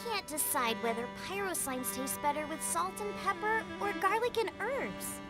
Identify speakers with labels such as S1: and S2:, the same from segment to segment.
S1: can't decide whether pyro slimes taste better with salt and pepper or garlic and herbs.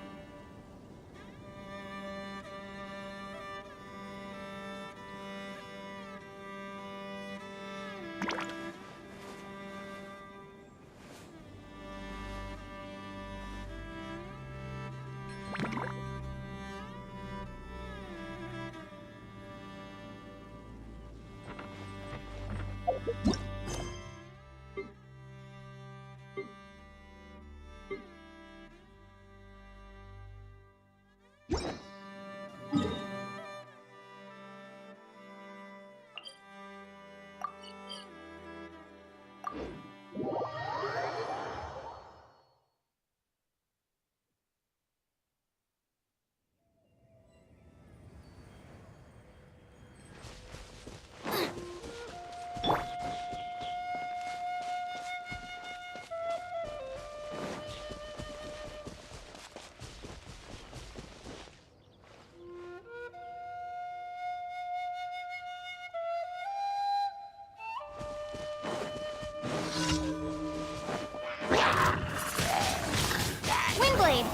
S1: Windblade!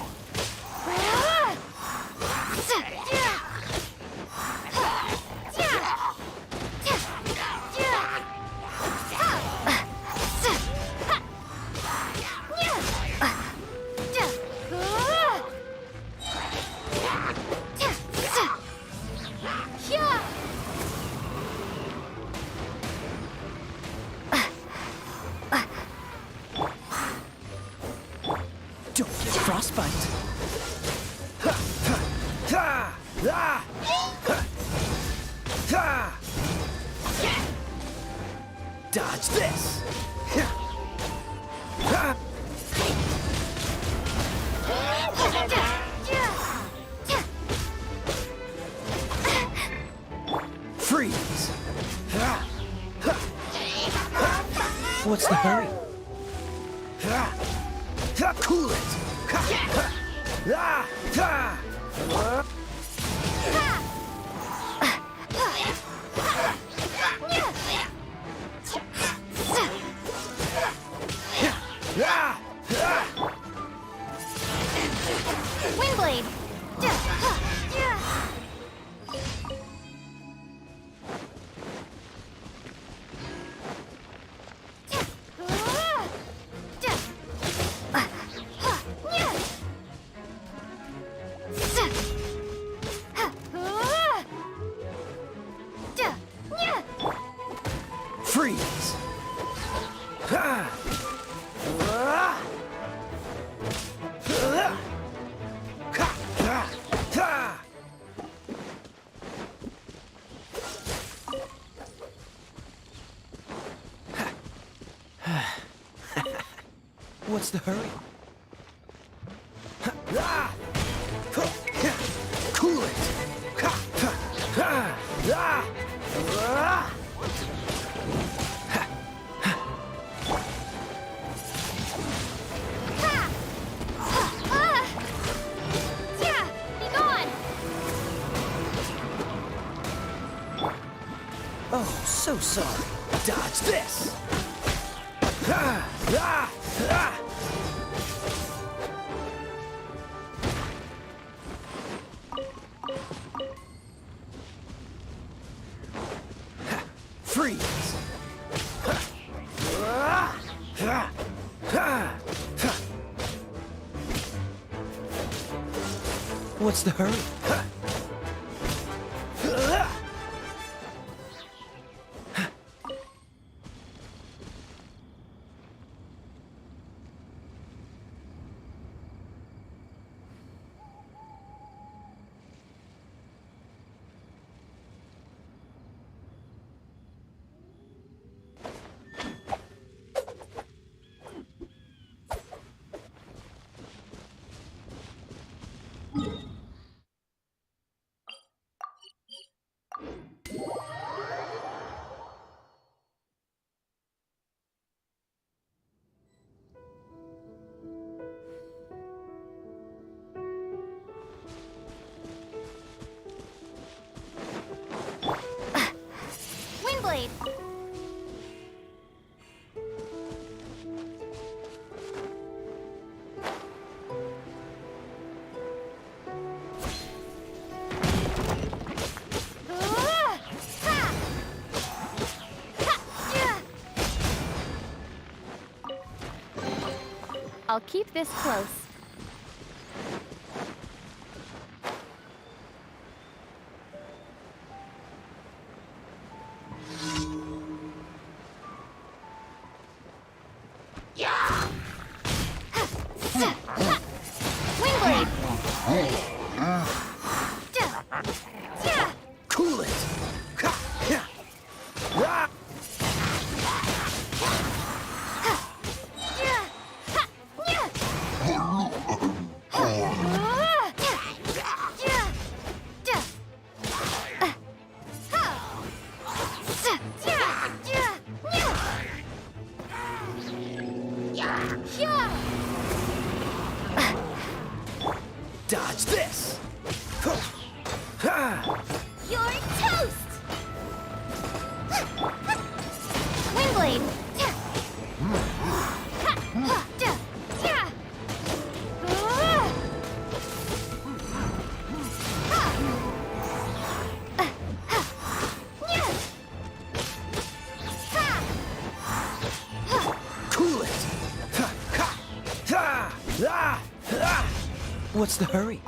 S2: Don't get frostbite. Dodge this. Freeze. What's the hurry? Cool it.
S1: Windblade!
S2: Freeze. What's the hurry? Cool it. Oh, so sorry. Dodge this. Freeze. What's the hurry?
S3: I'll keep this close. Wingblade!
S2: Cool it! Ha! Yeah! Ah! Dodge this! Ha!
S1: You're toast! Wingblade!
S2: Cool it! Ha! Ha! Ha! Ah! Ah! What's the hurry?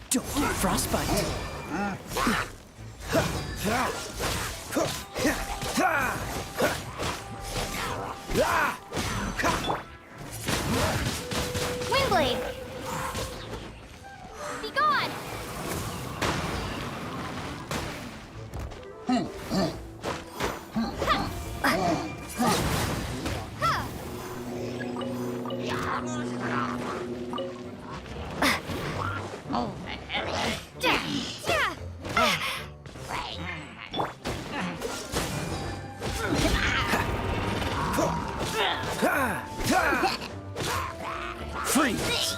S2: Don't get frostbite.
S1: Wingblade! Be gone!
S2: Freeze!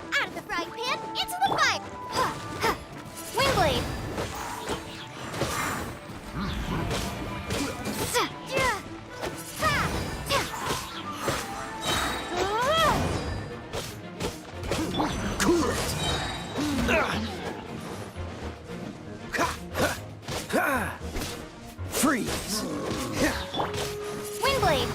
S1: Out of the frying pan, into the fire! Wingblade!
S2: Cool it! Freeze!
S1: Wingblade!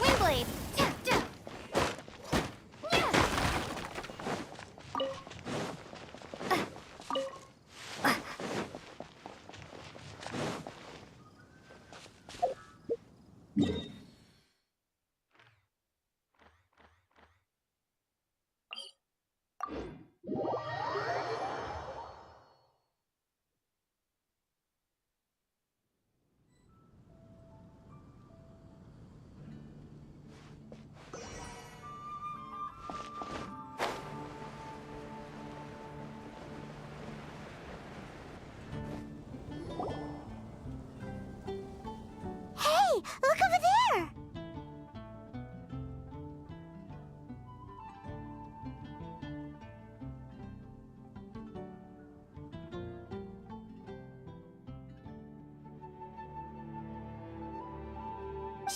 S1: Wingblade!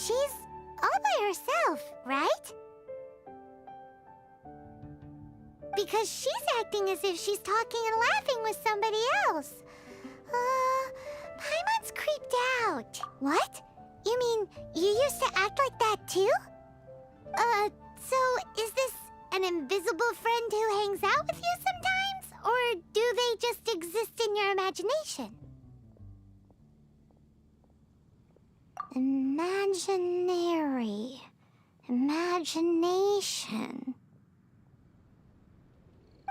S1: she's all by herself, right? Because she's acting as if she's talking and laughing with somebody else. Paimon's creeped out. What? You mean you used to act like that too? So is this an invisible friend who hangs out with you sometimes? Or do they just exist in your imagination? Imaginary. Imagination.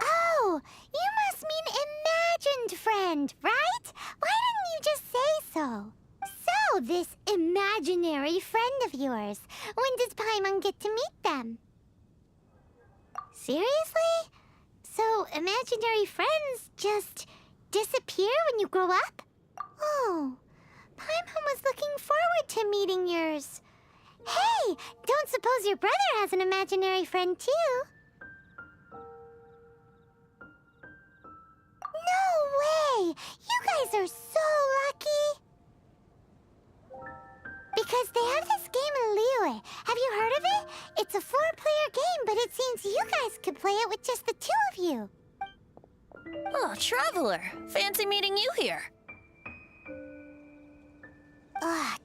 S1: Oh, you must mean imagined friend, right? Why didn't you just say so? So, this imaginary friend of yours, when does Paimon get to meet them? Seriously? So, imaginary friends just disappear when you grow up? Oh, Paimon was looking forward to meeting yours. Hey, don't suppose your brother has an imaginary friend too? No way! You guys are so lucky! Because they have this game in Liyue. Have you heard of it? It's a 4-player game, but it seems you guys could play it with just the 2 of you.
S3: Oh, Traveler. Fancy meeting you here.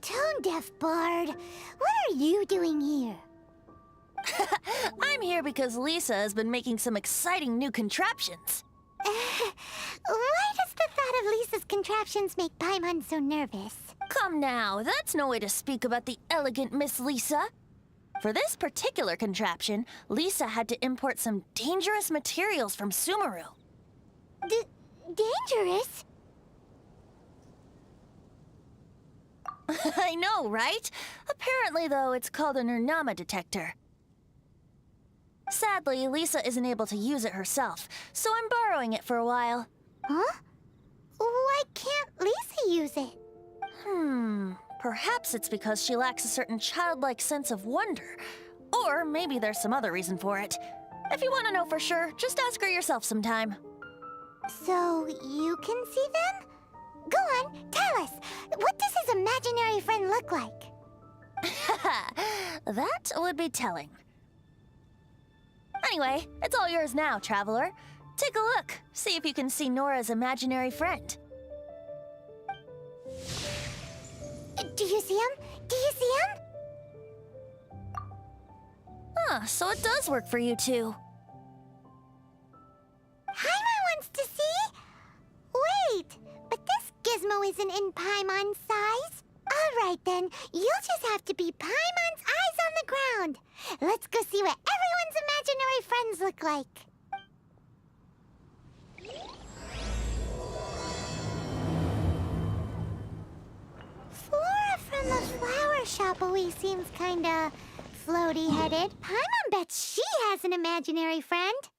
S1: Tone-deaf bard. What are you doing here?
S3: I'm here because Lisa has been making some exciting new contraptions.
S1: Why does the thought of Lisa's contraptions make Paimon so nervous?
S3: Come now, that's no way to speak about the elegant Miss Lisa. For this particular contraption, Lisa had to import some dangerous materials from Sumeru.
S1: Dangerous?
S3: I know, right? Apparently, though, it's called an inazuma detector. Sadly, Lisa isn't able to use it herself, so I'm borrowing it for a while.
S1: Huh? Why can't Lisa use it?
S3: Perhaps it's because she lacks a certain childlike sense of wonder. Or maybe there's some other reason for it. If you want to know for sure, just ask her yourself sometime.
S1: So, you can see them? Go on, tell us. What does his imaginary friend look like?
S3: That would be telling. Anyway, it's all yours now, Traveler. Take a look. See if you can see Nora's imaginary friend.
S1: Do you see him? Do you see him?
S3: So it does work for you two.
S1: Paimon wants to see? Wait, but this gizmo isn't in Paimon's size. All right then, you'll just have to be Paimon's eyes on the ground. Let's go see what everyone's imaginary friends look like. Flora from the flower shop always seems kinda floaty-headed. Paimon bets she has an imaginary friend.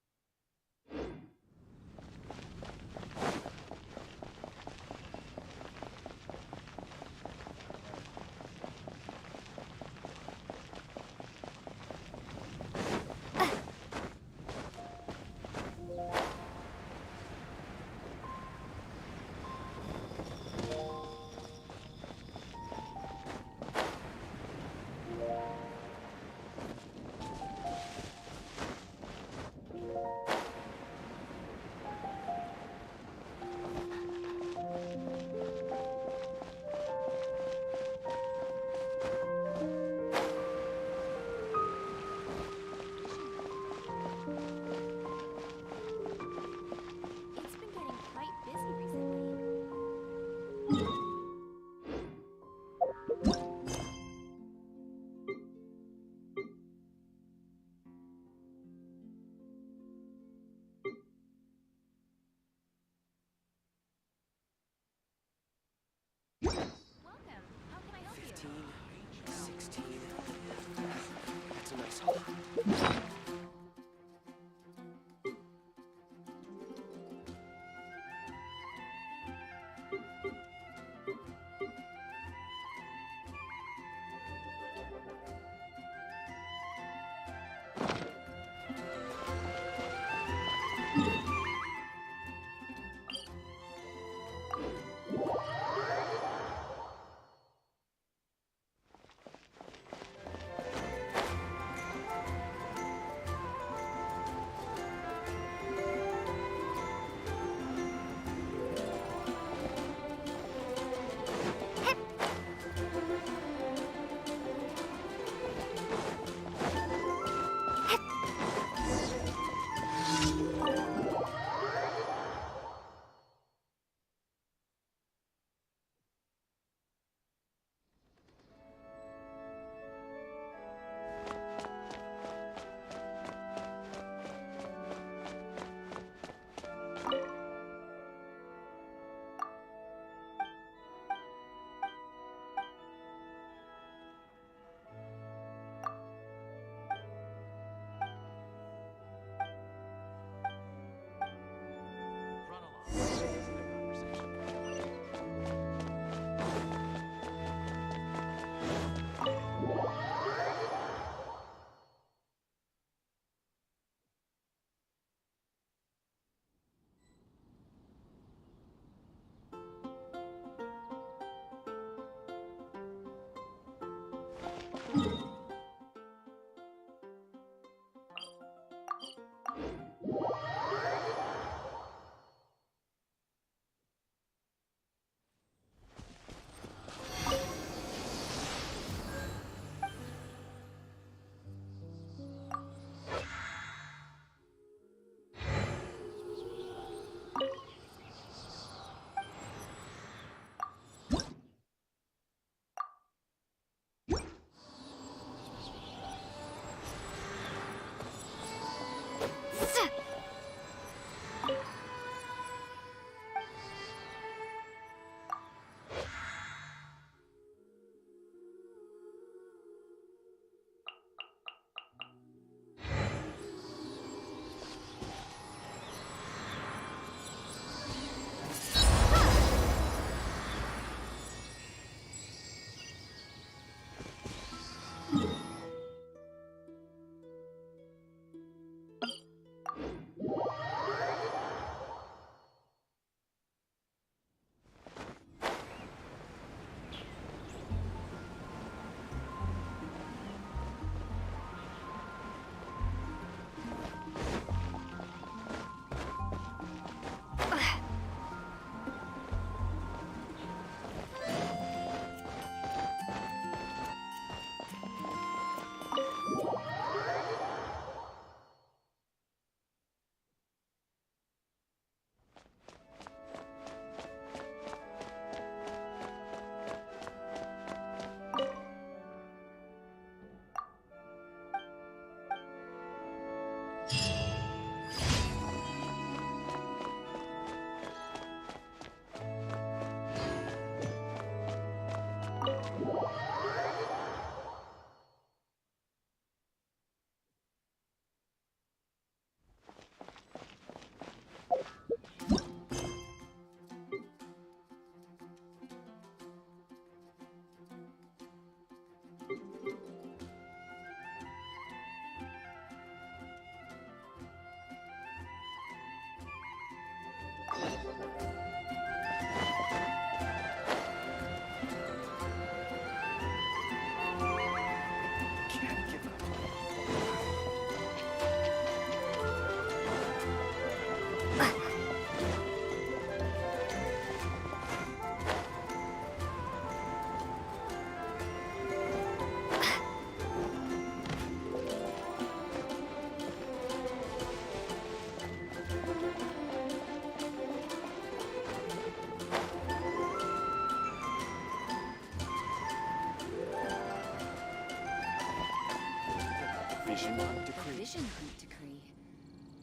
S2: Vision Hunt Decree.
S4: Vision Hunt Decree.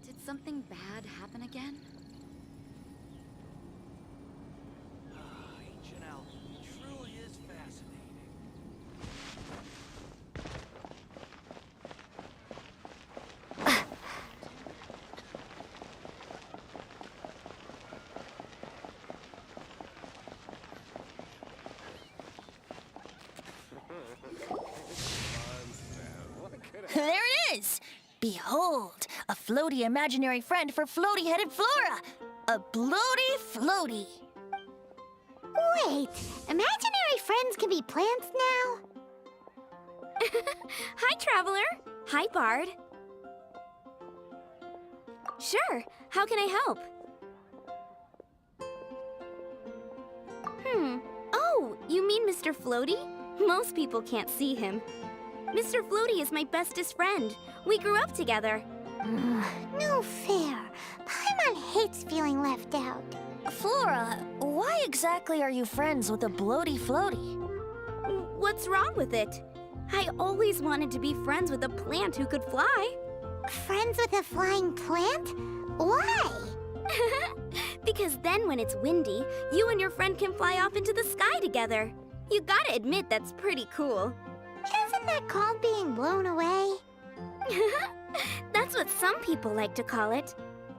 S4: Did something bad happen again?
S2: Ancient alchemy truly is fascinating.
S3: There it is! Behold, a floaty imaginary friend for floaty-headed Flora! A bloaty floaty!
S1: Wait, imaginary friends can be plants now?
S5: Hi, Traveler. Hi, Bard. Sure, how can I help? Oh, you mean Mr. Floaty? Most people can't see him. Mr. Floaty is my bestest friend. We grew up together.
S1: No fair. Paimon hates feeling left out.
S3: Flora, why exactly are you friends with a bloaty floaty?
S5: What's wrong with it? I always wanted to be friends with a plant who could fly.
S1: Friends with a flying plant? Why?
S5: Because then when it's windy, you and your friend can fly off into the sky together. You gotta admit that's pretty cool.
S1: Isn't that called being blown away?
S5: That's what some people like to call it.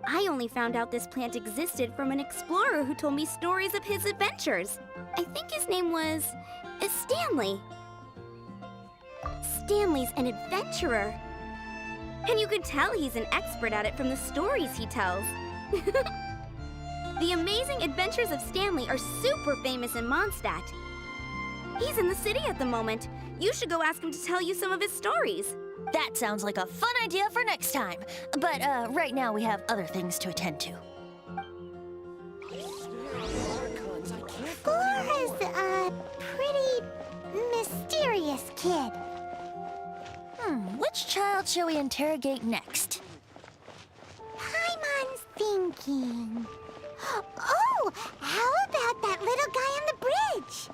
S5: I only found out this plant existed from an explorer who told me stories of his adventures. I think his name was Stanley. Stanley's an adventurer. And you can tell he's an expert at it from the stories he tells. The amazing adventures of Stanley are super famous in Mondstadt. He's in the city at the moment. You should go ask him to tell you some of his stories.
S3: That sounds like a fun idea for next time. But right now we have other things to attend to.
S1: Flora's a pretty mysterious kid.
S3: Which child shall we interrogate next?
S1: Paimon's thinking. Oh, how about that little guy on the bridge?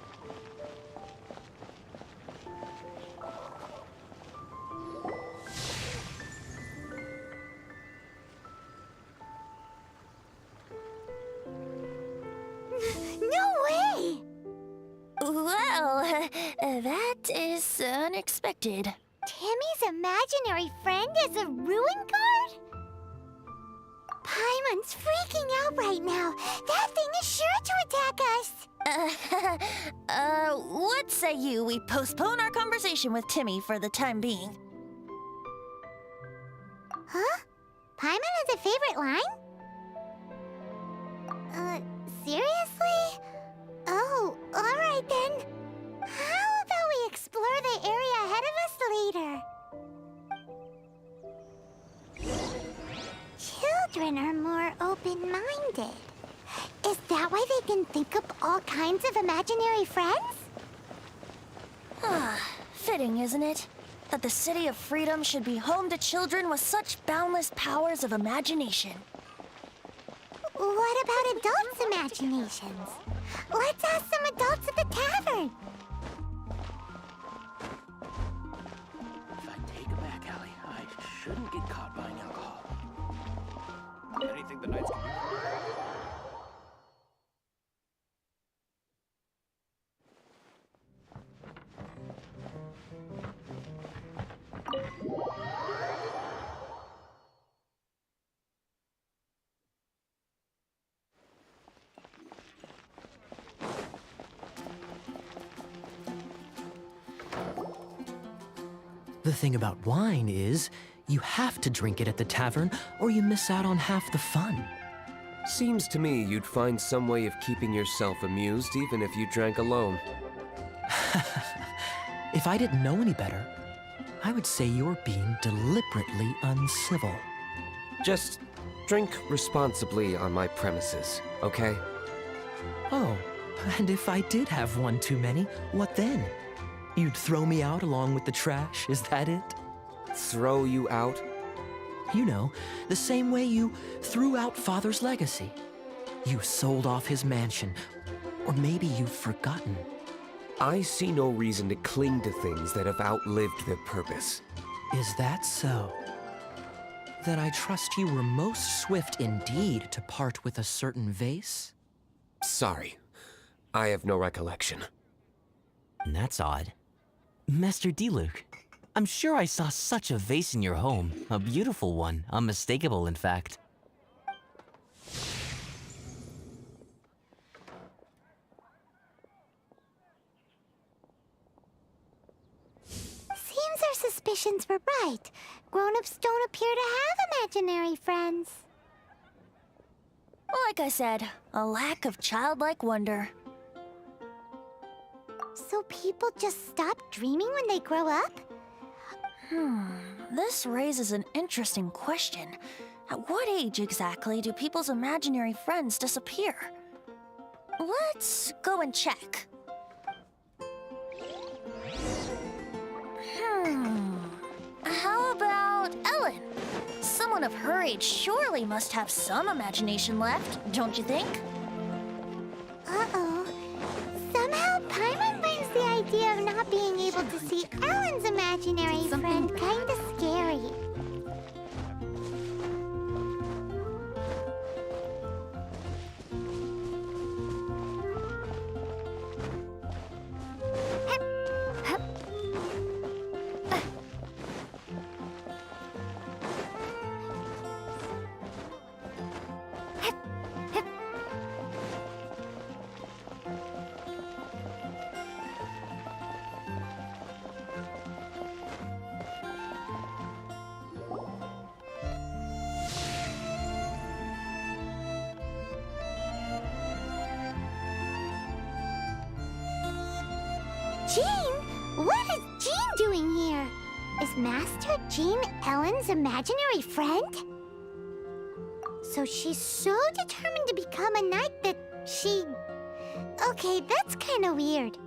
S1: No way!
S3: Well, that is unexpected.
S1: Timmy's imaginary friend is a ruin guard? Paimon's freaking out right now. That thing is sure to attack us.
S3: What say you we postpone our conversation with Timmy for the time being?
S1: Huh? Paimon has a favorite line? Seriously? Oh, alright then. How about we explore the area ahead of us later? Children are more open-minded. Is that why they can think up all kinds of imaginary friends?
S3: Fitting, isn't it? That the City of Freedom should be home to children with such boundless powers of imagination.
S1: What about adults' imaginations? Let's ask some adults at the tavern.
S2: If I take it back, Allie, I shouldn't get caught buying alcohol. Anything the Knights can do?
S6: The thing about wine is, you have to drink it at the tavern, or you miss out on half the fun.
S7: Seems to me you'd find some way of keeping yourself amused even if you drank alone.
S6: If I didn't know any better, I would say you're being deliberately uncivil.
S7: Just drink responsibly on my premises, okay?
S6: Oh, and if I did have one too many, what then? You'd throw me out along with the trash, is that it?
S7: Throw you out?
S6: You know, the same way you threw out Father's legacy. You sold off his mansion, or maybe you've forgotten.
S7: I see no reason to cling to things that have outlived their purpose.
S6: Is that so? Then I trust you were most swift indeed to part with a certain vase?
S7: Sorry, I have no recollection.
S8: That's odd. Master D-Luke, I'm sure I saw such a vase in your home. A beautiful one, unmistakable in fact.
S1: Seems our suspicions were right. Grown-ups don't appear to have imaginary friends.
S3: Like I said, a lack of childlike wonder.
S1: So people just stop dreaming when they grow up?
S3: This raises an interesting question. At what age exactly do people's imaginary friends disappear? Let's go and check. How about Ellen? Someone of her age surely must have some imagination left, don't you think?
S1: Uh-oh. Somehow Paimon finds the idea of not being able to see Ellen's imaginary friend kinda scary. Jean? What is Jean doing here? Is Master Jean Ellen's imaginary friend? So she's so determined to become a knight that she... Okay, that's kinda weird.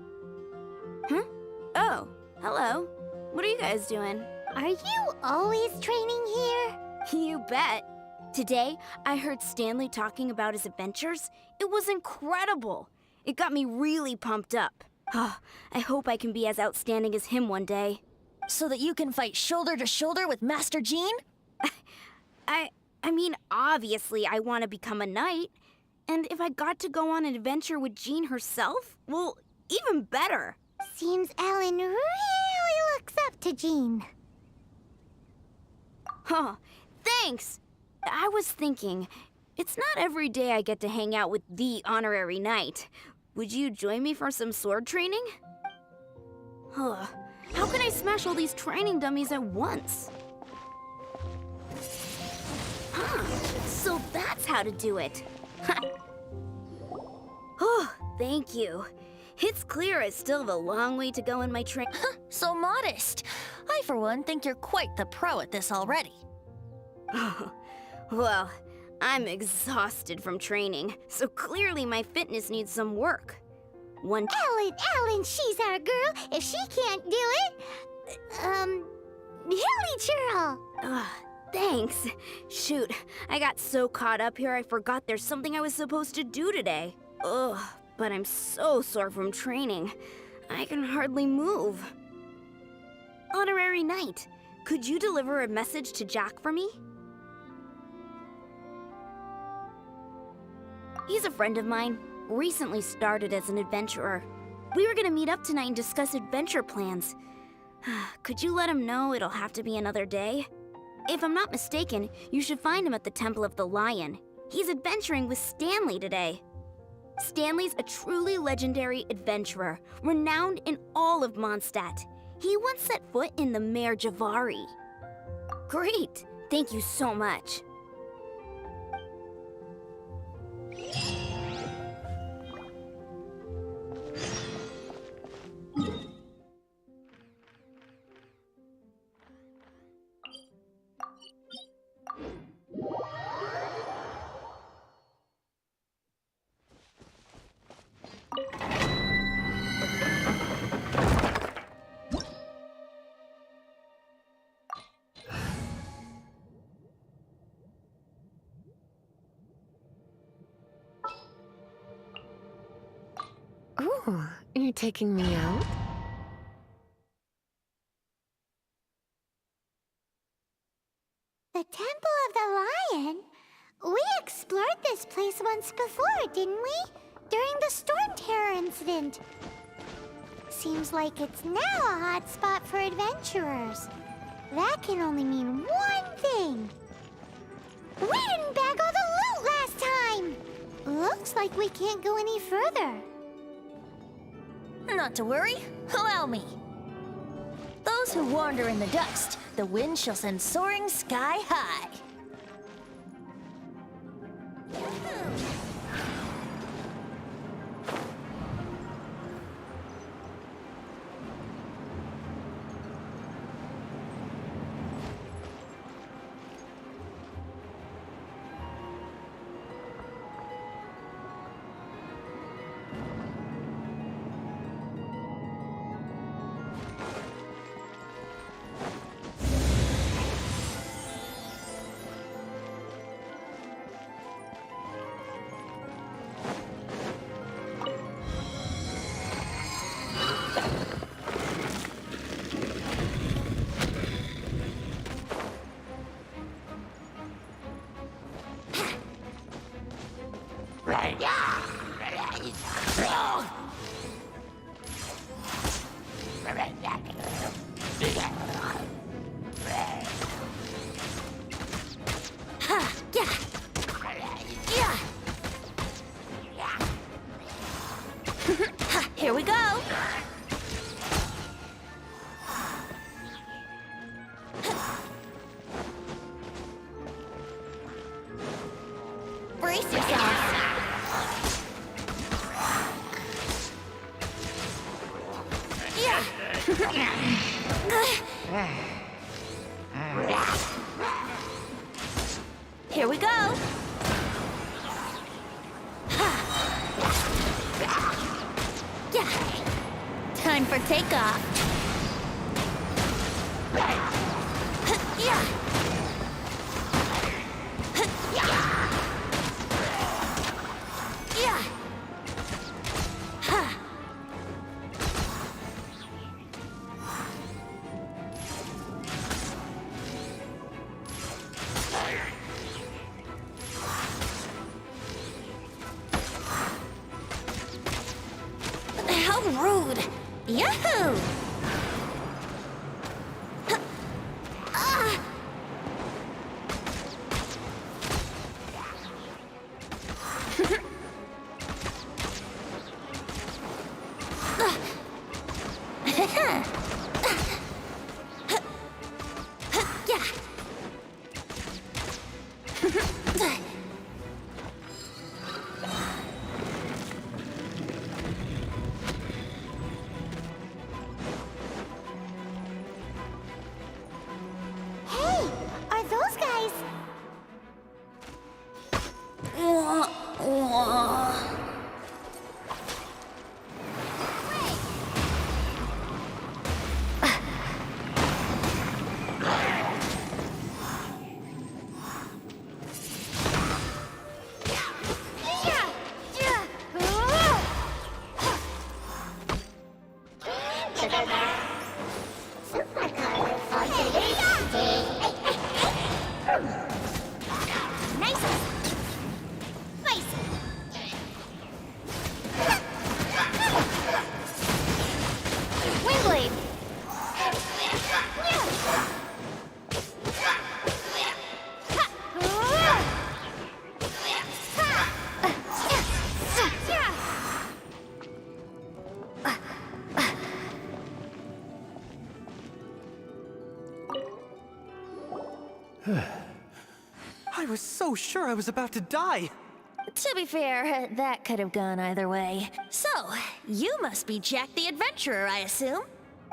S5: Oh, hello. What are you guys doing?
S1: Are you always training here?
S5: You bet. Today, I heard Stanley talking about his adventures. It was incredible. It got me really pumped up. I hope I can be as outstanding as him one day.
S3: So that you can fight shoulder to shoulder with Master Jean?
S5: I mean, obviously I want to become a knight. And if I got to go on an adventure with Jean herself, well, even better.
S1: Seems Ellen really looks up to Jean.
S5: Thanks! I was thinking, it's not every day I get to hang out with the honorary knight. Would you join me for some sword training? How can I smash all these training dummies at once? how to do it. Oh, thank you. It's clear I still have a long way to go in my train.
S3: So modest. I, for one, think you're quite the pro at this already.
S5: Well, I'm exhausted from training, so clearly my fitness needs some work.
S1: Ellen, she's our girl. If she can't do it, Hilly Churl.
S5: Thanks. Shoot, I got so caught up here I forgot there's something I was supposed to do today. Ugh, but I'm so sore from training. I can hardly move. Honorary Knight, could you deliver a message to Jack for me? He's a friend of mine, recently started as an adventurer. We were gonna meet up tonight and discuss adventure plans. Could you let him know it'll have to be another day? If I'm not mistaken, you should find him at the Temple of the Lion. He's adventuring with Stanley today. Stanley's a truly legendary adventurer, renowned in all of Mondstadt. He once set foot in the Mare Javari. Great! Thank you so much.
S9: Oh, you're taking me out?
S1: The Temple of the Lion? We explored this place once before, didn't we? During the Storm Terror incident. Seems like it's now a hot spot for adventurers. That can only mean one thing. We didn't bag all the loot last time! Looks like we can't go any further.
S3: Not to worry, allow me. Those who wander in the dust, the wind shall send soaring sky high. Here we go. Brace yourselves. Here we go. Time for takeoff. How rude! Yahoo!
S10: so sure I was about to die.
S3: To be fair, that could have gone either way. So, you must be Jack the Adventurer, I assume?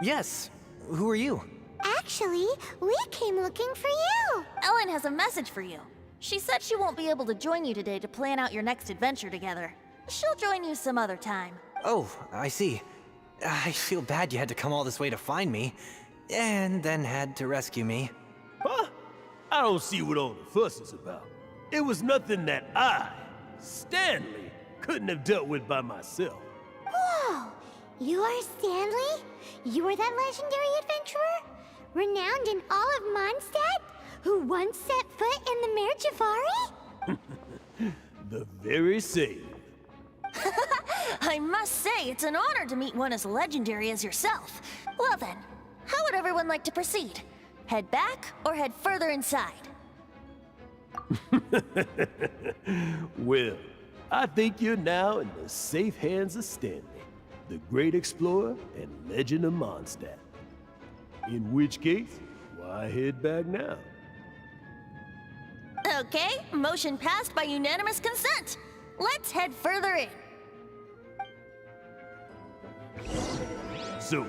S10: Yes. Who are you?
S1: Actually, we came looking for you.
S3: Ellen has a message for you. She said she won't be able to join you today to plan out your next adventure together. She'll join you some other time.
S10: Oh, I see. I feel bad you had to come all this way to find me, and then had to rescue me.
S11: Huh? I don't see what all the fuss is about. It was nothing that I, Stanley, couldn't have dealt with by myself.
S1: Whoa! You are Stanley? You are that legendary adventurer? Renowned in all of Mondstadt? Who once set foot in the Mare Javari?
S11: The very same.
S3: I must say, it's an honor to meet one as legendary as yourself. Well then, how would everyone like to proceed? Head back or head further inside?
S11: Well, I think you're now in the safe hands of Stanley, the great explorer and legend of Mondstadt. In which case, why head back now?
S3: Okay, motion passed by unanimous consent. Let's head further in.
S11: So,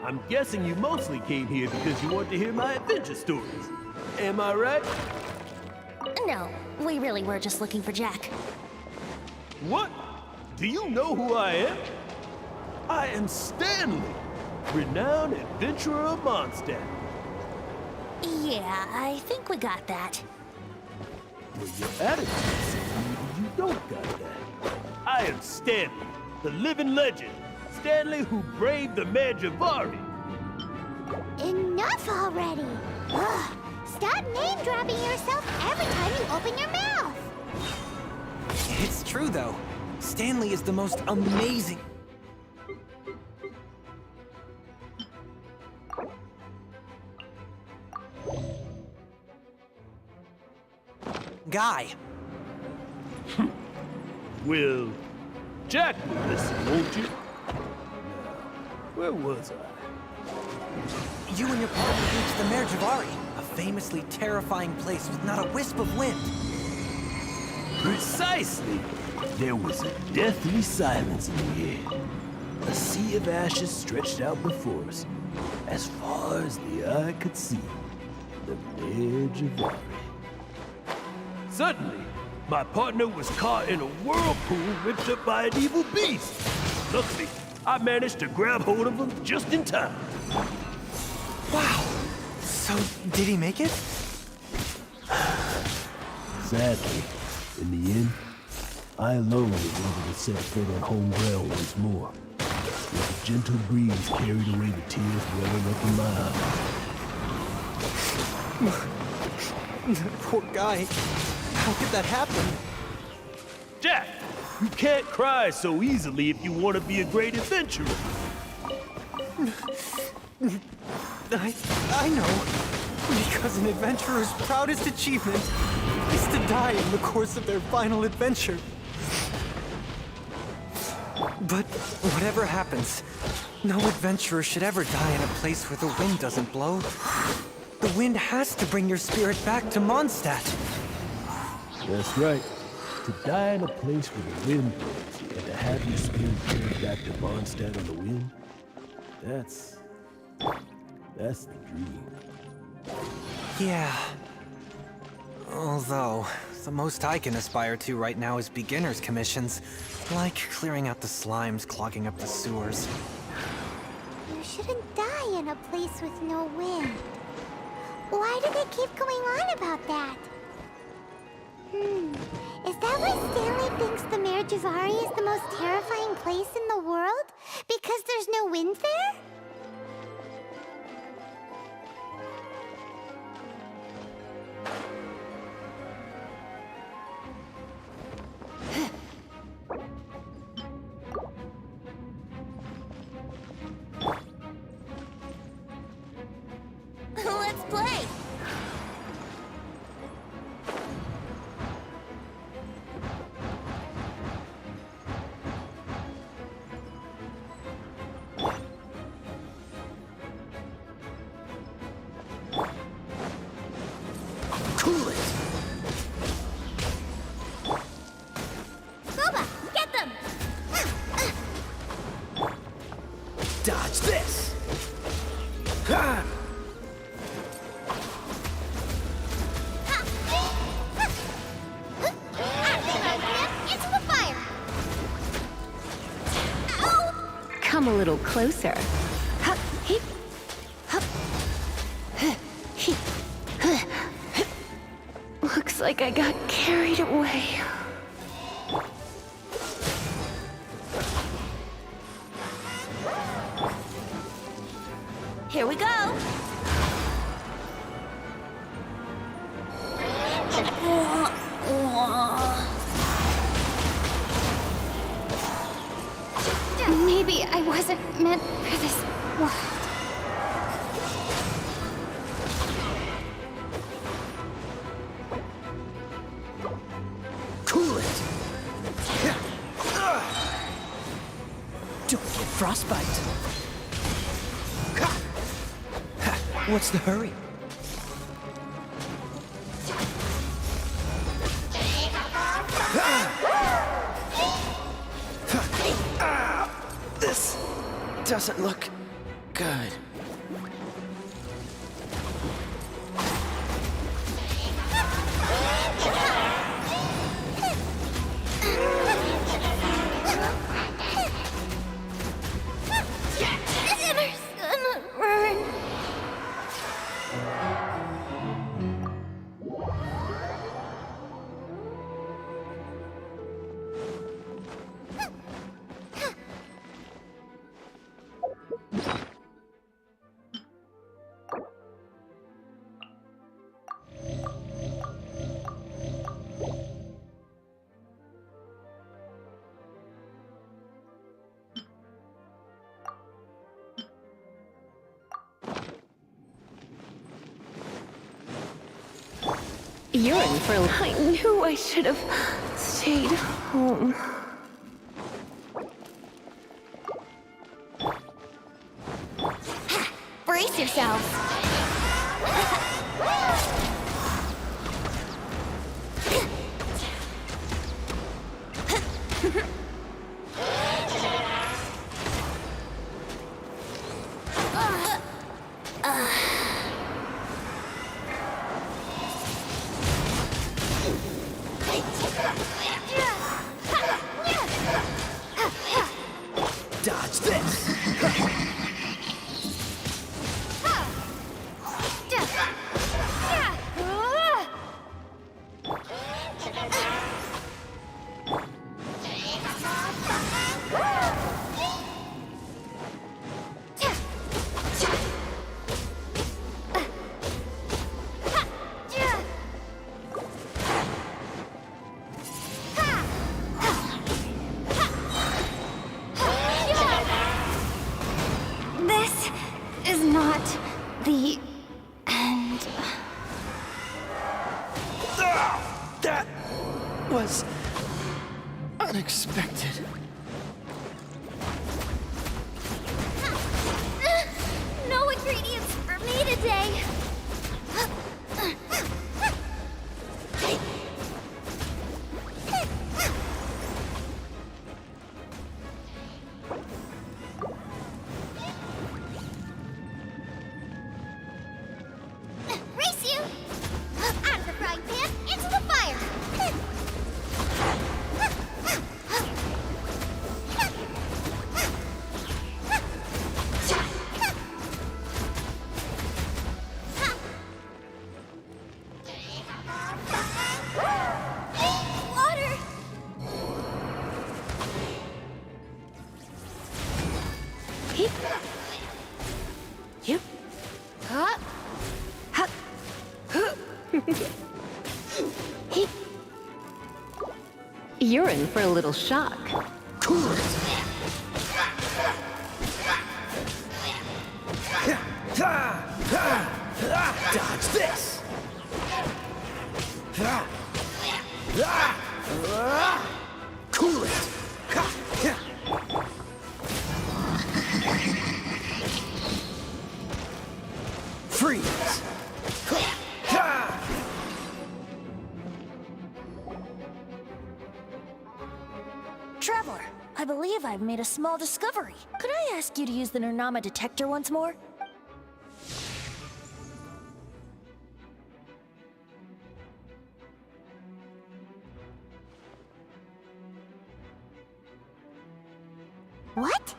S11: I'm guessing you mostly came here because you want to hear my adventure stories. Am I right?
S3: No, we really were just looking for Jack.
S11: What? Do you know who I am? I am Stanley, renowned adventurer of Mondstadt.
S3: Yeah, I think we got that.
S11: Well, your attitude says maybe you don't got that. I am Stanley, the living legend. Stanley who braved the Mare Javari.
S1: Enough already! Ugh, stop name-dropping yourself every time you open your mouth!
S10: It's true, though. Stanley is the most amazing... guy.
S11: Well, Jack will listen, won't you? Now, where was I?
S10: You and your partner reached the Mare Javari, a famously terrifying place with not a wisp of wind.
S11: Precisely! There was a deathly silence in the air. A sea of ashes stretched out before us, as far as the eye could see. The Mare Javari. Suddenly, my partner was caught in a whirlpool ripped up by an evil beast. Luckily, I managed to grab hold of him just in time.
S10: Wow. So, did he make it?
S11: Sadly, in the end, I alone was able to set foot on home ground once more. With a gentle breeze carried away the tears welling up in my eyes.
S10: Poor guy. How could that happen?
S11: Jack, you can't cry so easily if you want to be a great adventurer.
S10: I know. Because an adventurer's proudest achievement is to die in the course of their final adventure. But whatever happens, no adventurer should ever die in a place where the wind doesn't blow. The wind has to bring your spirit back to Mondstadt.
S11: That's right. To die in a place where the wind blows and to have your spirit carried back to Mondstadt on the wind, that's the dream.
S10: Yeah. Although, the most I can aspire to right now is beginner's commissions, like clearing out the slimes clogging up the sewers.
S1: You shouldn't die in a place with no wind. Why do they keep going on about that? Is that why Stanley thinks the Mare Javari is the most terrifying place in the world? Because there's no wind there?
S3: Let's play!
S9: come a little closer. Hup, heep, hup, heep, looks like I got carried away.
S3: Here we go.
S1: Maybe I wasn't meant for this world.
S6: Cool it! Don't get frostbite. What's the hurry? This doesn't look good.
S9: You're in for I knew I should have stayed home.
S3: Brace yourselves.
S6: Dodge this!
S1: This is not the end.
S6: That was unexpected.
S1: No ingredients for me today. Race you! Out of the frying pan, into the fire! Water!
S9: Heep. Yep.
S1: Huh?
S9: Hup. Heep. You're in for a little shock.
S6: Cool it! Dodge this! Cool it! Freeze!
S3: Traveler, I believe I've made a small discovery. Could I ask you to use the Nernama detector once more?
S1: What?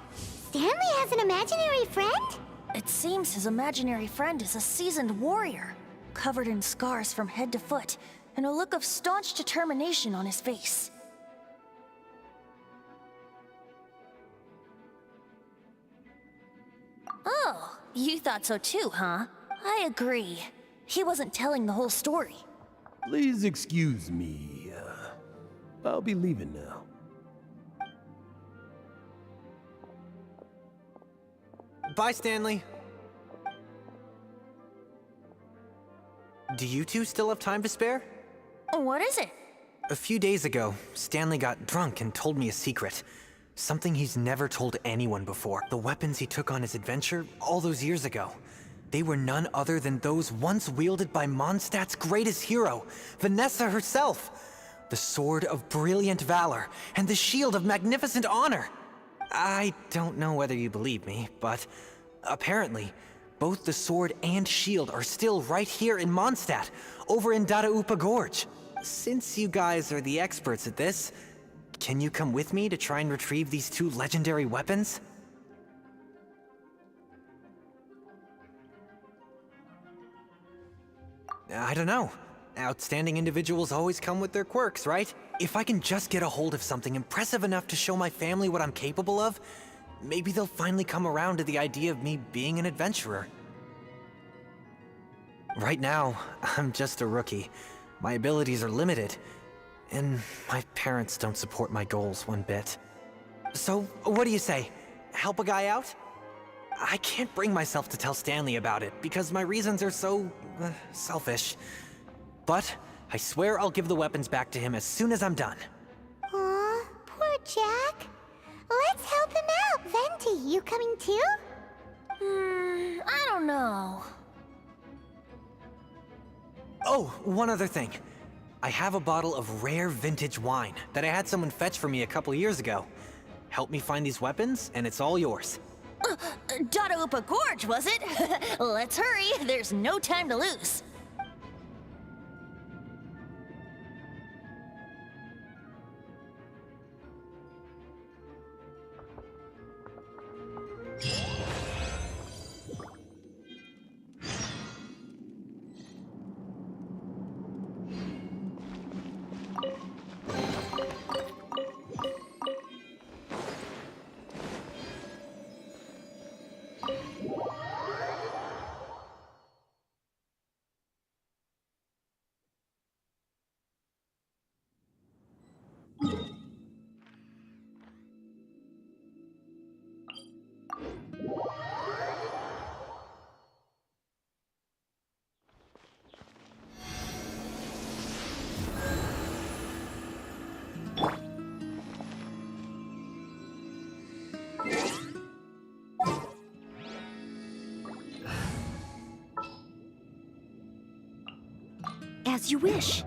S1: Stanley has an imaginary friend?
S3: It seems his imaginary friend is a seasoned warrior, covered in scars from head to foot, and a look of staunch determination on his face. Oh, you thought so too, huh? I agree. He wasn't telling the whole story.
S11: Please excuse me. I'll be leaving now.
S10: Bye, Stanley. Do you two still have time to spare?
S3: What is it?
S10: A few days ago, Stanley got drunk and told me a secret. Something he's never told anyone before. The weapons he took on his adventure all those years ago. They were none other than those once wielded by Mondstadt's greatest hero, Vanessa herself. The Sword of Brilliant Valor and the Shield of Magnificent Honor. I don't know whether you believe me, but apparently, both the sword and shield are still right here in Mondstadt, over in Dadaupa Gorge. Since you guys are the experts at this, can you come with me to try and retrieve these two legendary weapons? I don't know. Outstanding individuals always come with their quirks, right? If I can just get a hold of something impressive enough to show my family what I'm capable of, maybe they'll finally come around to the idea of me being an adventurer. Right now, I'm just a rookie. My abilities are limited, and my parents don't support my goals one bit. So, what do you say? Help a guy out? I can't bring myself to tell Stanley about it, because my reasons are so, selfish. But I swear I'll give the weapons back to him as soon as I'm done.
S1: Aw, poor Jack. Let's help him out. Venti, you coming too?
S3: I don't know.
S10: Oh, one other thing. I have a bottle of rare vintage wine that I had someone fetch for me a couple years ago. Help me find these weapons, and it's all yours.
S3: Dadaupa Gorge, was it? Let's hurry, there's no time to lose.
S5: As you wish.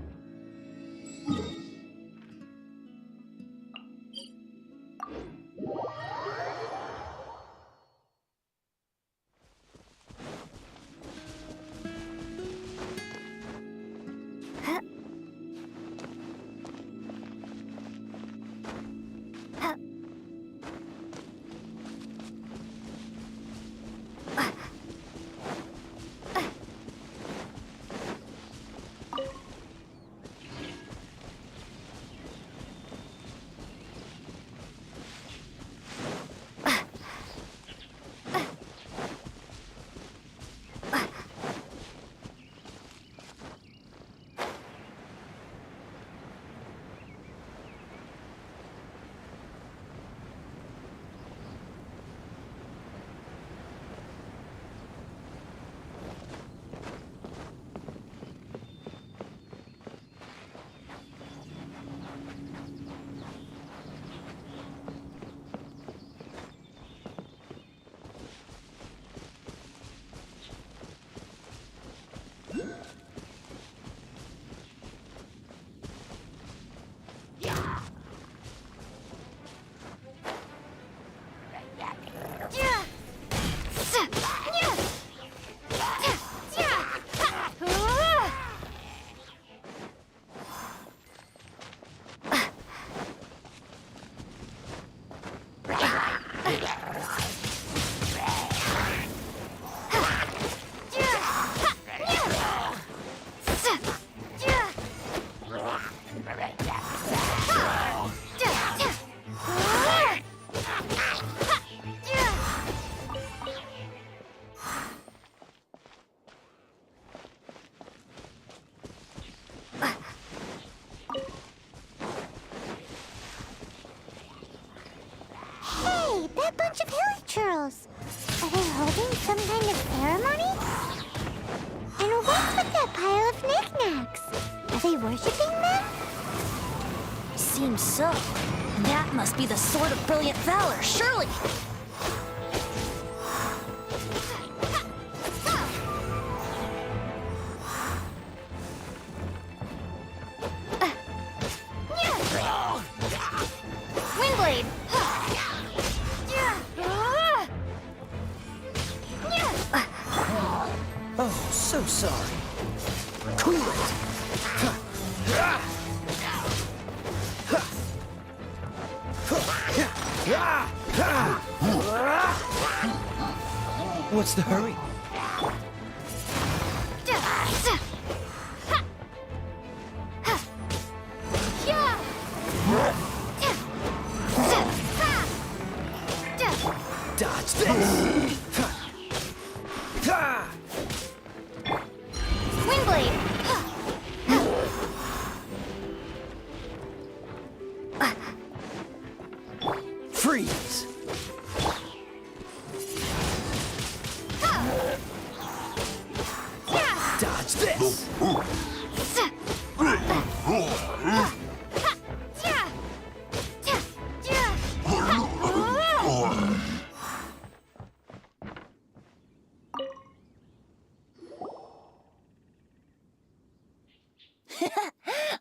S1: Hey, that bunch of hilly churls. Are they holding some kind of ceremony? And what's with that pile of knickknacks? Are they worshipping them?
S3: Seems so. That must be the Sword of Brilliant Valor, surely!
S1: Windblade!
S2: Oh, so sorry. Cool it. What's the hurry? Dodge this!
S1: Windblade!
S2: Freeze! Dodge this!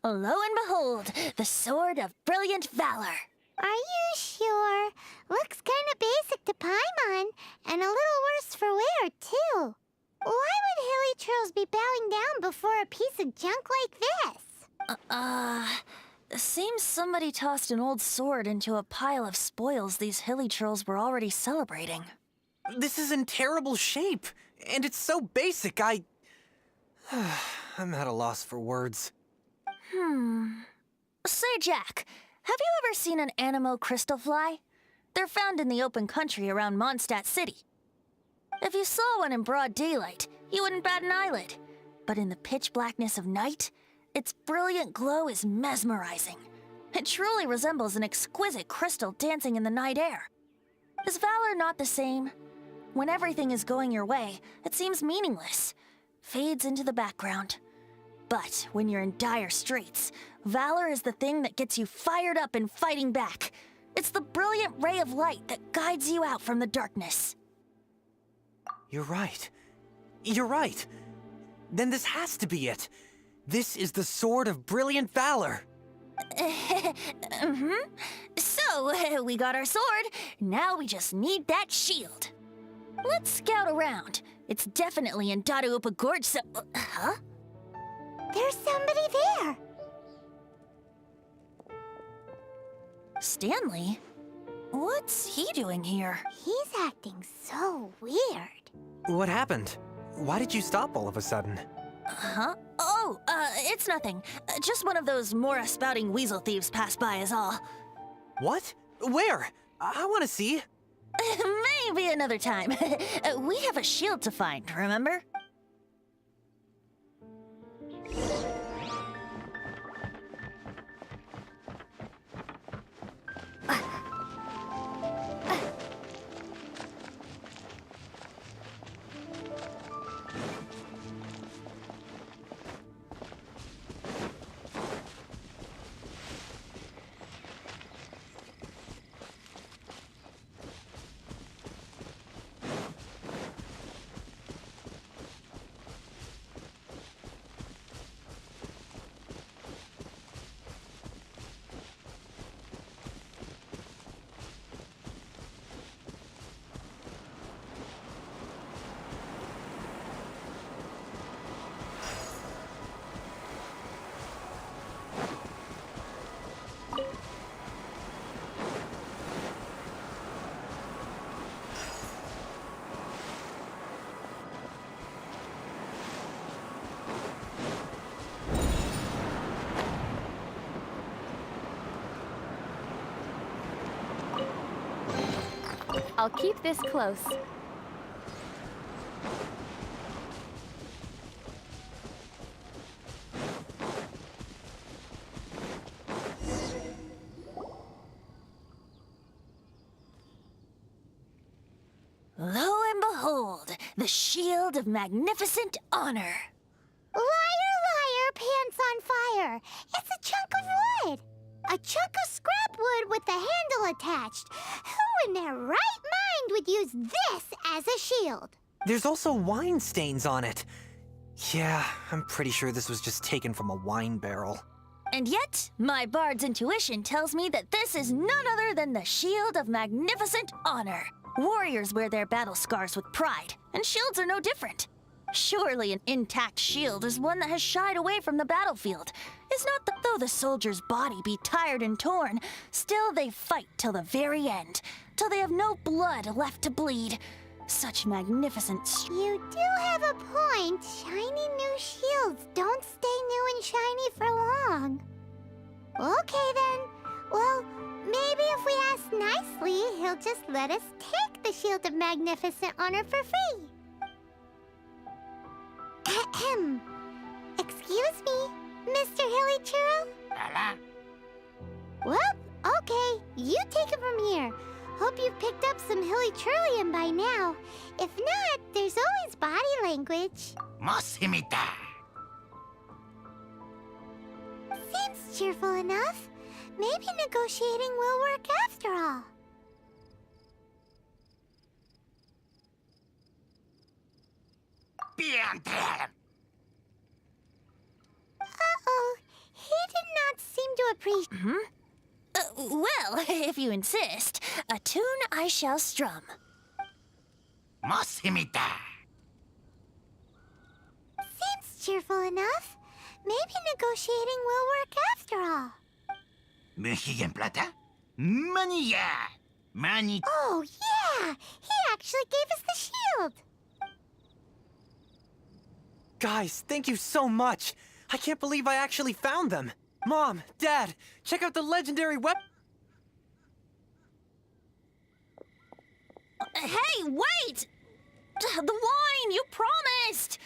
S3: Lo and behold, the Sword of Brilliant Valor.
S1: Are you sure? Looks kinda basic to Paimon, and a little worse for wear, too. Why would hilly churls be bowing down before a piece of junk like this?
S3: Seems somebody tossed an old sword into a pile of spoils these hilly churls were already celebrating.
S10: This is in terrible shape, and it's so basic, I'm at a loss for words.
S3: Say, Jack, have you ever seen an Anemo crystal fly? They're found in the open country around Mondstadt City. If you saw one in broad daylight, you wouldn't bat an eyelid. But in the pitch blackness of night, its brilliant glow is mesmerizing. It truly resembles an exquisite crystal dancing in the night air. Is valor not the same? When everything is going your way, it seems meaningless, fades into the background. But when you're in dire straits, valor is the thing that gets you fired up and fighting back. It's the brilliant ray of light that guides you out from the darkness.
S10: You're right. You're right. Then this has to be it. This is the Sword of Brilliant Valor.
S3: So, we got our sword. Now we just need that shield. Let's scout around. It's definitely in Dadaupa Gorge, so... Huh?
S1: There's somebody there.
S3: Stanley? What's he doing here?
S1: He's acting so weird.
S10: What happened? Why did you stop all of a sudden?
S3: Huh? Oh, it's nothing. Just one of those Mora-spouting weasel thieves passed by is all.
S10: What? Where? I want to see.
S3: Maybe another time. We have a shield to find, remember?
S4: I'll keep this close.
S3: Lo and behold, the shield of magnificent honor.
S1: Liar, liar, pants on fire. It's a chunk of wood. A chunk of scrap wood with the handle attached. Who in their right mind would use this as a shield?
S10: There's also wine stains on it. Yeah, I'm pretty sure this was just taken from a wine barrel.
S3: And yet, my bard's intuition tells me that this is none other than the shield of magnificent honor. Warriors wear their battle scars with pride, and shields are no different. Surely an intact shield is one that has shied away from the battlefield. It's not that though the soldier's body be tired and torn, still they fight till the very end, till they have no blood left to bleed. Such magnificent
S1: You do have a point. Shiny new shields don't stay new and shiny for long. Okay then. Well, maybe if we ask nicely, he'll just let us take the Shield of Magnificent Honor for free. Ahem. Excuse me, Mr. Hilly Churro? Well, okay, you take it from here. Hope you've picked up some Hilly Churlium by now. If not, there's always body language.
S2: Mosimita.
S1: Seems cheerful enough. Maybe negotiating will work after all. Uh-oh, he did not seem to appreciate...
S3: well, if you insist, a tune I shall strum.
S2: Mosimita.
S1: Seems cheerful enough. Maybe negotiating will work after all.
S2: Mexican plata? Money, yeah. Money.
S1: Oh, yeah! He actually gave us the shield!
S10: Guys, thank you so much. I can't believe I actually found them. Mom, Dad, check out the legendary weapon.
S3: Hey, wait! The wine, you promised!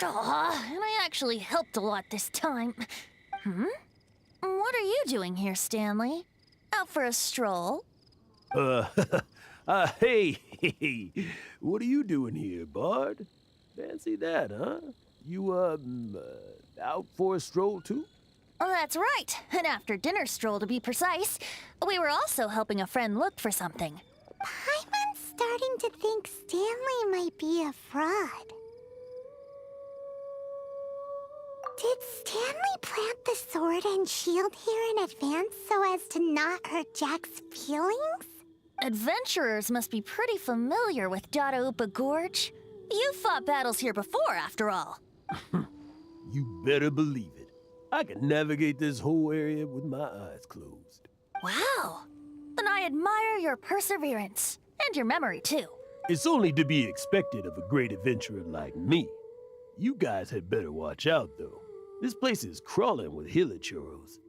S3: And I actually helped a lot this time. What are you doing here, Stanley? Out for a stroll?
S11: Hey, what are you doing here, Bard? Fancy that, huh? You, out for a stroll too?
S3: Oh, that's right. An after-dinner stroll, to be precise. We were also helping a friend look for something.
S1: Paimon's starting to think Stanley might be a fraud. Did Stanley plant the sword and shield here in advance so as to not hurt Jack's feelings?
S3: Adventurers must be pretty familiar with Dadaupa Gorge. You fought battles here before, after all.
S11: You better believe it. I can navigate this whole area with my eyes closed.
S3: Wow. Then I admire your perseverance. And your memory, too.
S11: It's only to be expected of a great adventurer like me. You guys had better watch out, though. This place is crawling with hilichurros.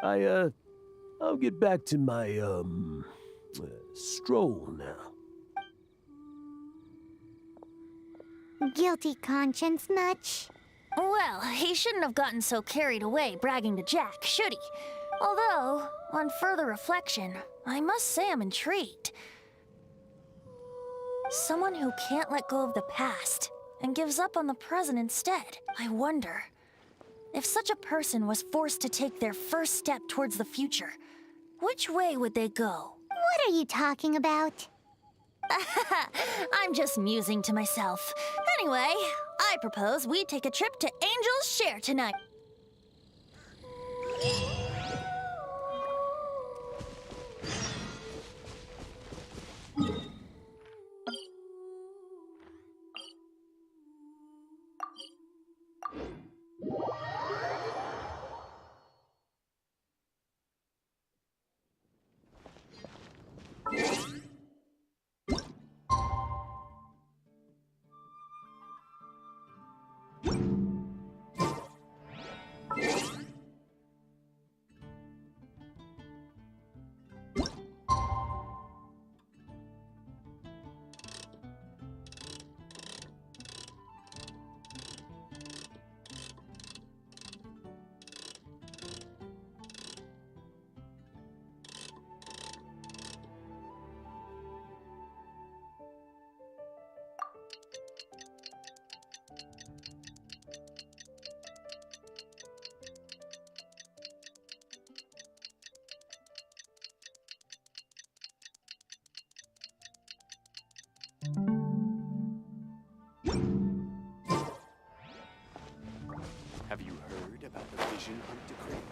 S11: I'll get back to my, stroll now.
S1: Guilty conscience much?
S3: Well, he shouldn't have gotten so carried away bragging to Jack, should he? Although, on further reflection, I must say I'm intrigued. Someone who can't let go of the past and gives up on the present instead. I wonder, if such a person was forced to take their first step towards the future, which way would they go?
S1: What are you talking about?
S3: I'm just musing to myself. Anyway, I propose we take a trip to Angel's Share tonight.
S2: Have you heard about the Vision Hunt decree?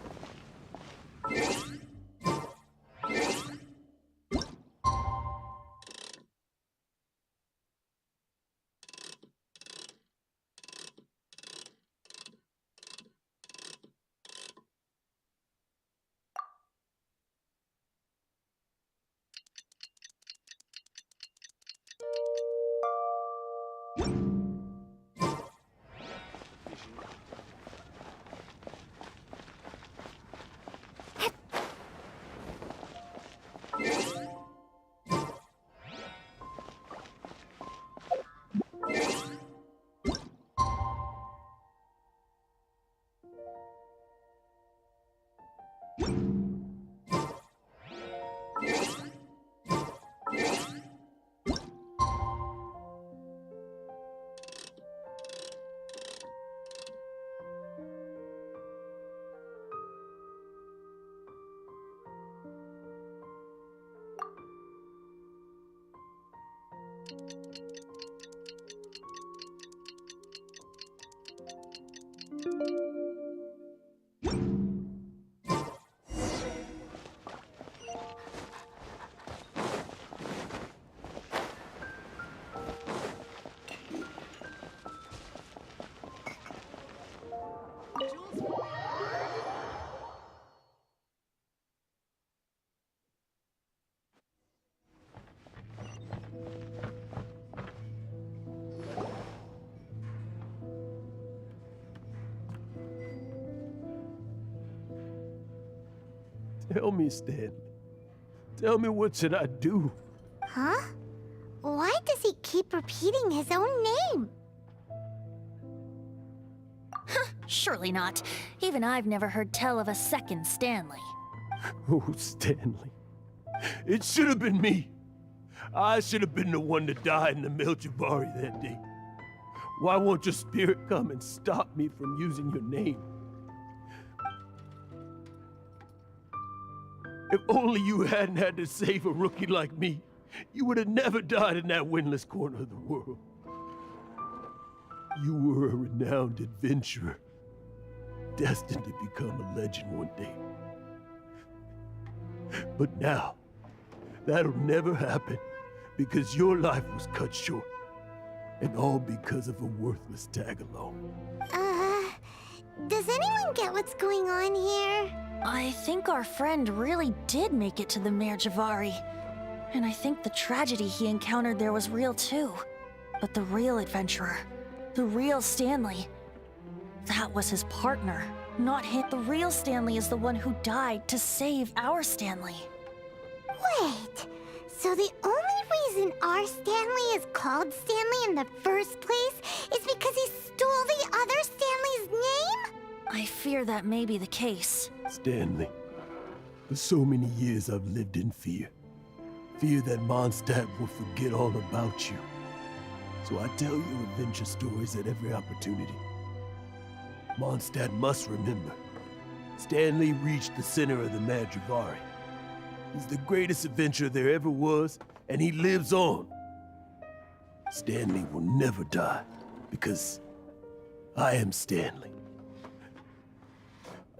S11: Tell me, Stanley. Tell me, what should I do?
S1: Huh? Why does he keep repeating his own name?
S3: Surely not. Even I've never heard tell of a second Stanley.
S11: Oh, Stanley. It should have been me. I should have been the one that died in the Melchivari that day. Why won't your spirit come and stop me from using your name? If only you hadn't had to save a rookie like me, you would have never died in that windless corner of the world. You were a renowned adventurer, destined to become a legend one day. But now, that'll never happen because your life was cut short, and all because of a worthless tag-along.
S1: Does anyone get what's going on here?
S3: I think our friend really did make it to the Merjavari. And I think the tragedy he encountered there was real too. But the real adventurer, the real Stanley, that was his partner, not him. The real Stanley is the one who died to save our Stanley.
S1: Wait, so the only reason our Stanley is called Stanley in the first place is because he stole the other Stanley's name?
S3: I fear that may be the case.
S11: Stanley, for so many years I've lived in fear. Fear that Mondstadt will forget all about you. So I tell you adventure stories at every opportunity. Mondstadt must remember. Stanley reached the center of the Madrivari. He's the greatest adventurer there ever was, and he lives on. Stanley will never die, because I am Stanley.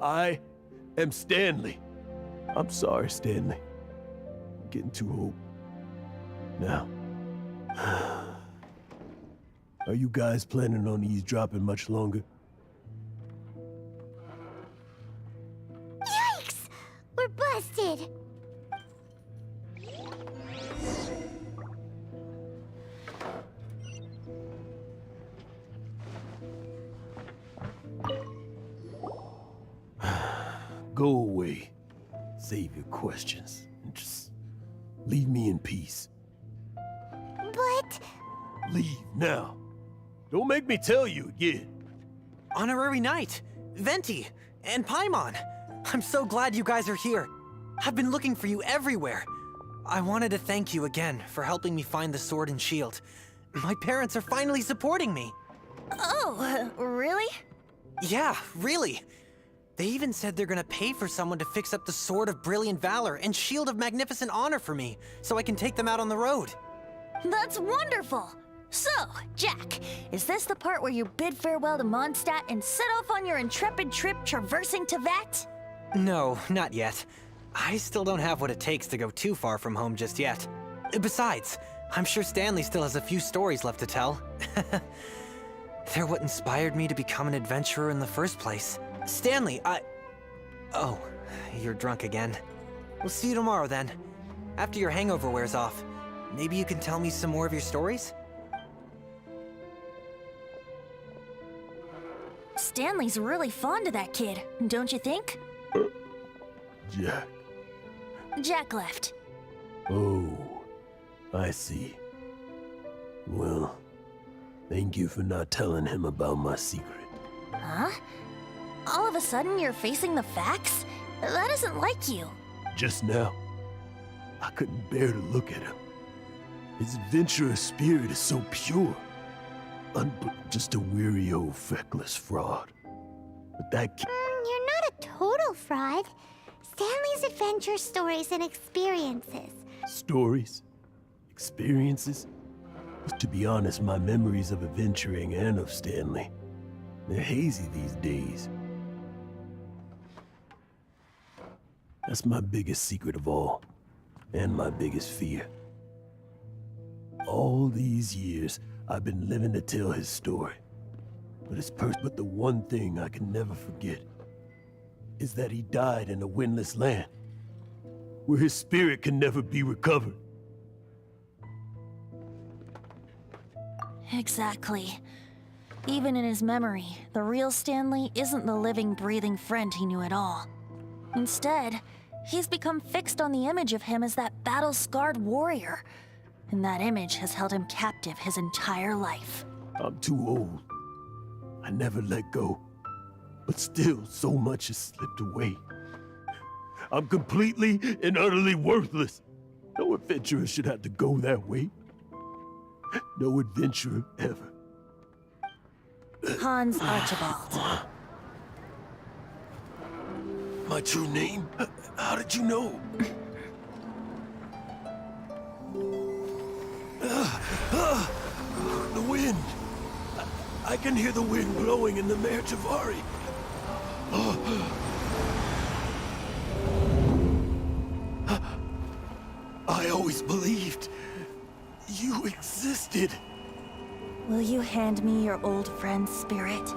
S11: I am Stanley. I'm sorry, Stanley. I'm getting too old. Now, are you guys planning on eavesdropping much longer?
S1: Yikes! We're busted!
S11: Go away. Save your questions. And just leave me in peace.
S1: But...
S11: Leave now. Don't make me tell you again.
S10: Honorary Knight, Venti, and Paimon. I'm so glad you guys are here. I've been looking for you everywhere. I wanted to thank you again for helping me find the sword and shield. My parents are finally supporting me.
S3: Oh, really?
S10: Yeah, really. They even said they're gonna pay for someone to fix up the Sword of Brilliant Valor and Shield of Magnificent Honor for me, so I can take them out on the road.
S3: That's wonderful! So, Jack, is this the part where you bid farewell to Mondstadt and set off on your intrepid trip traversing Tevat?
S10: No, not yet. I still don't have what it takes to go too far from home just yet. Besides, I'm sure Stanley still has a few stories left to tell. They're what inspired me to become an adventurer in the first place. Stanley, Oh, you're drunk again. We'll see you tomorrow then. After your hangover wears off. Maybe you can tell me some more of your stories?
S3: Stanley's really fond of that kid, don't you think?
S11: Jack.
S3: Jack left.
S11: Oh, I see. Well, thank you for not telling him about my secret.
S3: Huh? All of a sudden you're facing the facts? That isn't like you.
S11: Just now, I couldn't bear to look at him. His adventurous spirit is so pure. Just a weary old feckless fraud. But that kid...
S1: You're not a total fraud. Stanley's adventure stories and experiences.
S11: Stories? Experiences? To be honest, my memories of adventuring and of Stanley, they're hazy these days. That's my biggest secret of all, and my biggest fear. All these years, I've been living to tell his story. But the one thing I can never forget is that he died in a windless land, where his spirit can never be recovered.
S3: Exactly. Even in his memory, the real Stanley isn't the living, breathing friend he knew at all. Instead, he's become fixed on the image of him as that battle-scarred warrior. And that image has held him captive his entire life.
S11: I'm too old. I never let go. But still, so much has slipped away. I'm completely and utterly worthless. No adventurer should have to go that way. No adventurer ever.
S3: Hans Archibald.
S11: My true name? How did you know? The wind. I can hear the wind blowing in the Mare Javari. I always believed you existed.
S3: Will you hand me your old friend's spirit?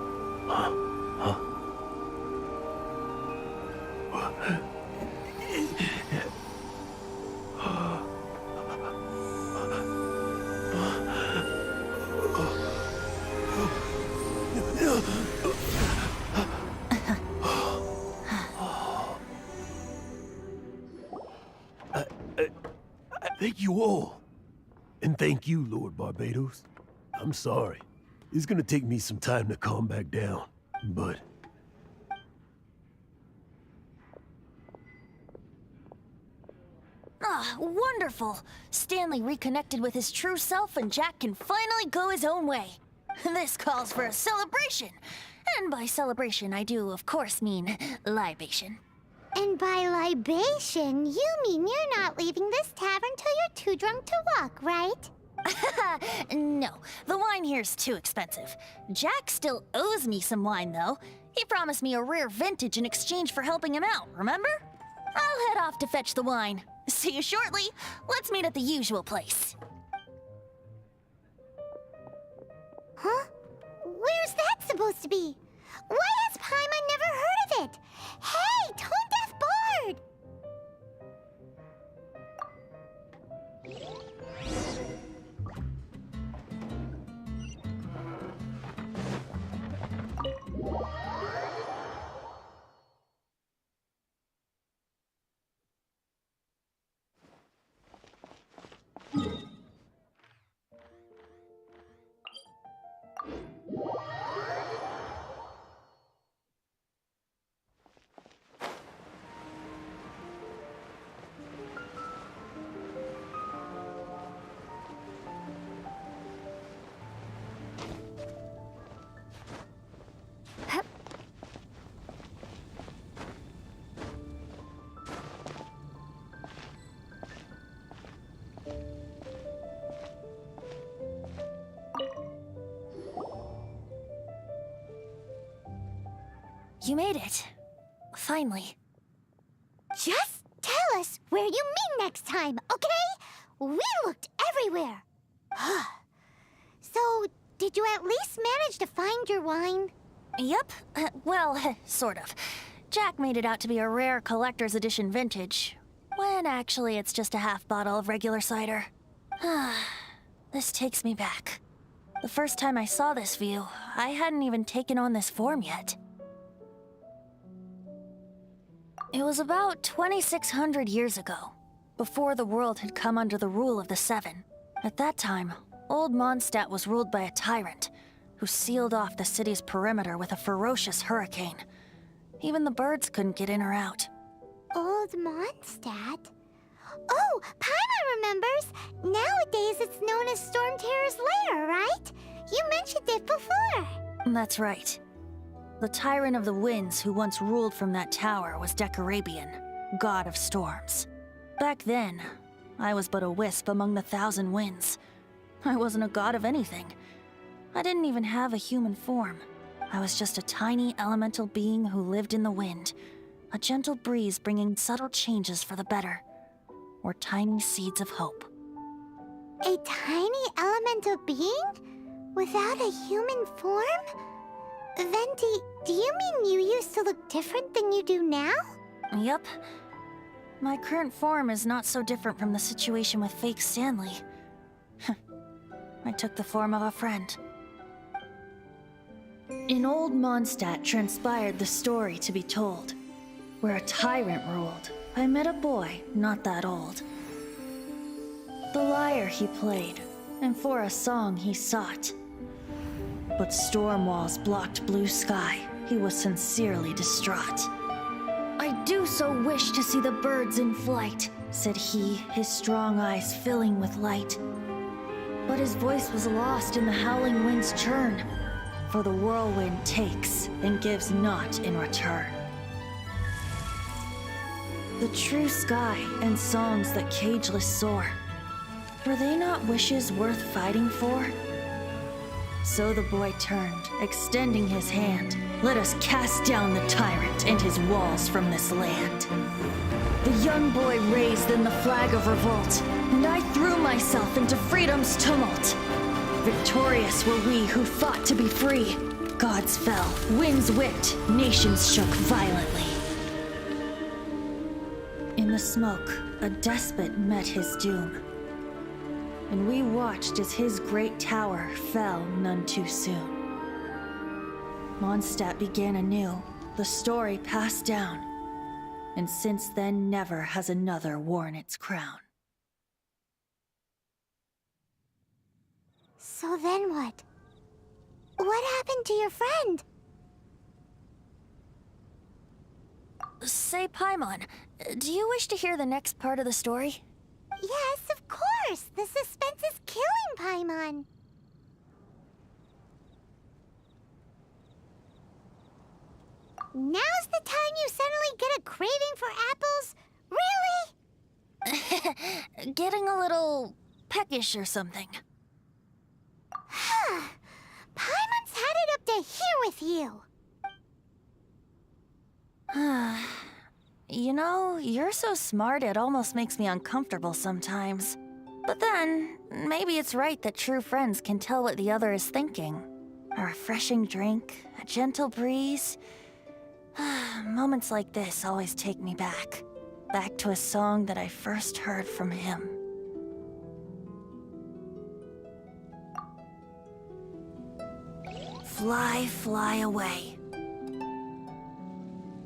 S11: Thank you all. And thank you, Lord Barbados. I'm sorry. It's gonna take me some time to calm back down, but...
S3: Ah, wonderful! Stanley reconnected with his true self and Jack can finally go his own way. This calls for a celebration. And by celebration, I do, of course, mean libation.
S1: And by libation, you mean you're not leaving this tavern till you're too drunk to walk, right?
S3: No, the wine here's too expensive. Jack still owes me some wine, though. He promised me a rare vintage in exchange for helping him out, remember? I'll head off to fetch the wine. See you shortly. Let's meet at the usual place.
S1: Huh? Where's that supposed to be? Why has Paimon never heard of it? Hey, Tone Deaf Bard!
S3: You made it. Finally.
S1: Just tell us where you meet next time, okay? We looked everywhere. So, did you at least manage to find your wine?
S3: Yep. Well, sort of. Jack made it out to be a rare collector's edition vintage, when actually it's just a half bottle of regular cider. This takes me back. The first time I saw this view, I hadn't even taken on this form yet. It was about 2,600 years ago, before the world had come under the rule of the Seven. At that time, Old Mondstadt was ruled by a tyrant, who sealed off the city's perimeter with a ferocious hurricane. Even the birds couldn't get in or out.
S1: Old Mondstadt? Oh, Paimon remembers! Nowadays it's known as Storm Terror's lair, right? You mentioned it before.
S3: That's right. The Tyrant of the Winds who once ruled from that tower was Decarabian, god of storms. Back then, I was but a wisp among the 1,000 winds. I wasn't a god of anything. I didn't even have a human form. I was just a tiny elemental being who lived in the wind, a gentle breeze bringing subtle changes for the better, or tiny seeds of hope.
S1: A tiny elemental being? Without a human form? Venti, do you mean you used to look different than you do now?
S3: Yep. My current form is not so different from the situation with fake Stanley. I took the form of a friend. In Old Mondstadt transpired the story to be told. Where a tyrant ruled, I met a boy not that old. The lyre he played, and for a song he sought. But storm walls blocked blue sky, he was sincerely distraught. I do so wish to see the birds in flight, said he, his strong eyes filling with light. But his voice was lost in the howling wind's churn, for the whirlwind takes and gives not in return. The true sky and songs that cageless soar, were they not wishes worth fighting for? So the boy turned, extending his hand. Let us cast down the tyrant and his walls from this land. The young boy raised then the flag of revolt, and I threw myself into freedom's tumult. Victorious were we who fought to be free. Gods fell, winds whipped, nations shook violently. In the smoke, a despot met his doom. And we watched as his great tower fell none too soon. Mondstadt began anew, the story passed down, and since then never has another worn its crown.
S1: So then what? What happened to your friend?
S3: Say, Paimon, do you wish to hear the next part of the story?
S1: Yes, of course! The suspense is killing Paimon! Now's the time you suddenly get a craving for apples? Really?
S3: Getting a little peckish or something.
S1: Paimon's had it up to here with you!
S3: You know, you're so smart it almost makes me uncomfortable sometimes. But then, maybe it's right that true friends can tell what the other is thinking. A refreshing drink, a gentle breeze. Moments like this always take me back. Back to a song that I first heard from him. Fly, fly away.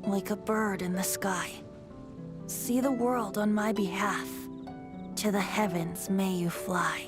S3: Like a bird in the sky. See the world on my behalf. To the heavens may you fly.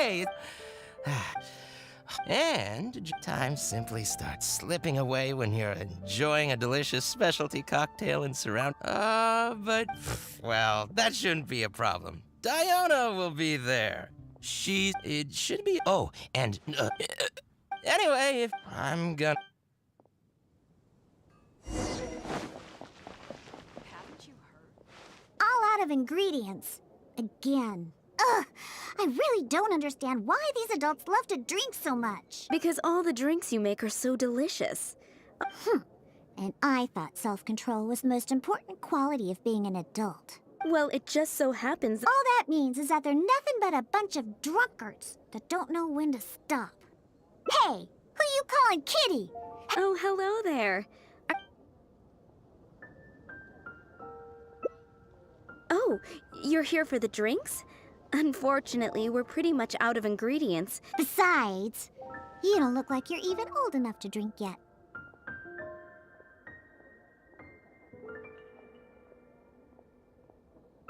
S2: okay. And time simply starts slipping away when you're enjoying a delicious specialty cocktail and but, well, that shouldn't be a problem. Diona will be there. It should be, anyway, if I'm gonna...
S1: All out of ingredients. Again. Ugh! I really don't understand why these adults love to drink so much.
S5: Because all the drinks you make are so delicious.
S1: And I thought self-control was the most important quality of being an adult.
S5: Well, it just so happens
S1: All that means is that they're nothing but a bunch of drunkards that don't know when to stop. Hey! Who you calling kitty?
S5: Oh, hello there. Oh, you're here for the drinks? Unfortunately, we're pretty much out of ingredients.
S1: Besides, you don't look like you're even old enough to drink yet.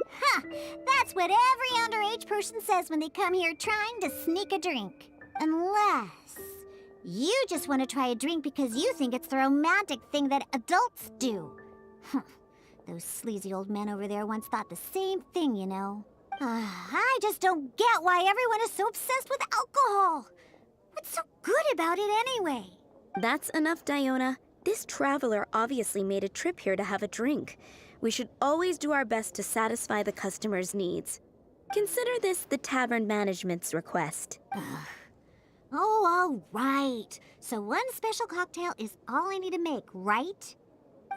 S1: Huh! That's what every underage person says when they come here trying to sneak a drink. Unless you just want to try a drink because you think it's the romantic thing that adults do. Those sleazy old men over there once thought the same thing, you know. I just don't get why everyone is so obsessed with alcohol. What's so good about it anyway?
S5: That's enough, Diona. This traveler obviously made a trip here to have a drink. We should always do our best to satisfy the customer's needs. Consider this the tavern management's request.
S1: Oh, all right. So one special cocktail is all I need to make, right?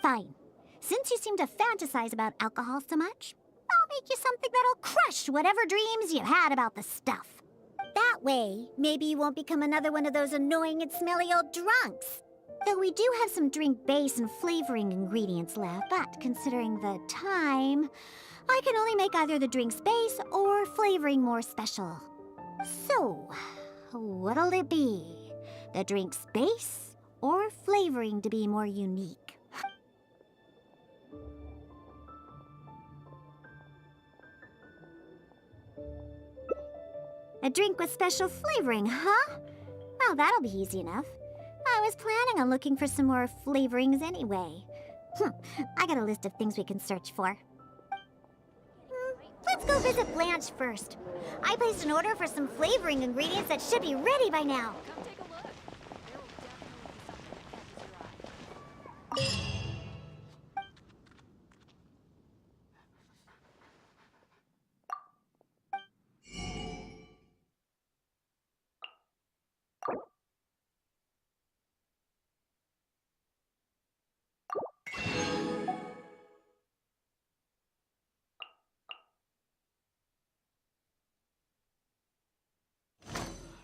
S1: Fine. Since you seem to fantasize about alcohol so much, I'll make you something that'll crush whatever dreams you had about the stuff. That way, maybe you won't become another one of those annoying and smelly old drunks. Though we do have some drink base and flavoring ingredients left, but considering the time, I can only make either the drink's base or flavoring more special. So, what'll it be? The drink's base or flavoring to be more unique? A drink with special flavoring, huh? Well, that'll be easy enough. I was planning on looking for some more flavorings anyway. I got a list of things we can search for. Let's go visit Blanche first. I placed an order for some flavoring ingredients that should be ready by now.
S4: Come take a look. There will definitely be something that catches your eye.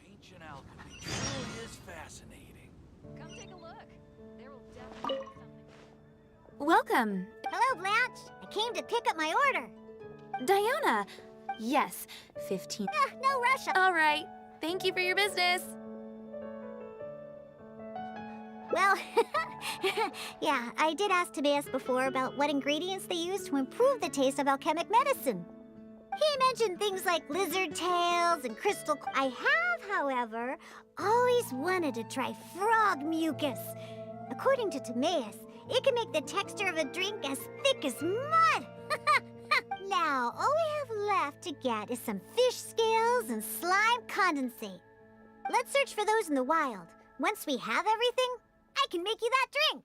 S2: Ancient alchemy truly is fascinating.
S4: Come take a look. There will definitely be something.
S9: Welcome.
S1: Hello, Blanche. I came to pick up my order.
S9: Diona. Yes, 15.
S1: No rush.
S9: All right. Thank you for your business.
S1: Well, yeah, I did ask Timaeus before about what ingredients they use to improve the taste of alchemic medicine. He mentioned things like lizard tails and crystal... I have, however, always wanted to try frog mucus. According to Timaeus, it can make the texture of a drink as thick as mud. Now, all we have left to get is some fish scales and slime condensate. Let's search for those in the wild. Once we have everything, I can make you that drink.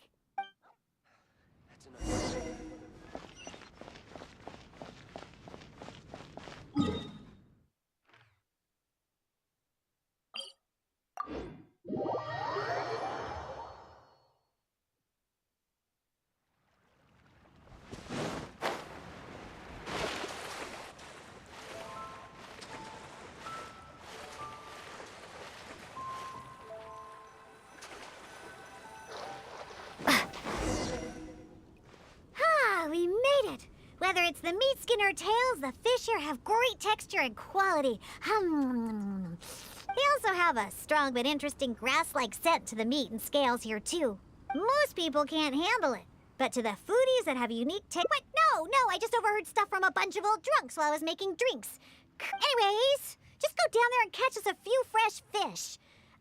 S1: We made it! Whether it's the meat skin or tails, the fish here have great texture and quality. They also have a strong but interesting grass-like scent to the meat and scales here, too. Most people can't handle it. But to the foodies that have unique Wait, no, I just overheard stuff from a bunch of old drunks while I was making drinks. Anyways, Just go down there and catch us a few fresh fish.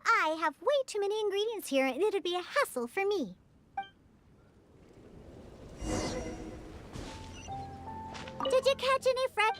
S1: I have way too many ingredients here, and it'd be a hassle for me. Did you catch any fresh...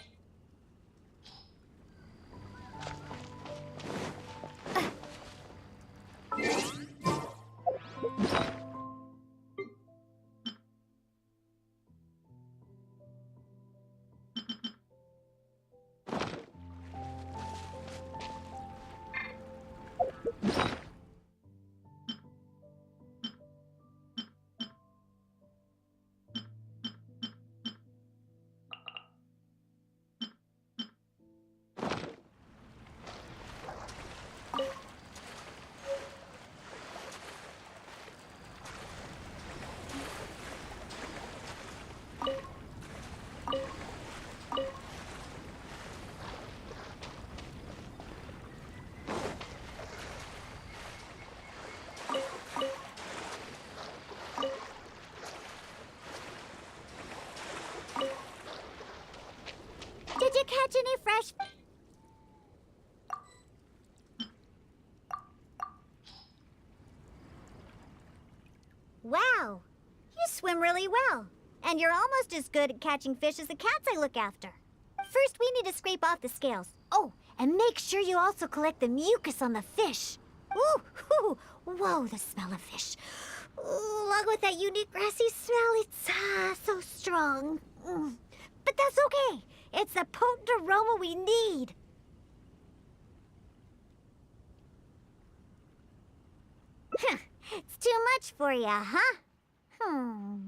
S1: Did you catch any fresh... Wow, you swim really well. And you're almost as good at catching fish as the cats I look after. First, we need to scrape off the scales. Oh, and make sure you also collect the mucus on the fish. Ooh, hoo, whoa, the smell of fish. Ooh, along with that unique grassy smell, it's so strong. But that's okay. It's the potent aroma we need. It's too much for you, huh?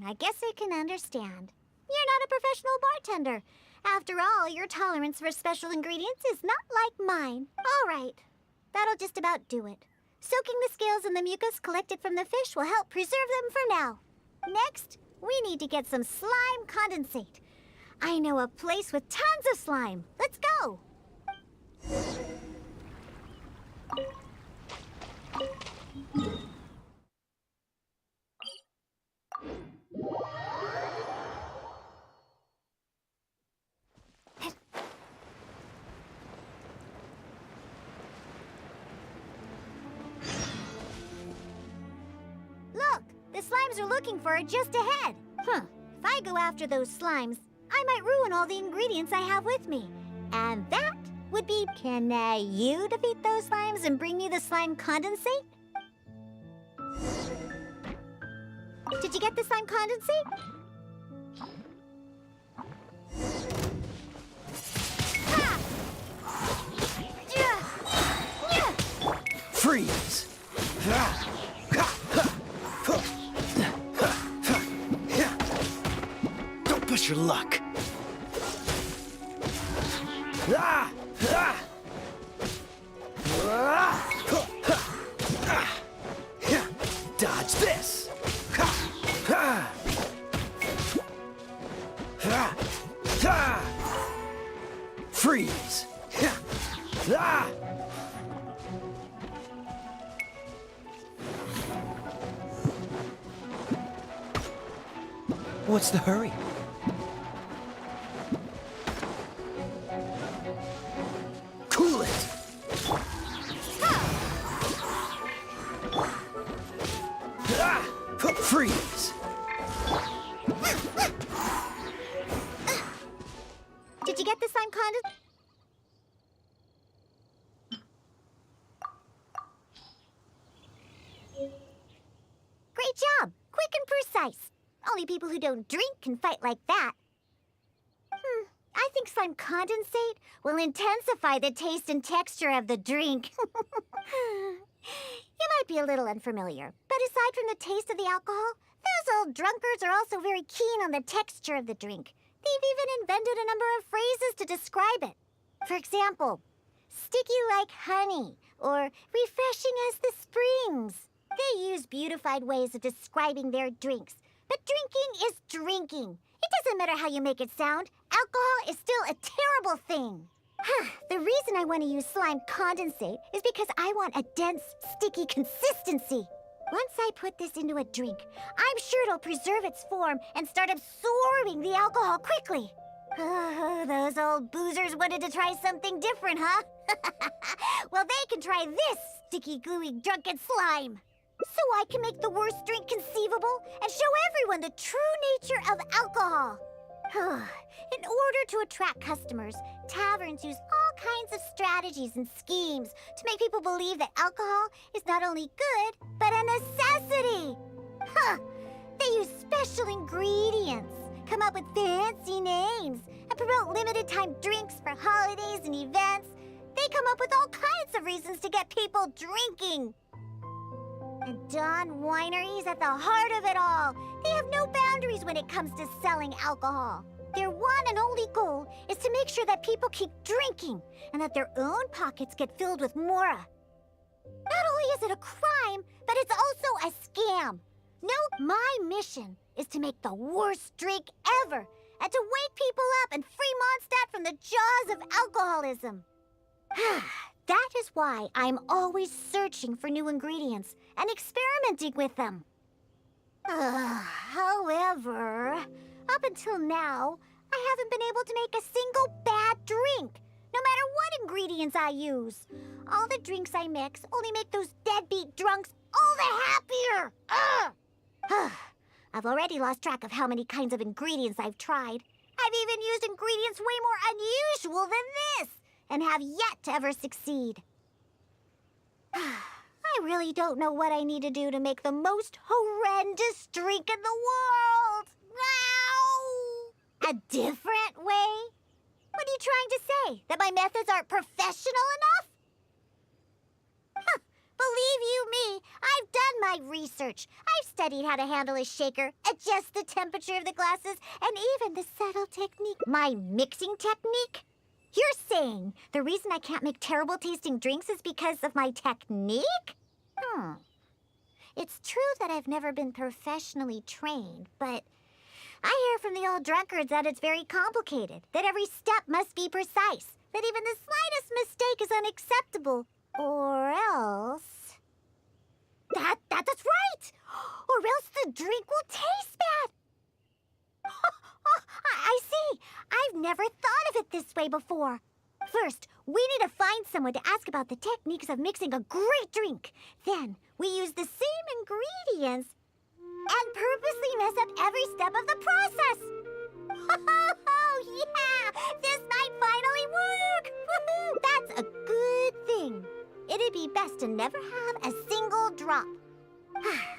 S1: I guess I can understand. You're not a professional bartender. After all, your tolerance for special ingredients is not like mine. All right, that'll just about do it. Soaking the scales in the mucus collected from the fish will help preserve them for now. Next, we need to get some slime condensate. I know a place with tons of slime. Let's go! Look! The slimes are looking for it just ahead. If I go after those slimes, I might ruin all the ingredients I have with me. And that would be... Can you defeat those slimes and bring me the slime condensate? Did you get the slime condensate? Ha!
S10: Freeze! Don't push your luck. Dodge this! Freeze! What's the hurry? Cool it! Freeze!
S1: Did you get the slime condensate? Great job! Quick and precise. Only people who don't drink can fight like that. I think slime condensate will intensify the taste and texture of the drink. You might be a little unfamiliar, but aside from the taste of the alcohol, those old drunkards are also very keen on the texture of the drink. They've even invented a number of phrases to describe it. For example, sticky like honey, or refreshing as the springs. They use beautified ways of describing their drinks. But drinking is drinking. It doesn't matter how you make it sound. Alcohol is still a terrible thing. The reason I want to use slime condensate is because I want a dense, sticky consistency. Once I put this into a drink, I'm sure it'll preserve its form and start absorbing the alcohol quickly. Those old boozers wanted to try something different, huh? Well, they can try this sticky, gluey, drunken slime. So I can make the worst drink conceivable and show everyone the true nature of alcohol. In order to attract customers, taverns use all kinds of strategies and schemes to make people believe that alcohol is not only good, but a necessity. They use special ingredients, come up with fancy names, and promote limited-time drinks for holidays and events. They come up with all kinds of reasons to get people drinking. And Dawn Winery is at the heart of it all. They have no boundaries when it comes to selling alcohol. Their one and only goal is to make sure that people keep drinking and that their own pockets get filled with Mora. Not only is it a crime, but it's also a scam. No, my mission is to make the worst drink ever and to wake people up and free Mondstadt from the jaws of alcoholism. That is why I'm always searching for new ingredients and experimenting with them. However, up until now, I haven't been able to make a single bad drink, no matter what ingredients I use. All the drinks I mix only make those deadbeat drunks all the happier. I've already lost track of how many kinds of ingredients I've tried. I've even used ingredients way more unusual than this, and have yet to ever succeed. I really don't know what I need to do to make the most horrendous drink in the world. A different way? What are you trying to say? That my methods aren't professional enough? Believe you me, I've done my research. I've studied how to handle a shaker, adjust the temperature of the glasses, and even the subtle technique. My mixing technique? You're saying the reason I can't make terrible tasting drinks is because of my technique? It's true that I've never been professionally trained, but I hear from the old drunkards that it's very complicated, that every step must be precise, that even the slightest mistake is unacceptable, or else... That's right! Or else the drink will taste bad! I see! I've never thought of it this way before. First, we need to find someone to ask about the techniques of mixing a great drink. Then, we use the same ingredients and purposely mess up every step of the process. Oh, yeah! This might finally work! Woohoo! That's a good thing. It'd be best to never have a single drop.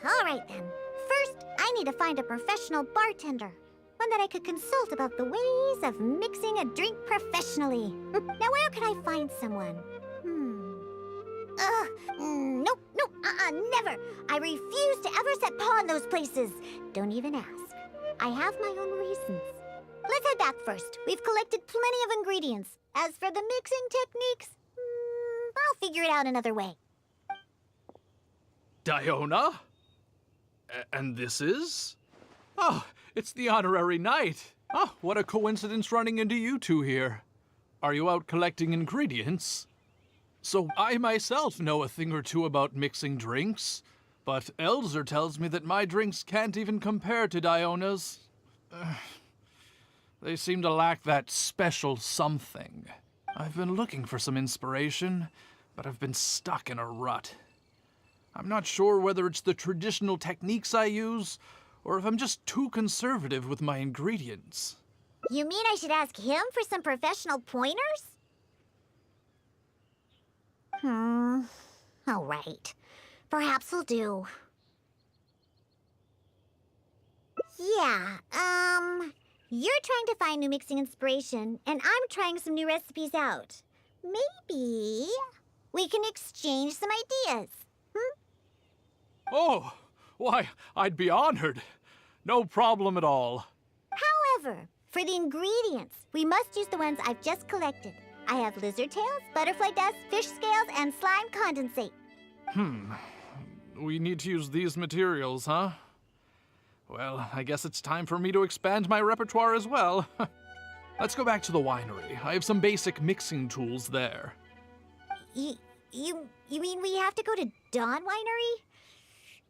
S1: All right, then. First, I need to find a professional bartender. One that I could consult about the ways of mixing a drink professionally. Now, where could I find someone? Nope, never. I refuse to ever set paw in those places. Don't even ask. I have my own reasons. Let's head back first. We've collected plenty of ingredients. As for the mixing techniques, I'll figure it out another way.
S12: Diona? And this is? Oh, it's the honorary knight. Oh, what a coincidence running into you two here. Are you out collecting ingredients? So I myself know a thing or two about mixing drinks, but Elzer tells me that my drinks can't even compare to Diona's. They seem to lack that special something. I've been looking for some inspiration, but I've been stuck in a rut. I'm not sure whether it's the traditional techniques I use, or if I'm just too conservative with my ingredients.
S1: You mean I should ask him for some professional pointers? All right. Perhaps he'll do. Yeah, you're trying to find new mixing inspiration, and I'm trying some new recipes out. Maybe we can exchange some ideas.
S12: Oh, why, I'd be honored. No problem at all.
S1: However, for the ingredients, we must use the ones I've just collected. I have lizard tails, butterfly dust, fish scales, and slime condensate.
S12: We need to use these materials, huh? Well, I guess it's time for me to expand my repertoire as well. Let's go back to the winery. I have some basic mixing tools there.
S1: You mean we have to go to Dawn Winery?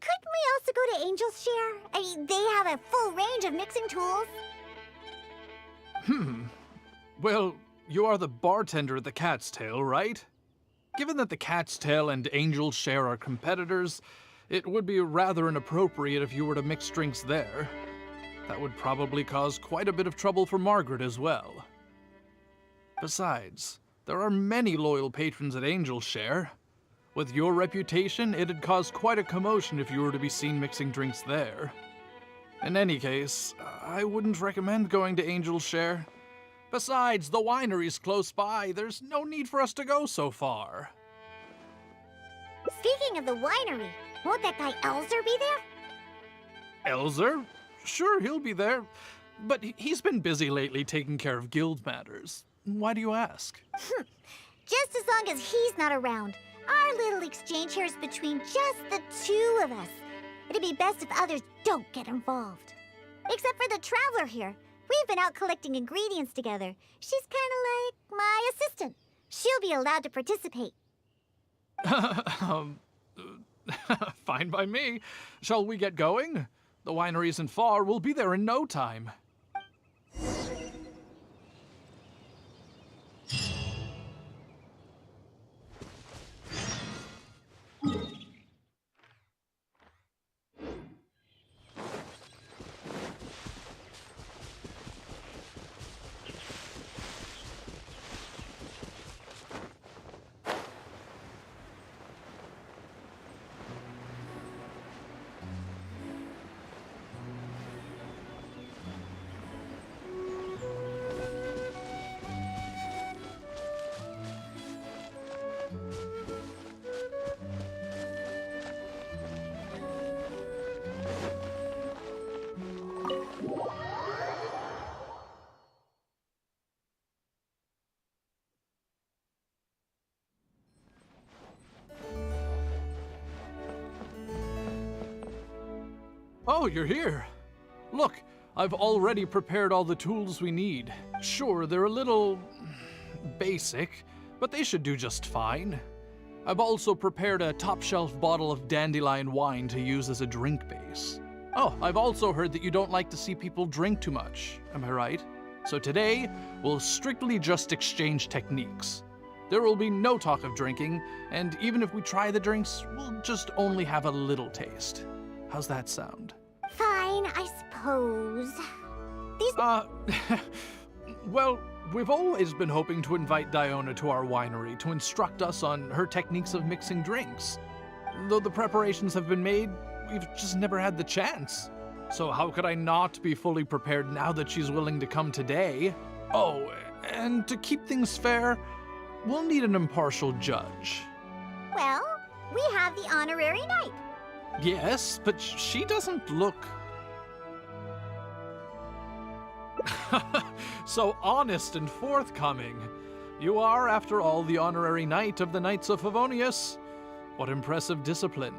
S1: Couldn't we also go to Angel's Share? I mean, they have a full range of mixing tools.
S12: Well, you are the bartender at the Cat's Tail, right? Given that the Cat's Tail and Angel's Share are competitors, it would be rather inappropriate if you were to mix drinks there. That would probably cause quite a bit of trouble for Margaret as well. Besides, there are many loyal patrons at Angel's Share. With your reputation, it'd cause quite a commotion if you were to be seen mixing drinks there. In any case, I wouldn't recommend going to Angel's Share. Besides, the winery's close by. There's no need for us to go so far.
S1: Speaking of the winery, won't that guy Elzer be there?
S12: Elzer? Sure, he'll be there. But he's been busy lately taking care of guild matters. Why do you ask?
S1: Just as long as he's not around. Our little exchange here is between just the two of us. It'd be best if others don't get involved. Except for the traveler here. We've been out collecting ingredients together. She's kind of like my assistant. She'll be allowed to participate.
S12: Fine by me. Shall we get going? The winery isn't far. We'll be there in no time. Oh, you're here. Look, I've already prepared all the tools we need. Sure, they're a little basic, but they should do just fine. I've also prepared a top-shelf bottle of dandelion wine to use as a drink base. Oh, I've also heard that you don't like to see people drink too much. Am I right? So today, we'll strictly just exchange techniques. There will be no talk of drinking, and even if we try the drinks, we'll just only have a little taste. How's that sound?
S1: Fine, I suppose.
S12: Well, we've always been hoping to invite Diona to our winery to instruct us on her techniques of mixing drinks. Though the preparations have been made, we've just never had the chance. So how could I not be fully prepared now that she's willing to come today? Oh, and to keep things fair, we'll need an impartial judge.
S1: Well, we have the honorary knight.
S12: Yes, but she doesn't look so honest and forthcoming. You are, after all, the honorary knight of the Knights of Favonius. What impressive discipline.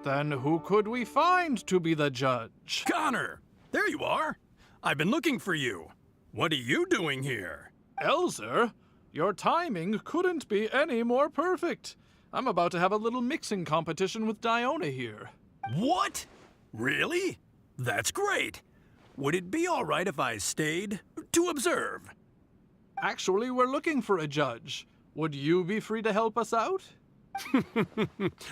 S12: Then who could we find to be the judge?
S13: Connor! There you are! I've been looking for you. What are you doing here?
S12: Elzer, your timing couldn't be any more perfect. I'm about to have a little mixing competition with Diona here.
S13: What? Really? That's great. Would it be all right if I stayed to observe?
S12: Actually, we're looking for a judge. Would you be free to help us out?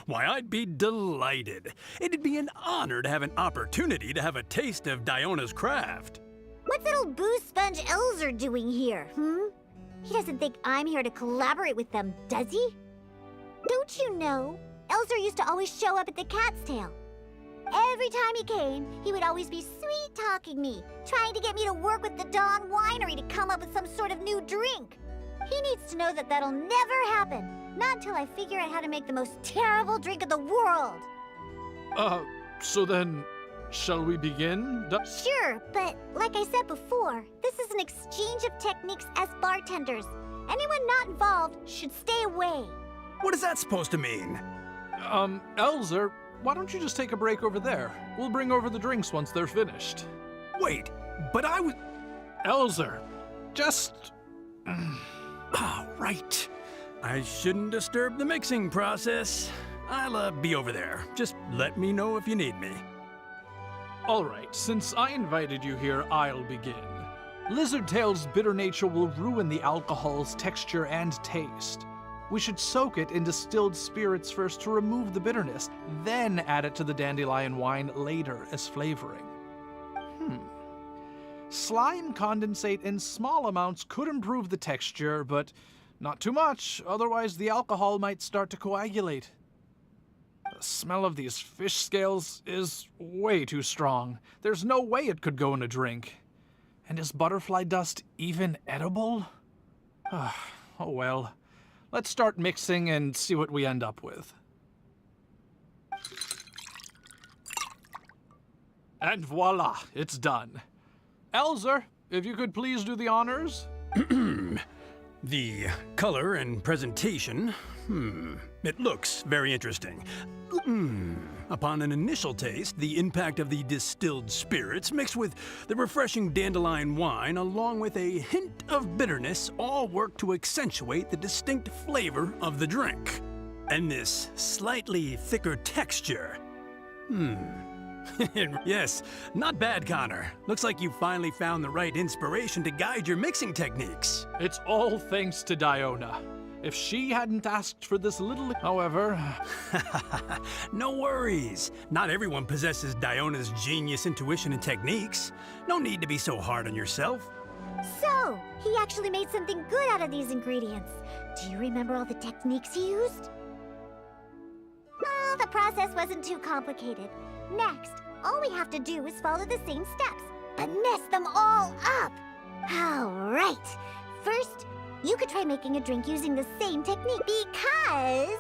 S13: Why, I'd be delighted. It'd be an honor to have an opportunity to have a taste of Diona's craft.
S1: What's that old booze sponge Elzer doing here, He doesn't think I'm here to collaborate with them, does he? Don't you know, Elzer used to always show up at the Cat's Tail. Every time he came, he would always be sweet-talking me, trying to get me to work with the Dawn Winery to come up with some sort of new drink. He needs to know that that'll never happen, not until I figure out how to make the most terrible drink in the world.
S12: So then, shall we begin?
S1: Sure, but like I said before, this is an exchange of techniques as bartenders. Anyone not involved should stay away.
S13: What is that supposed to mean?
S12: Elzer, why don't you just take a break over there? We'll bring over the drinks once they're finished.
S13: Wait, but I was...
S12: Elzer, just...
S13: right. I shouldn't disturb the mixing process. I'll be over there. Just let me know if you need me.
S12: All right, since I invited you here, I'll begin. Lizardtail's bitter nature will ruin the alcohol's texture and taste. We should soak it in distilled spirits first to remove the bitterness, then add it to the dandelion wine later as flavoring. Slime condensate in small amounts could improve the texture, but not too much, otherwise the alcohol might start to coagulate. The smell of these fish scales is way too strong. There's no way it could go in a drink. And is butterfly dust even edible? Oh well. Let's start mixing and see what we end up with. And voila, it's done. Elzer, if you could please do the honors.
S13: The color and presentation, it looks very interesting. Upon an initial taste, the impact of the distilled spirits mixed with the refreshing dandelion wine along with a hint of bitterness all work to accentuate the distinct flavor of the drink. And this slightly thicker texture. Yes, not bad, Connor. Looks like you finally found the right inspiration to guide your mixing techniques.
S12: It's all thanks to Diona. If she hadn't asked for this little... However...
S13: No worries. Not everyone possesses Diona's genius intuition and techniques. No need to be so hard on yourself.
S1: So, he actually made something good out of these ingredients. Do you remember all the techniques he used? Well, the process wasn't too complicated. Next, all we have to do is follow the same steps, but mess them all up. All right. First, you could try making a drink using the same technique because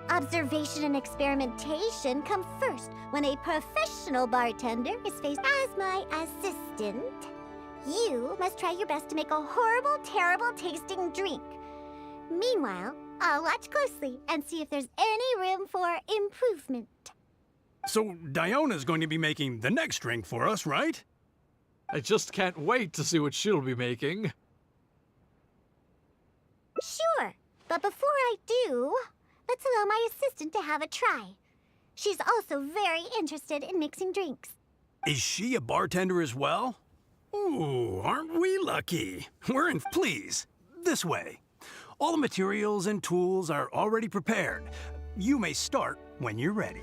S1: observation and experimentation come first when a professional bartender is faced as my assistant. You must try your best to make a horrible, terrible tasting drink. Meanwhile, I'll watch closely and see if there's any room for improvement.
S13: So Diona's going to be making the next drink for us, right?
S12: I just can't wait to see what she'll be making.
S1: Sure, but before I do, let's allow my assistant to have a try. She's also very interested in mixing drinks.
S13: Is she a bartender as well? Ooh, aren't we lucky? We're in... Please, this way. All the materials and tools are already prepared. You may start when you're ready.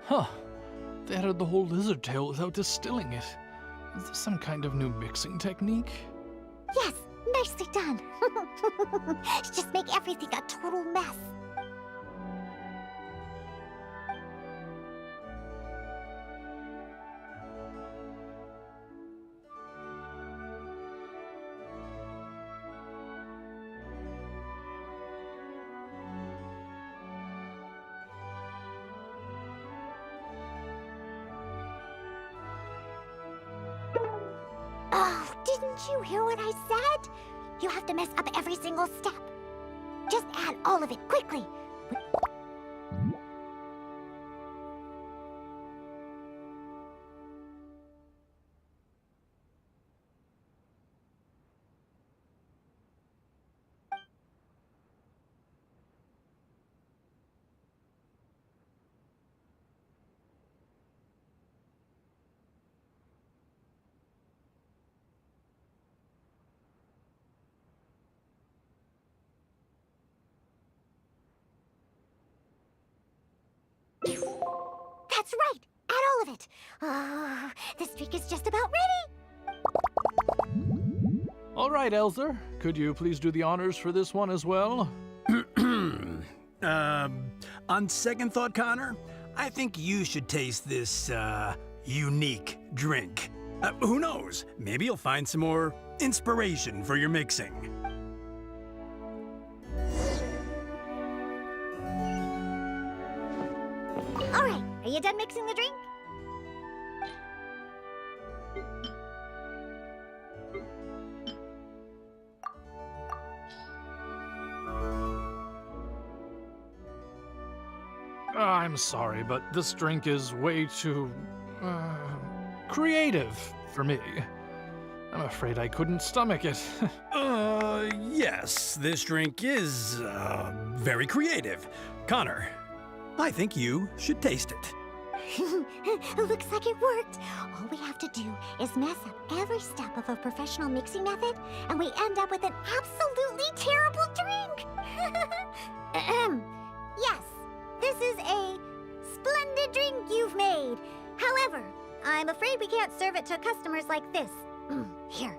S12: Huh. They added the whole lizard tail without distilling it. Is this some kind of new mixing technique?
S1: Yes, nicely done. Just make everything a total mess. Oh, didn't you hear what I said? You have to mess up every single step. Just add all of it quickly. That's right! Add all of it! Oh, this drink is just about ready!
S12: All right, Elzer. Could you please do the honors for this one as well?
S13: On second thought, Connor, I think you should taste this, unique drink. Who knows? Maybe you'll find some more inspiration for your mixing.
S1: All right, are you done mixing the drink?
S12: I'm sorry, but this drink is way too, creative for me. I'm afraid I couldn't stomach it.
S13: Yes, this drink is, very creative. Connor, I think you should taste it.
S1: Looks like it worked. All we have to do is mess up every step of a professional mixing method, and we end up with an absolutely terrible drink. Yes, this is a splendid drink you've made. However, I'm afraid we can't serve it to customers like this. Here,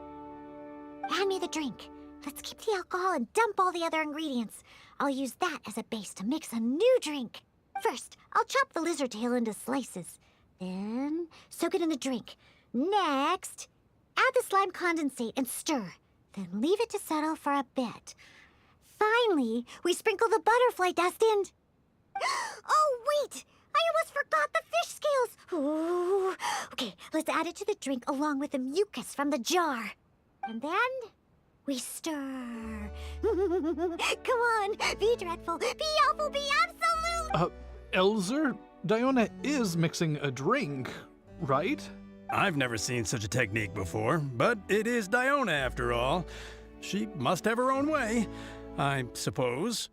S1: hand me the drink. Let's keep the alcohol and dump all the other ingredients. I'll use that as a base to mix a new drink. First, I'll chop the lizard tail into slices. Then, soak it in the drink. Next, add the slime condensate and stir. Then leave it to settle for a bit. Finally, we sprinkle the butterfly dust in. Oh, wait! I almost forgot the fish scales! Ooh. Okay, let's add it to the drink along with the mucus from the jar. And then, we stir. Come on, be dreadful, be awful, be absolute!
S12: Elzer, Diona is mixing a drink, right?
S13: I've never seen such a technique before, but it is Diona after all. She must have her own way, I suppose.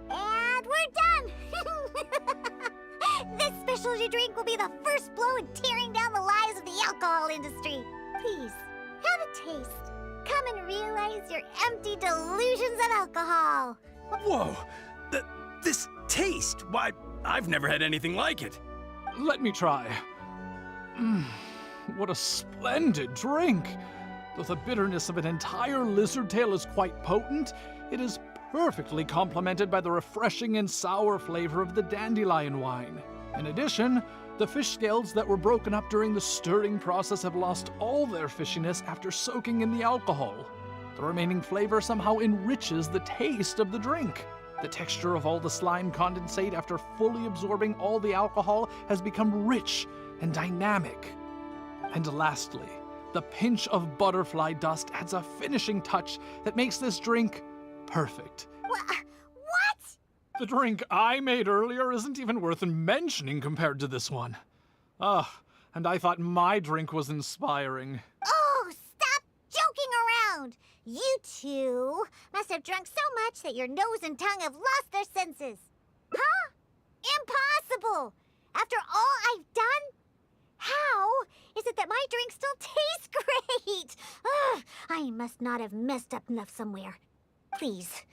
S1: And we're done! This specialty drink will be the first blow in tearing down the lies of the alcohol industry. Please, have a taste. Come and realize your empty delusions of alcohol.
S13: Whoa! This taste! Why, I've never had anything like it.
S12: Let me try. What a splendid drink! Though the bitterness of an entire lizard tail is quite potent, it is perfectly complemented by the refreshing and sour flavor of the dandelion wine. In addition, the fish scales that were broken up during the stirring process have lost all their fishiness after soaking in the alcohol. The remaining flavor somehow enriches the taste of the drink. The texture of all the slime condensate after fully absorbing all the alcohol has become rich and dynamic. And lastly, the pinch of butterfly dust adds a finishing touch that makes this drink perfect.
S1: What?
S12: The drink I made earlier isn't even worth mentioning compared to this one. And I thought my drink was inspiring.
S1: Oh, stop joking around! You two must have drunk so much that your nose and tongue have lost their senses. Huh? Impossible! After all I've done? How is it that my drink still tastes great? Ugh, I must not have messed up enough somewhere. Please,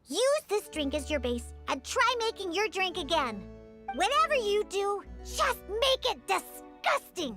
S1: use this drink as your base and try making your drink again. Whatever you do, just make it disgusting!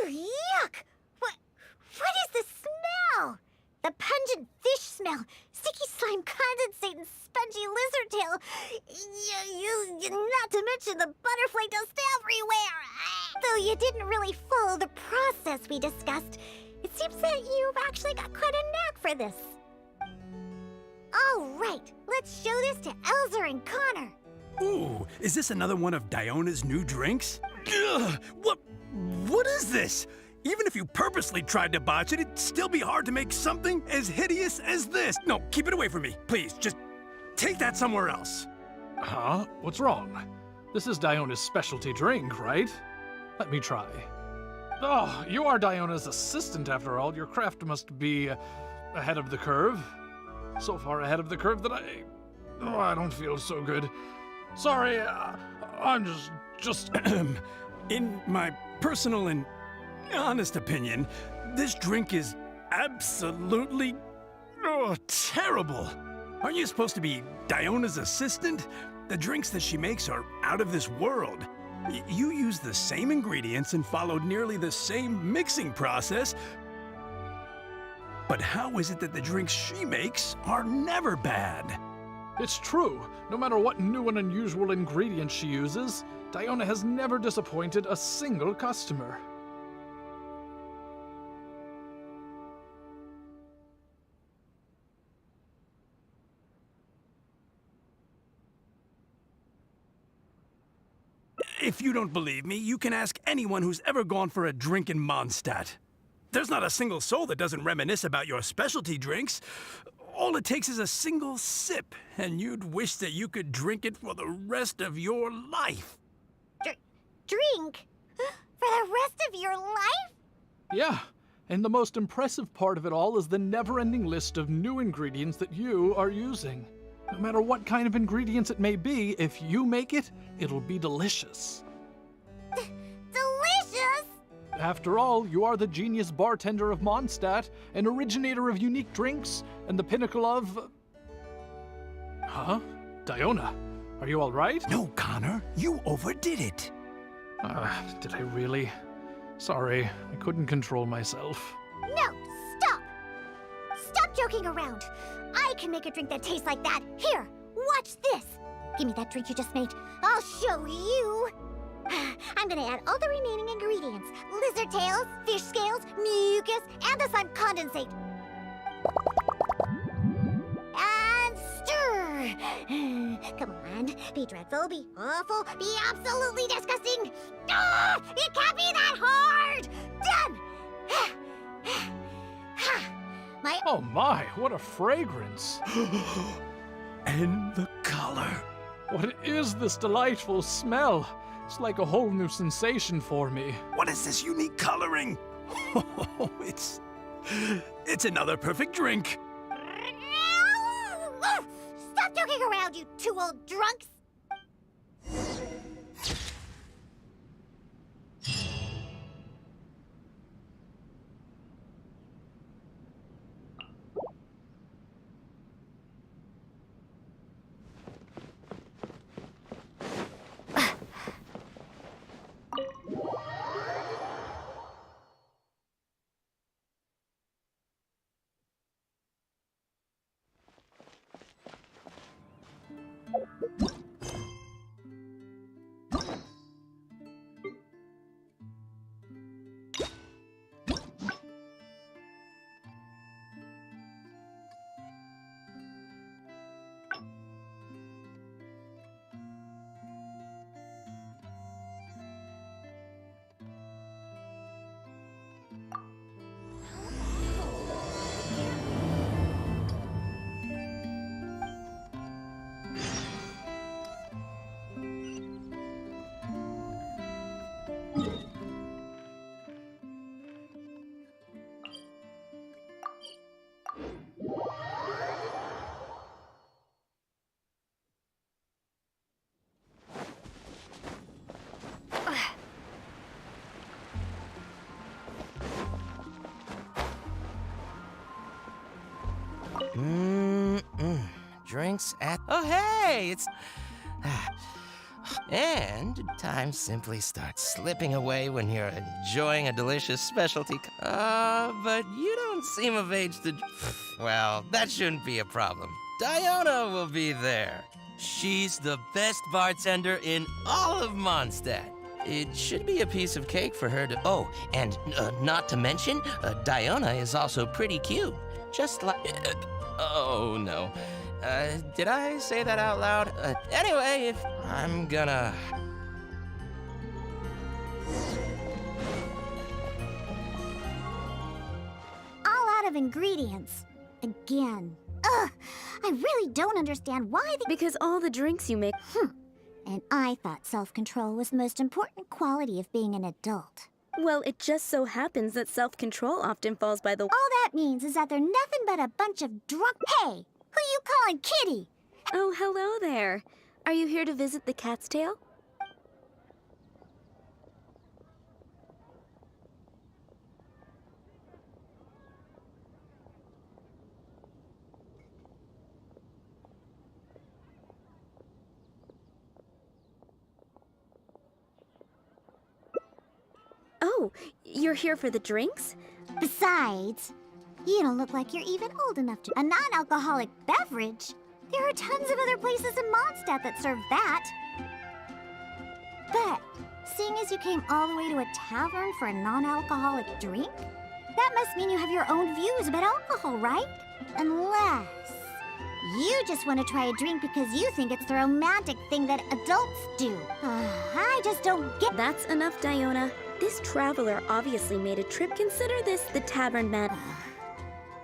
S1: Yuck! What is the smell? The pungent fish smell, sticky slime condensate, and spongy lizard tail. Not to mention the butterfly dust everywhere. Though you didn't really follow the process we discussed, it seems that you've actually got quite a knack for this. All right, let's show this to Elzer and Connor.
S13: Ooh, is this another one of Diona's new drinks? Ugh, what is this? Even if you purposely tried to botch it, it'd still be hard to make something as hideous as this. No, keep it away from me, please. Just take that somewhere else.
S12: Huh? What's wrong? This is Diona's specialty drink, right? Let me try. Oh, you are Diona's assistant after all. Your craft must be ahead of the curve. So far ahead of the curve that I don't feel so good. Sorry, I'm just...
S13: In my personal and honest opinion, this drink is absolutely terrible. Aren't you supposed to be Diona's assistant? The drinks that she makes are out of this world. You use the same ingredients and followed nearly the same mixing process. But how is it that the drinks she makes are never bad?
S12: It's true. No matter what new and unusual ingredients she uses, Diona has never disappointed a single customer.
S13: If you don't believe me, you can ask anyone who's ever gone for a drink in Mondstadt. There's not a single soul that doesn't reminisce about your specialty drinks. All it takes is a single sip, and you'd wish that you could drink it for the rest of your life.
S1: Drink? For the rest of your life?
S12: Yeah, and the most impressive part of it all is the never-ending list of new ingredients that you are using. No matter what kind of ingredients it may be, if you make it, it'll be delicious.
S1: Delicious?
S12: After all, you are the genius bartender of Mondstadt, an originator of unique drinks, and the pinnacle of... Huh? Diona, are you all right?
S13: No, Connor, you overdid it.
S12: Did I really? Sorry, I couldn't control myself.
S1: No, stop! Stop joking around! I can make a drink that tastes like that. Here, watch this! Give me that drink you just made. I'll show you! I'm gonna add all the remaining ingredients. Lizard tails, fish scales, mucus, and the slime condensate. And stir! Come on, be dreadful, be awful, be absolutely disgusting! Ah, it can't be that hard! Done!
S12: Oh my, what a fragrance!
S13: And the color.
S12: What is this delightful smell? It's like a whole new sensation for me.
S13: What is this unique coloring? Oh, it's another perfect drink.
S1: Stop joking around, you two old drunks!
S2: Drinks at... Oh, hey! It's... And time simply starts slipping away when you're enjoying a delicious specialty... but you don't seem of age to... Well, that shouldn't be a problem. Diona will be there. She's the best bartender in all of Mondstadt. It should be a piece of cake for her to... Oh, and not to mention, Diona is also pretty cute. Just like... oh, no. Did I say that out loud? Anyway, if I'm gonna...
S1: All out of ingredients. Again. Ugh! I really don't understand why the...
S5: Because all the drinks you make...
S1: And I thought self-control was the most important quality of being an adult.
S5: Well, it just so happens that self-control often falls by the...
S1: All that means is that they're nothing but a bunch of drunk... Hey! Who you calling kitty?
S5: Oh, hello there. Are you here to visit the Cat's Tail? Oh, you're here for the drinks?
S1: Besides, you don't look like you're even old enough to... A non-alcoholic beverage? There are tons of other places in Mondstadt that serve that. But, seeing as you came all the way to a tavern for a non-alcoholic drink, that must mean you have your own views about alcohol, right? Unless you just want to try a drink because you think it's the romantic thing that adults do. I just don't get...
S5: That's enough, Diona. This traveler obviously made a trip. Consider this the tavern man.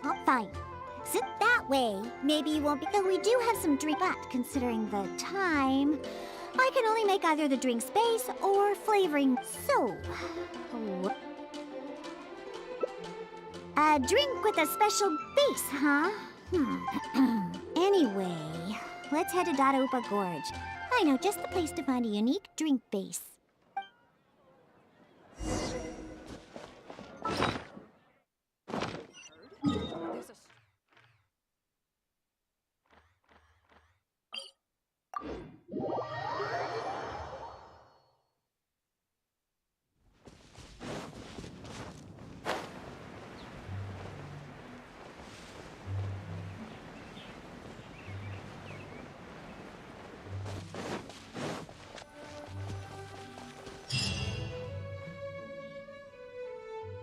S1: Oh, fine. Sit that way. Maybe you won't be... Though we do have some drink, but considering the time, I can only make either the drink's base or flavoring. So, a drink with a special base, huh? Anyway, let's head to Dadaupa Gorge. I know just the place to find a unique drink base.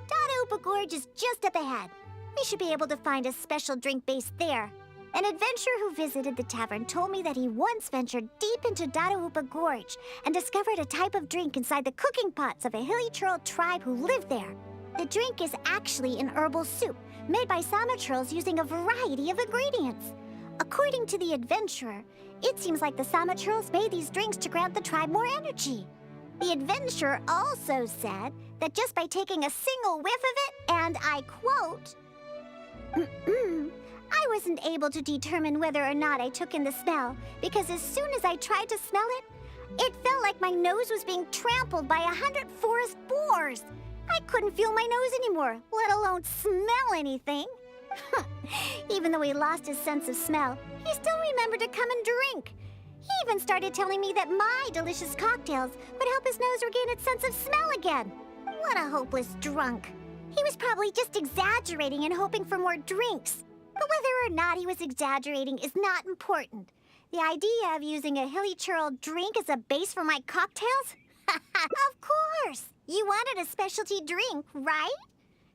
S1: Dadaupa Gorge is just up ahead. We should be able to find a special drink base there. An adventurer who visited the tavern told me that he once ventured deep into Dadaupa Gorge and discovered a type of drink inside the cooking pots of a hilly churl tribe who lived there. The drink is actually an herbal soup made by Sama churls using a variety of ingredients. According to the adventurer, it seems like the Sama churls made these drinks to grant the tribe more energy. The adventurer also said that just by taking a single whiff of it, and I quote, I wasn't able to determine whether or not I took in the smell, because as soon as I tried to smell it, it felt like my nose was being trampled by 100 forest boars. I couldn't feel my nose anymore, let alone smell anything. Even though he lost his sense of smell, he still remembered to come and drink. He even started telling me that my delicious cocktails would help his nose regain its sense of smell again. What a hopeless drunk. He was probably just exaggerating and hoping for more drinks. But whether or not he was exaggerating is not important. The idea of using a hilly churl drink as a base for my cocktails? Of course! You wanted a specialty drink, right?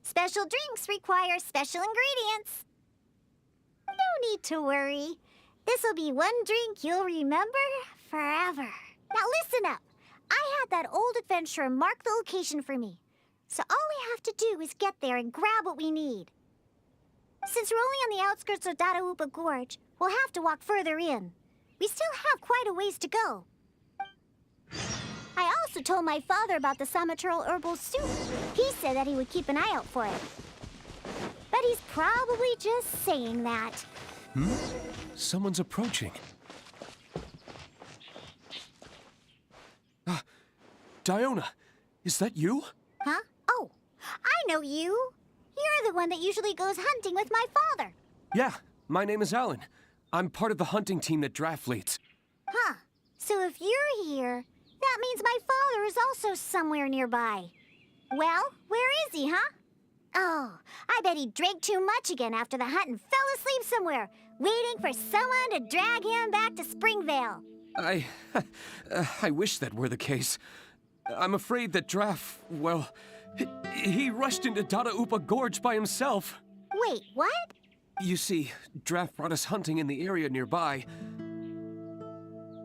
S1: Special drinks require special ingredients. No need to worry. This'll be one drink you'll remember forever. Now listen up. I had that old adventurer mark the location for me. So all we have to do is get there and grab what we need. Since we're only on the outskirts of Dadaupa Gorge, we'll have to walk further in. We still have quite a ways to go. I also told my father about the Samachurl herbal soup. He said that he would keep an eye out for it. But he's probably just saying that.
S7: Someone's approaching. Diona, is that you?
S1: Huh? Oh, I know you. You're the one that usually goes hunting with my father.
S7: Yeah, my name is Alan. I'm part of the hunting team that Draft leads.
S1: Huh. So if you're here, that means my father is also somewhere nearby. Well, where is he, huh? Oh, I bet he drank too much again after the hunt and fell asleep somewhere, waiting for someone to drag him back to Springvale.
S7: I wish that were the case. I'm afraid that Draft, well, he rushed into Dadaupa Gorge by himself.
S1: Wait, what?
S7: You see, Draft brought us hunting in the area nearby.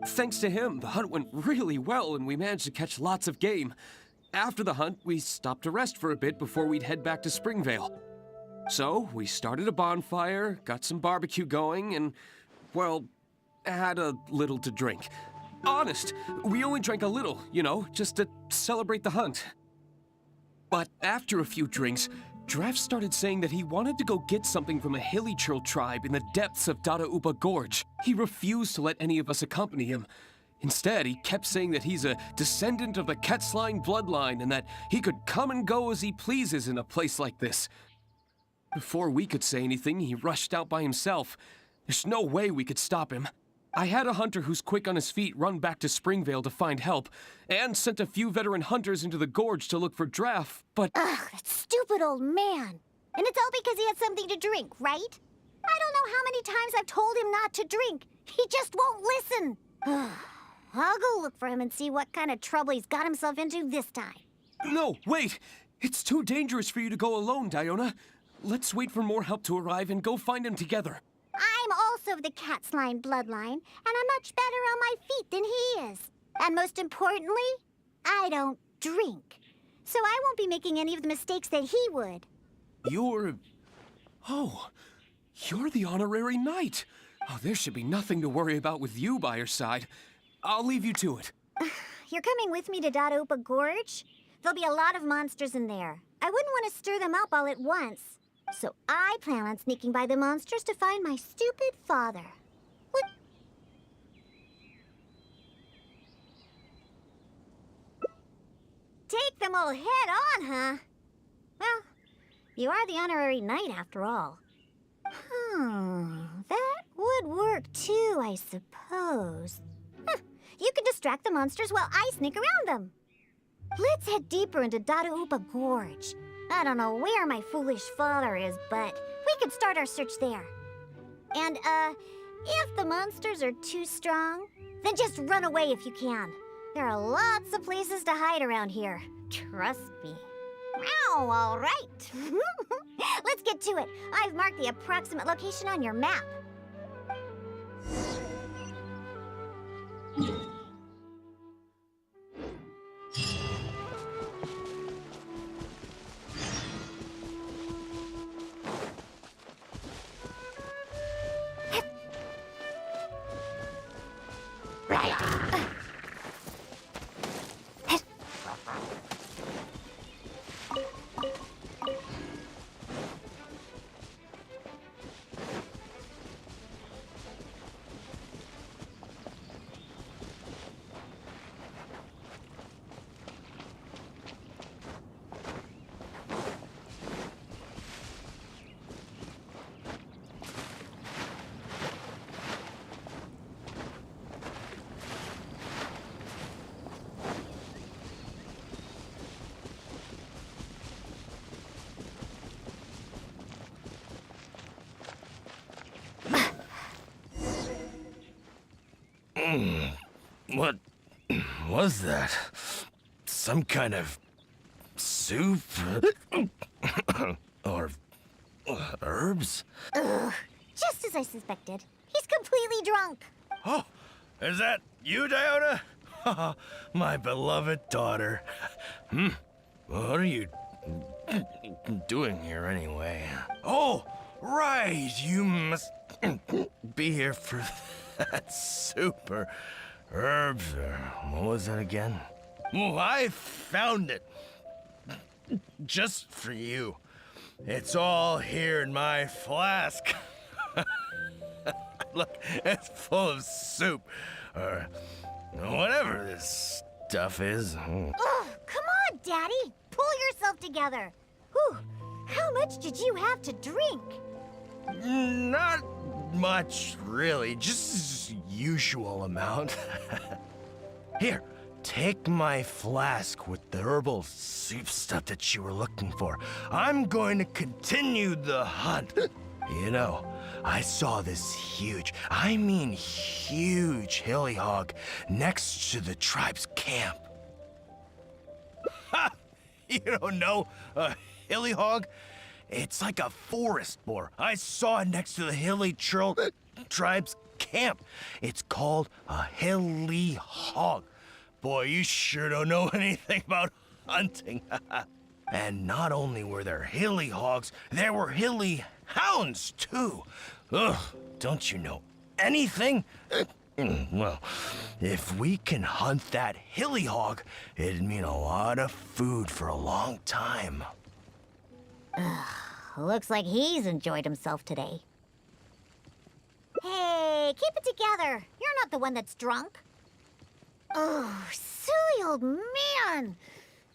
S7: Thanks to him, the hunt went really well and we managed to catch lots of game. After the hunt, we stopped to rest for a bit before we'd head back to Springvale. So, we started a bonfire, got some barbecue going, and, well, had a little to drink. Honest, we only drank a little, you know, just to celebrate the hunt. But after a few drinks, Draft started saying that he wanted to go get something from a hilly churl tribe in the depths of Dadaupa Gorge. He refused to let any of us accompany him. Instead, he kept saying that he's a descendant of the Quetzline bloodline and that he could come and go as he pleases in a place like this. Before we could say anything, he rushed out by himself. There's no way we could stop him. I had a hunter who's quick on his feet run back to Springvale to find help, and sent a few veteran hunters into the gorge to look for Draft, but...
S1: Ugh, that stupid old man. And it's all because he had something to drink, right? I don't know how many times I've told him not to drink. He just won't listen. I'll go look for him and see what kind of trouble he's got himself into this time.
S7: No, wait! It's too dangerous for you to go alone, Diona. Let's wait for more help to arrive and go find him together.
S1: I'm also of the Quetzline bloodline, and I'm much better on my feet than he is. And most importantly, I don't drink. So I won't be making any of the mistakes that he would.
S7: You're... Oh, you're the honorary knight. Oh, there should be nothing to worry about with you by your side. I'll leave you to it.
S1: You're coming with me to Dadaupa Gorge? There'll be a lot of monsters in there. I wouldn't want to stir them up all at once. So I plan on sneaking by the monsters to find my stupid father. What? Take them all head on, huh? Well, you are the honorary knight after all. That would work too, I suppose. You can distract the monsters while I sneak around them. Let's head deeper into Dadaupa Gorge. I don't know where my foolish father is, but we could start our search there. And, if the monsters are too strong, then just run away if you can. There are lots of places to hide around here. Trust me. Oh, all right. Let's get to it. I've marked the approximate location on your map.
S2: What was that? Some kind of soup? Or herbs?
S1: Ugh, just as I suspected. He's completely drunk.
S2: Oh, is that you, Diona? My beloved daughter. What are you doing here anyway? Oh, right, you must be here for that soup or herbs or what was that again? Oh, I found it. Just for you. It's all here in my flask. Look, it's full of soup or whatever this stuff is.
S1: Oh, come on, Daddy. Pull yourself together. Whew. How much did you have to drink?
S2: Not much, really. Just usual amount. Here, take my flask with the herbal soup stuff that you were looking for. I'm going to continue the hunt. You know, I saw this huge, I mean huge hilly hog next to the tribe's camp. Ha! You don't know a hilly hog?
S14: It's like a forest boar. I saw it next to the hilly tribe's camp. It's called a hilly hog. Boy, you sure don't know anything about hunting. And not only were there hilly hogs, there were hilly hounds, too. Ugh, don't you know anything? Well, if we can hunt that hilly hog, it'd mean a lot of food for a long time.
S1: Looks like he's enjoyed himself today. Hey, keep it together. You're not the one that's drunk. Oh, silly old man.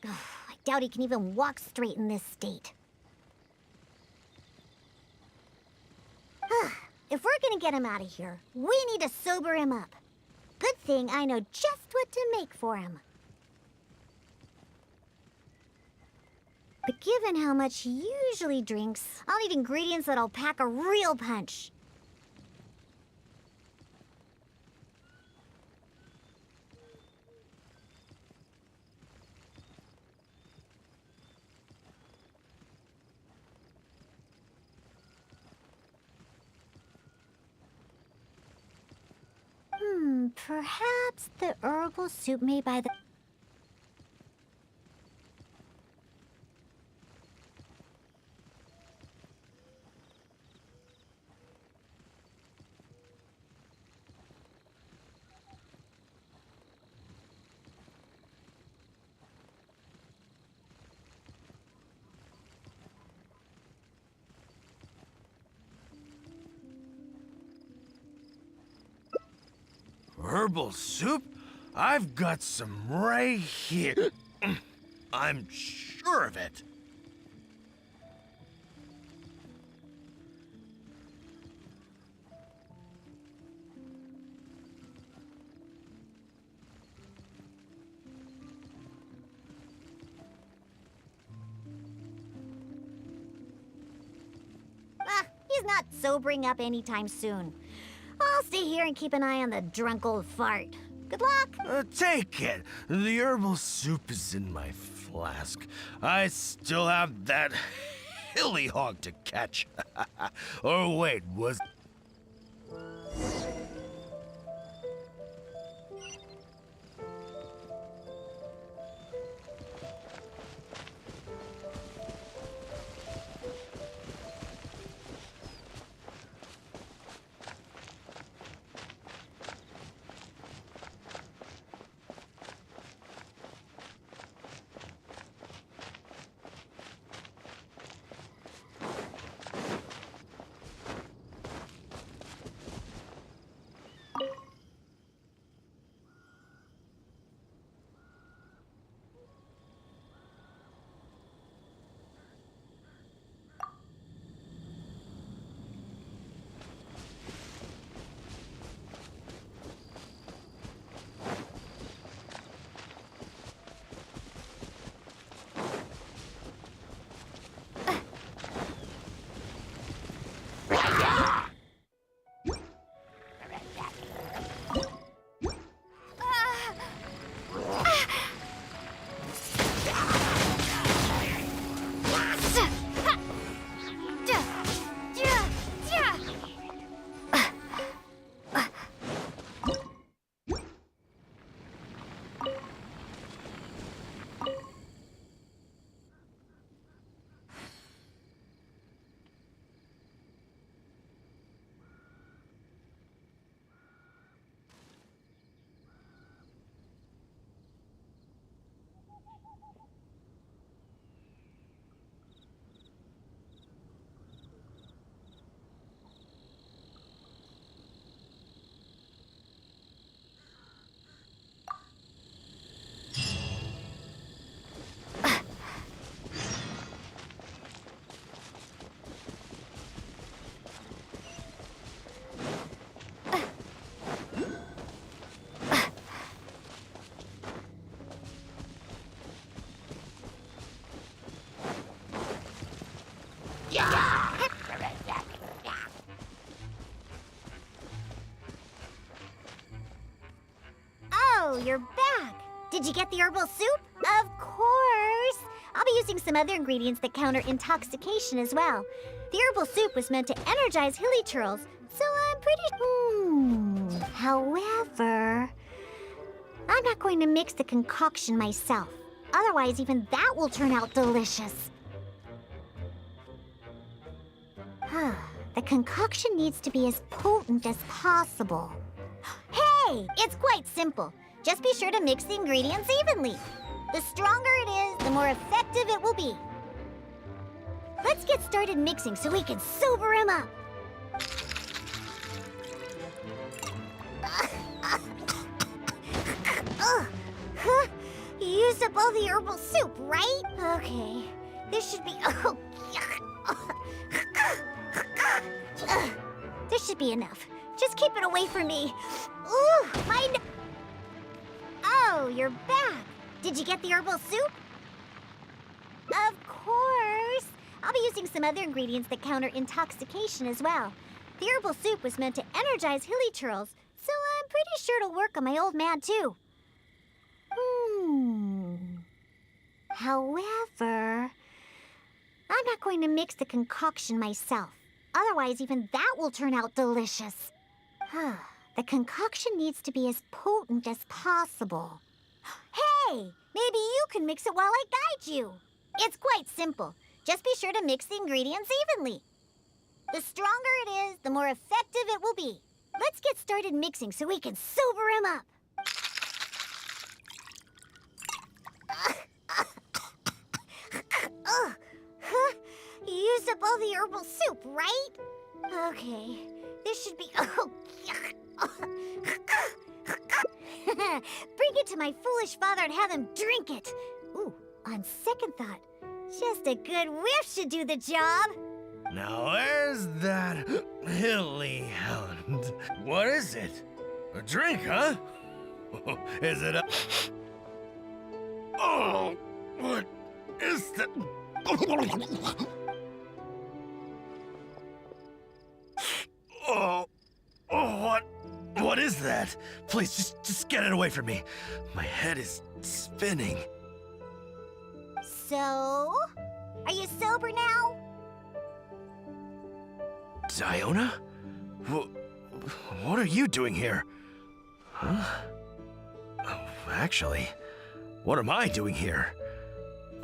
S1: I doubt he can even walk straight in this state. If we're gonna get him out of here, we need to sober him up. Good thing I know just what to make for him. But given how much he usually drinks, I'll need ingredients that'll pack a real punch. Perhaps the herbal soup made by the...
S14: Herbal soup? I've got some right here. I'm sure of it.
S1: He's not sobering up anytime soon. I'll stay here and keep an eye on the drunk old fart. Good luck.
S14: Take it. The herbal soup is in my flask. I still have that hilly hog to catch. Or wait, was...
S1: Oh, you're back. Did you get the herbal soup? Of course. I'll be using using some other ingredients that counter intoxication as well. The herbal soup was meant to energize hilly churls, so I'm pretty... However, I'm not going to mix the concoction myself. Otherwise, even that will turn out delicious. The concoction needs to be as potent as possible. Hey, it's quite simple. Just be sure to mix the ingredients evenly. The stronger it is, the more effective it will be. Let's get started mixing so we can sober him up. You used up all the herbal soup, right? Okay, this should be... This should be enough. Just keep it away from me. Ooh, my... Oh, you're back. Did you get the herbal soup? Of course. I'll be using some other ingredients that counter intoxication as well. The herbal soup was meant to energize hilly churls, so I'm pretty sure it'll work on my old man too. However, I'm not going to mix the concoction myself. Otherwise, even that will turn out delicious. The concoction needs to be as potent as possible. Hey, maybe you can mix it while I guide you. It's quite simple. Just be sure to mix the ingredients evenly. The stronger it is, the more effective it will be. Let's get started mixing so we can sober him up. You used up all the herbal soup, right? Okay, this should be... Bring it to my foolish father and have him drink it. Ooh, on second thought, just a good whiff should do the job.
S14: Now where's that hilly hound? What is it? A drink, huh? Is it a... Oh, what is that? What is that? Please, just get it away from me. My head is spinning.
S1: So, are you sober now?
S14: Diona? What are you doing here? Huh? Oh, actually, what am I doing here?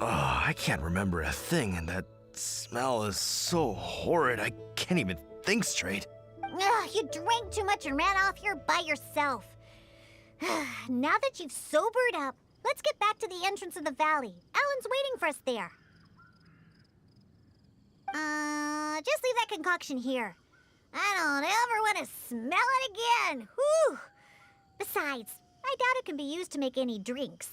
S14: Oh, I can't remember a thing, and that smell is so horrid I can't even think straight.
S1: Ugh, you drank too much and ran off here by yourself. Now that you've sobered up, let's get back to the entrance of the valley. Alan's waiting for us there. Just leave that concoction here. I don't ever want to smell it again. Whew. Besides, I doubt it can be used to make any drinks.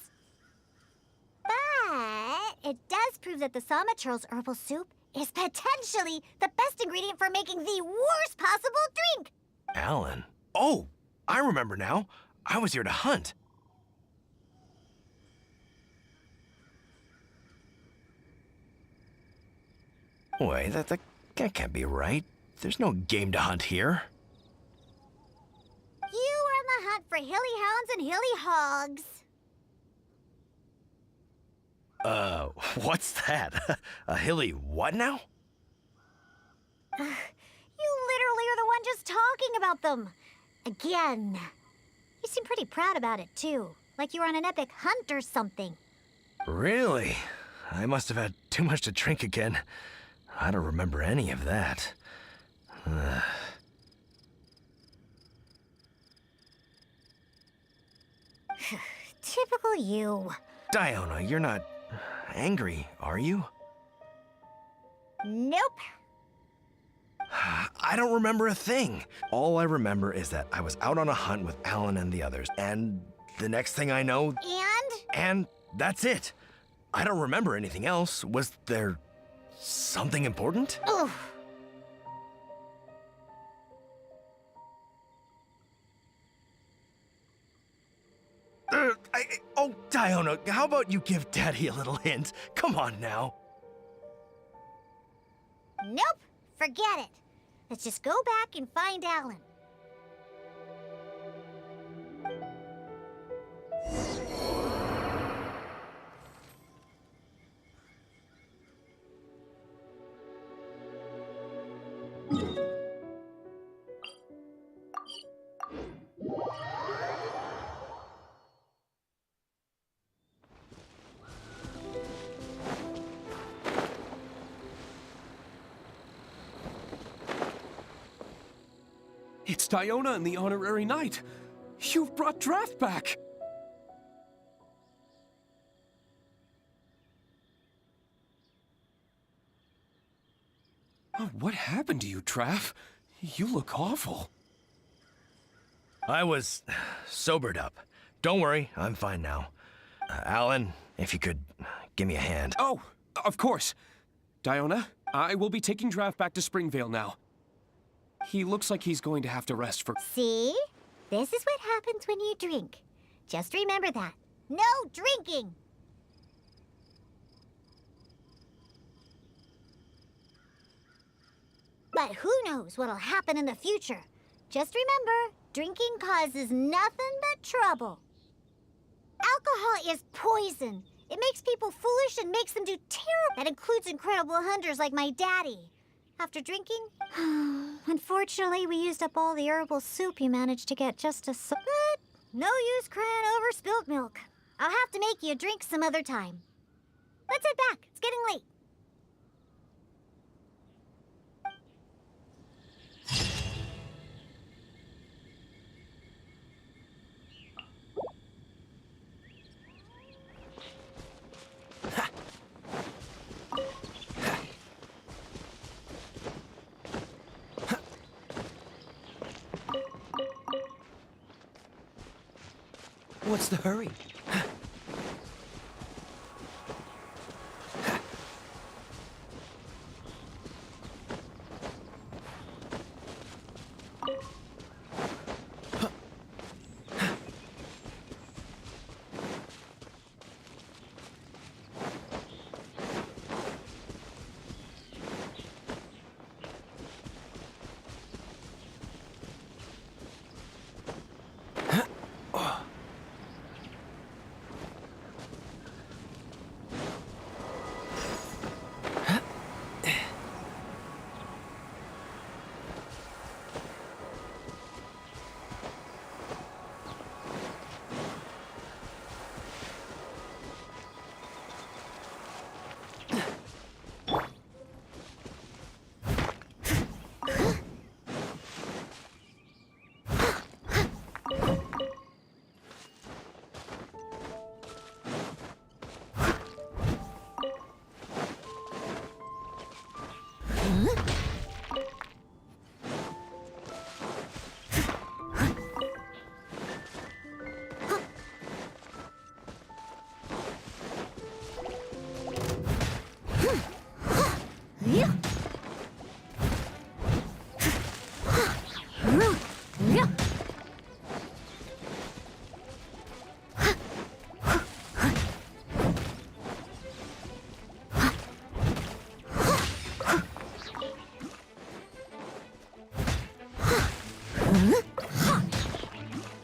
S1: But it does prove that the Sama Churl's herbal soup is potentially the best ingredient for making the worst possible drink.
S14: Alan? Oh, I remember now. I was here to hunt. Wait, that can't be right. There's no game to hunt here.
S1: You are on the hunt for hilly hounds and hilly hogs.
S14: What's that? A hilly what now?
S1: You literally are the one just talking about them. Again. You seem pretty proud about it, too. Like you were on an epic hunt or something.
S14: Really? I must have had too much to drink again. I don't remember any of that.
S1: Typical you.
S14: Diona, you're not angry, are you?
S1: Nope.
S14: I don't remember a thing. All I remember is that I was out on a hunt with Alan and the others, and the next thing I know... And that's it. I don't remember anything else. Was there something important?
S1: Ugh.
S14: Oh, Diona, how about you give Daddy a little hint? Come on now.
S1: Nope. Forget it. Let's just go back and find Alan.
S7: It's Diona and the Honorary Knight. You've brought Draft back. Oh, what happened to you, Traff? You look awful.
S14: I was sobered up. Don't worry, I'm fine now. Alan, if you could give me a hand.
S7: Oh, of course. Diona, I will be taking Draft back to Springvale now. He looks like he's going to have to rest for...
S1: See? This is what happens when you drink. Just remember that. No drinking! But who knows what'll happen in the future? Just remember, drinking causes nothing but trouble. Alcohol is poison. It makes people foolish and makes them do terrible. That includes incredible hunters like my daddy. After drinking, unfortunately, we used up all the herbal soup you managed to get just to... But no use crying over spilt milk. I'll have to make you a drink some other time. Let's head back. It's getting late.
S6: What's the hurry?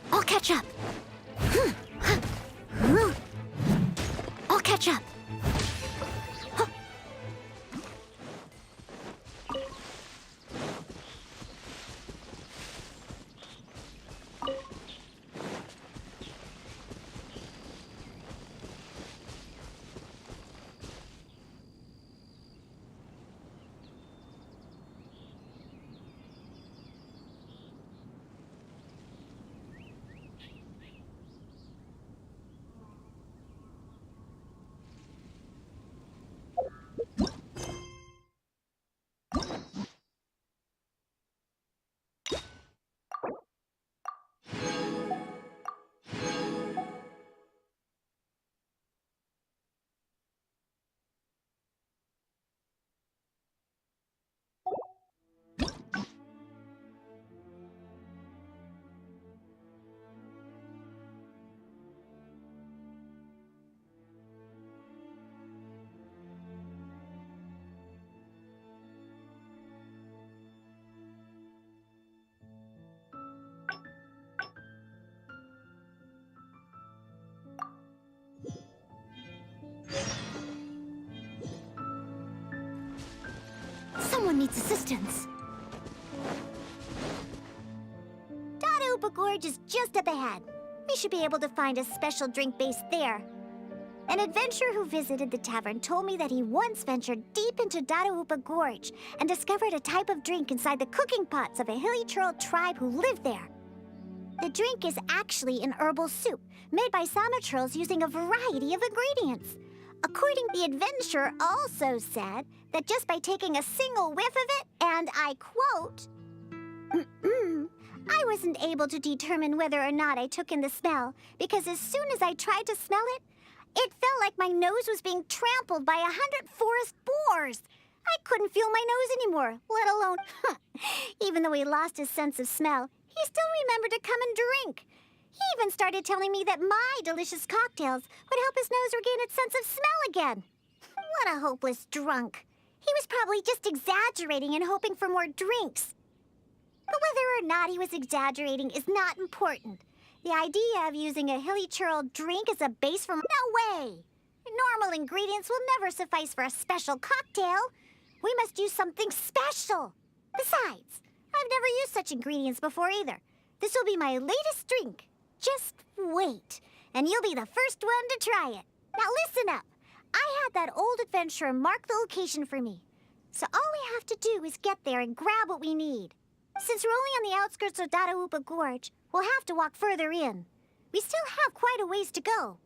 S1: I'll catch up. I'll catch up. Someone needs assistance. Dada Gorge is just up ahead. We should be able to find a special drink base there. An adventurer who visited the tavern told me that he once ventured deep into Dadaupa Gorge and discovered a type of drink inside the cooking pots of a hilly churl tribe who lived there. The drink is actually an herbal soup made by Sama churls using a variety of ingredients. According, the adventurer also said that just by taking a single whiff of it, and I quote, I wasn't able to determine whether or not I took in the smell, because as soon as I tried to smell it, it felt like my nose was being trampled by 100 forest boars. I couldn't feel my nose anymore, let alone, even though he lost his sense of smell, he still remembered to come and drink. He even started telling me that my delicious cocktails would help his nose regain its sense of smell again. What a hopeless drunk. He was probably just exaggerating and hoping for more drinks. But whether or not he was exaggerating is not important. The idea of using a hilly churl drink as a base for... No way! Normal ingredients will never suffice for a special cocktail. We must use something special. Besides, I've never used such ingredients before either. This will be my latest drink. Just wait, and you'll be the first one to try it. Now listen up. I had that old adventurer mark the location for me. So all we have to do is get there and grab what we need. Since we're only on the outskirts of Dadaupa Gorge, we'll have to walk further in. We still have quite a ways to go.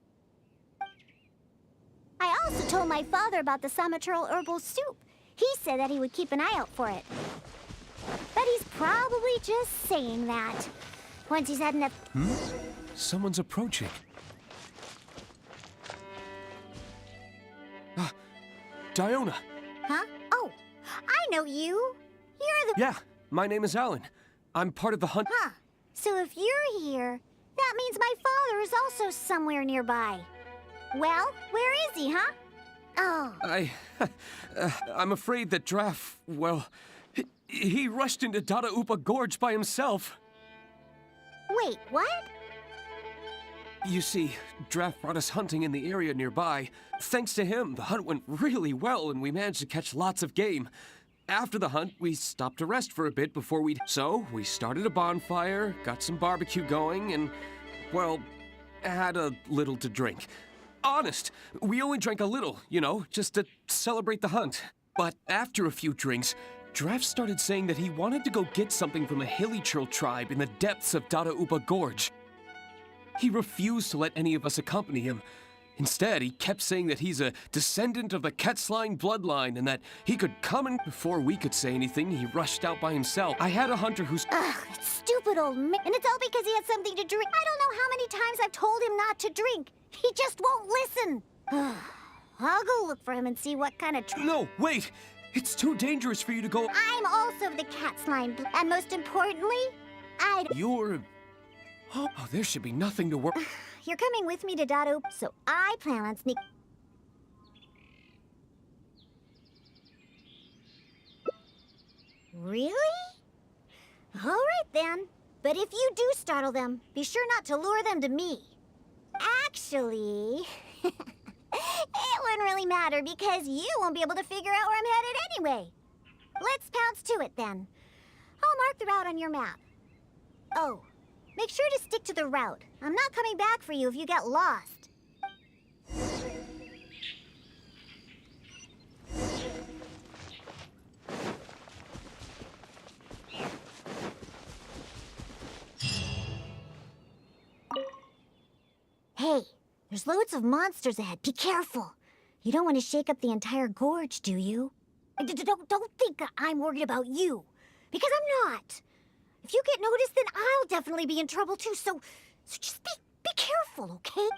S1: I also told my father about the Samachurl herbal soup. He said that he would keep an eye out for it. But he's probably just saying that. Once he's had enough...
S7: Someone's approaching. Diona!
S1: Huh? Oh, I know you. You're the...
S7: Yeah, my name is Alan. I'm part of the hunt...
S1: Huh. So if you're here, that means my father is also somewhere nearby. Well, where is he, huh? Oh.
S7: I'm afraid that Draff, well... He rushed into Dadaupa Gorge by himself.
S1: Wait, what?
S7: You see, Draff brought us hunting in the area nearby. Thanks to him, the hunt went really well and we managed to catch lots of game. After the hunt, we stopped to rest for a bit before So, we started a bonfire, got some barbecue going, and, well, had a little to drink. Honest, we only drank a little, just to celebrate the hunt. But after a few drinks, Draff started saying that he wanted to go get something from a hilly churl tribe in the depths of Dadaupa Gorge. He refused to let any of us accompany him. Instead, he kept saying that he's a descendant of the Quetzline bloodline and that he could come and... Before we could say anything, he rushed out by himself. I had a hunter who's...
S1: Ugh, that stupid old man. And it's all because he had something to drink. I don't know how many times I've told him not to drink. He just won't listen. I'll go look for him and see what kind of...
S7: No, wait! It's too dangerous for you to go...
S1: I'm also of the Quetzline, and most importantly,
S7: You're... Oh, there should be nothing to worry...
S1: You're coming with me to Dadaupa, so I plan on sneak... Really? All right, then. But if you do startle them, be sure not to lure them to me. Actually... It wouldn't really matter because you won't be able to figure out where I'm headed anyway. Let's pounce to it then. I'll mark the route on your map. Oh, make sure to stick to the route. I'm not coming back for you if you get lost. Hey. There's loads of monsters ahead. Be careful. You don't want to shake up the entire gorge, do you? Don't think that I'm worried about you. Because I'm not. If you get noticed, then I'll definitely be in trouble too. So just be careful, okay?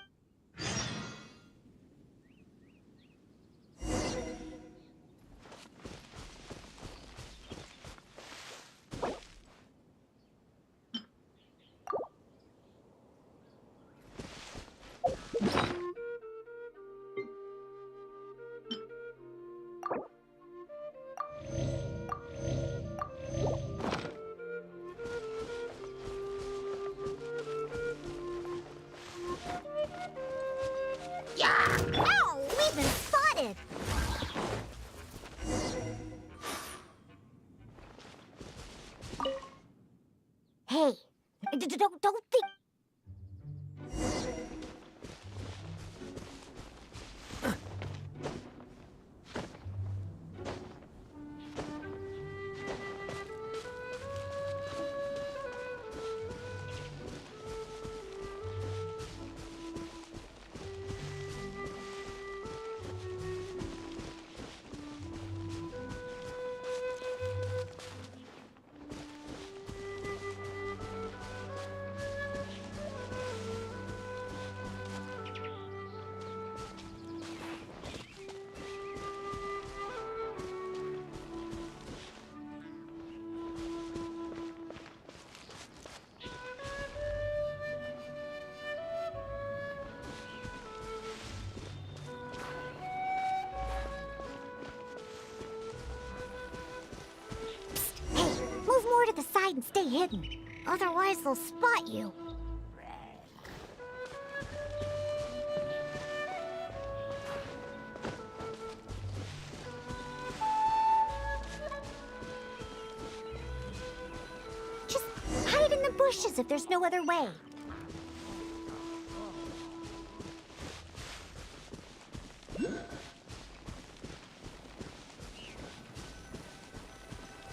S1: Ow! We've been spotted! Hey, don't think... hide and stay hidden. Otherwise, they'll spot you. Just hide in the bushes if there's no other way.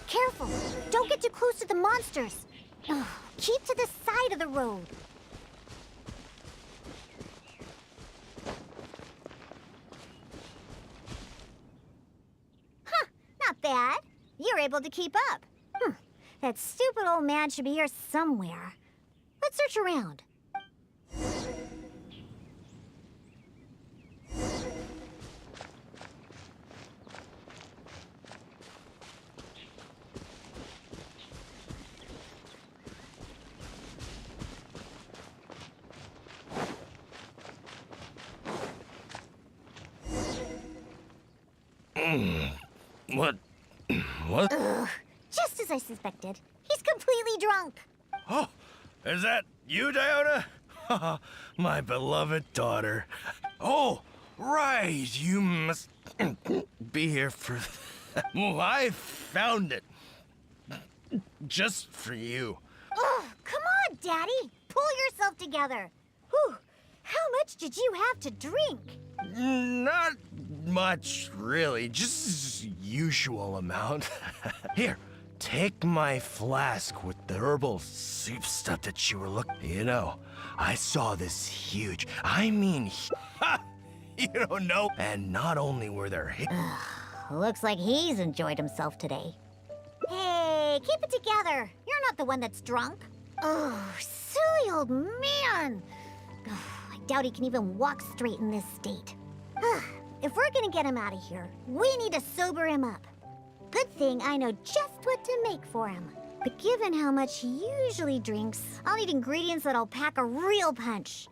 S1: Careful! Don't get too close to the monsters! Ugh, keep to the side of the road. Huh, not bad. You're able to keep up. That stupid old man should be here somewhere. Let's search around.
S14: What?
S1: Ugh, just as I suspected. He's completely drunk.
S14: Oh, is that you, Diona? My beloved daughter. Oh, right. You must be here for... Oh, I found it. Just for you.
S1: Ugh, come on, Daddy. Pull yourself together. Whew, how much did you have to drink?
S14: Not much, really. Just usual amount. Here, take my flask with the herbal soup stuff that you were looking. You know, I saw this huge. I mean, you don't know. And not only were there.
S1: Looks like he's enjoyed himself today. Hey, keep it together. You're not the one that's drunk. Oh, silly old man. I doubt he can even walk straight in this state. If we're gonna get him out of here, we need to sober him up. Good thing I know just what to make for him. But given how much he usually drinks, I'll need ingredients that'll pack a real punch.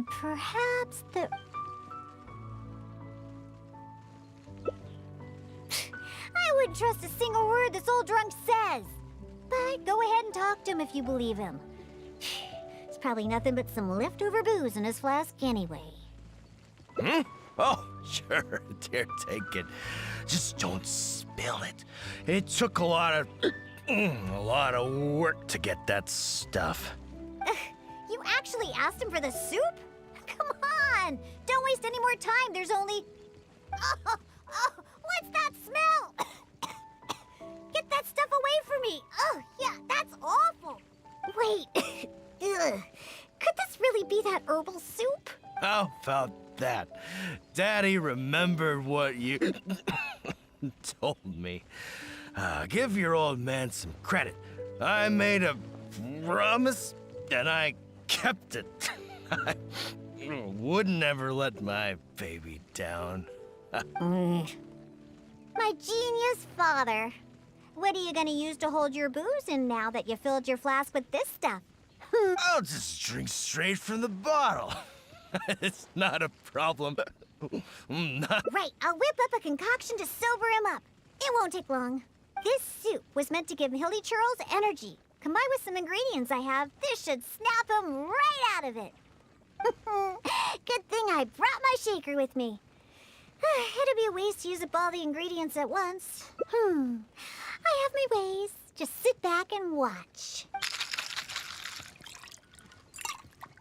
S1: Perhaps the... I wouldn't trust a single word this old drunk says. But go ahead and talk to him if you believe him. It's probably nothing but some leftover booze in his flask anyway.
S14: Oh, sure. Here, take it. Just don't spill it. It took a lot of work to get that stuff.
S1: You actually asked him for the soup? Come on! Don't waste any more time. There's only... Oh, what's that smell? Get that stuff away from me. Oh, yeah, that's awful. Wait. Ugh. Could this really be that herbal soup?
S14: How about that? Daddy remembered what you told me. Give your old man some credit. I made a promise, and I kept it. I would never let my baby down.
S1: My genius father. What are you gonna use to hold your booze in now that you filled your flask with this stuff?
S14: I'll just drink straight from the bottle. It's not a problem.
S1: Right, I'll whip up a concoction to sober him up. It won't take long. This soup was meant to give Hilly Churls energy. Combined with some ingredients I have, this should snap him right out of it. Good thing I brought my shaker with me. It'd be a waste to use up all the ingredients at once. I have my ways. Just sit back and watch.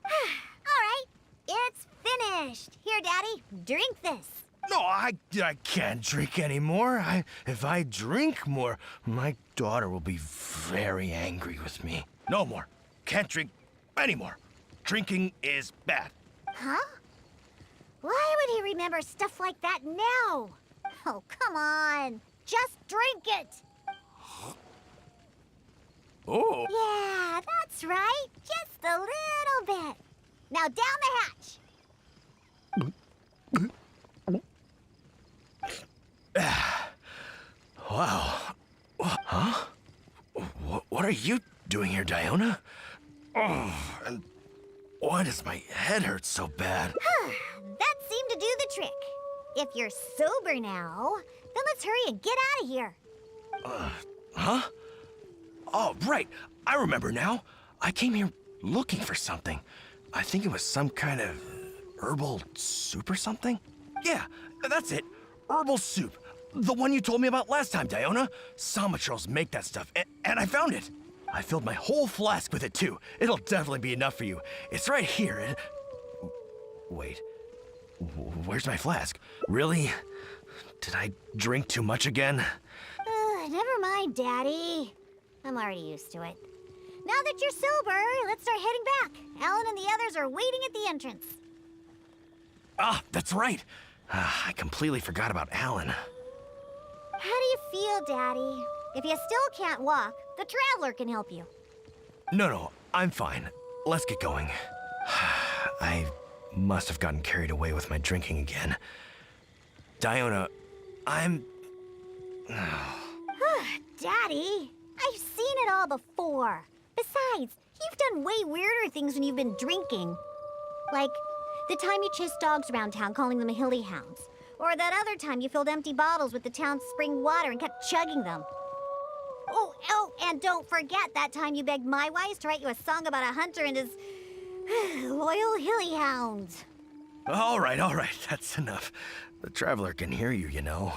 S1: All right, it's finished. Here, Daddy, drink this.
S14: No, I can't drink anymore. If I drink more, my daughter will be very angry with me. No more. Can't drink anymore. Drinking is bad.
S1: Huh? Why would he remember stuff like that now? Oh, come on. Just drink it.
S14: Oh.
S1: Yeah, that's right. Just a little bit. Now down the hatch.
S14: Wow. Huh? What are you doing here, Diona? Oh, and why does my head hurt so bad?
S1: That seemed to do the trick. If you're sober now, then let's hurry and get out of here.
S14: Huh? Oh, right. I remember now. I came here looking for something. I think it was some kind of herbal soup or something. Yeah, that's it. Herbal soup. The one you told me about last time, Diona. Samatrals make that stuff, and I found it. I filled my whole flask with it, too. It'll definitely be enough for you. It's right here. Wait. Where's my flask? Really? Did I drink too much again?
S1: Never mind, Daddy. I'm already used to it. Now that you're sober, let's start heading back. Alan and the others are waiting at the entrance.
S14: Ah, that's right. I completely forgot about Alan.
S1: How do you feel, Daddy? If you still can't walk, the Traveler can help you.
S14: No, I'm fine. Let's get going. I must have gotten carried away with my drinking again. Diona, I'm...
S1: Daddy, I've seen it all before. Besides, you've done way weirder things when you've been drinking. Like the time you chased dogs around town calling them hilly hounds. Or that other time you filled empty bottles with the town's spring water and kept chugging them. Oh, and don't forget that time you begged my wise to write you a song about a hunter and his loyal hilly hounds.
S14: All right, that's enough. The Traveler can hear you, you know.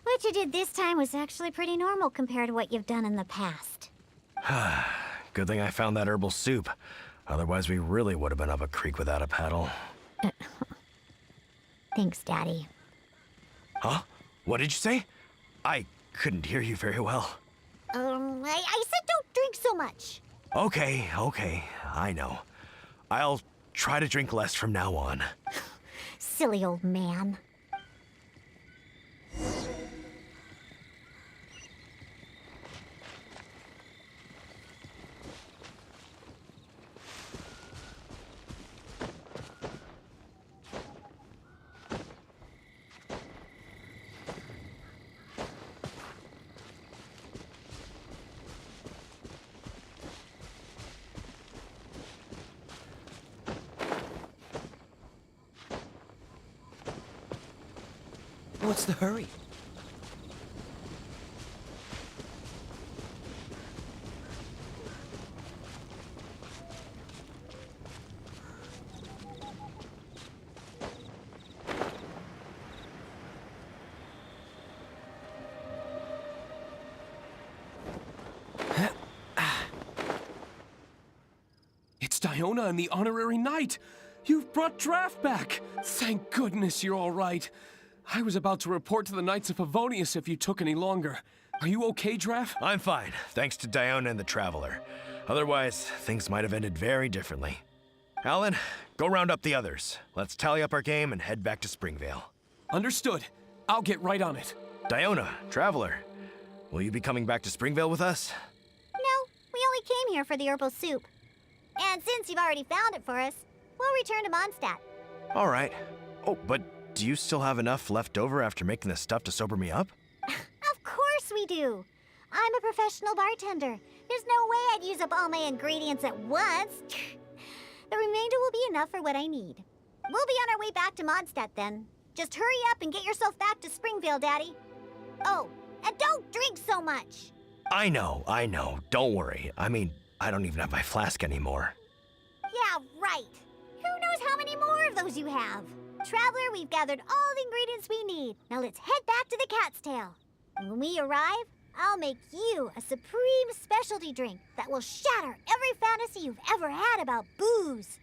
S1: What you did this time was actually pretty normal compared to what you've done in the past.
S14: Good thing I found that herbal soup. Otherwise, we really would have been up a creek without a paddle.
S1: Thanks, Daddy.
S14: Huh? What did you say? I couldn't hear you very well.
S1: I said don't drink so much.
S14: Okay, I know. I'll try to drink less from now on.
S1: Silly old man.
S6: What's the hurry?
S7: It's Diona and the Honorary Knight! You've brought Draft back! Thank goodness you're all right. I was about to report to the Knights of Favonius if you took any longer. Are you okay, Draft?
S14: I'm fine, thanks to Diona and the Traveler. Otherwise, things might have ended very differently. Alan, go round up the others. Let's tally up our game and head back to Springvale.
S7: Understood. I'll get right on it.
S14: Diona, Traveler, will you be coming back to Springvale with us?
S1: No, we only came here for the herbal soup. And since you've already found it for us, we'll return to Mondstadt.
S14: All right. Oh, but do you still have enough left over after making this stuff to sober me up?
S1: Of course we do. I'm a professional bartender. There's no way I'd use up all my ingredients at once. The remainder will be enough for what I need. We'll be on our way back to Mondstadt then. Just hurry up and get yourself back to Springvale, Daddy. Oh, and don't drink so much.
S14: I know. Don't worry. I mean, I don't even have my flask anymore.
S1: Yeah, right. Who knows how many more of those you have? Traveler, we've gathered all the ingredients we need. Now let's head back to the Cat's Tail. And when we arrive, I'll make you a supreme specialty drink that will shatter every fantasy you've ever had about booze.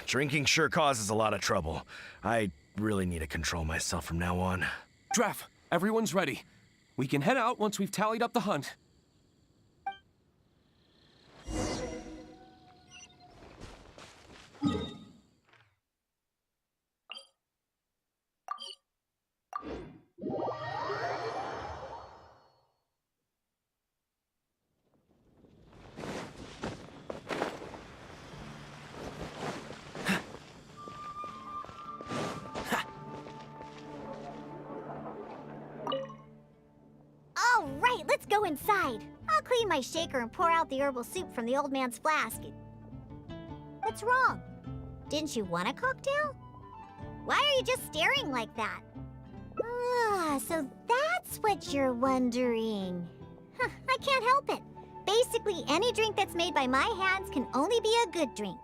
S14: Drinking sure causes a lot of trouble. I really need to control myself from now on.
S7: Draft, everyone's ready. We can head out once we've tallied up the hunt.
S1: All right, let's go inside. I'll clean my shaker and pour out the herbal soup from the old man's flask. What's wrong? Didn't you want a cocktail? Why are you just staring like that? Ah, so that's what you're wondering. I can't help it. Basically, any drink that's made by my hands can only be a good drink.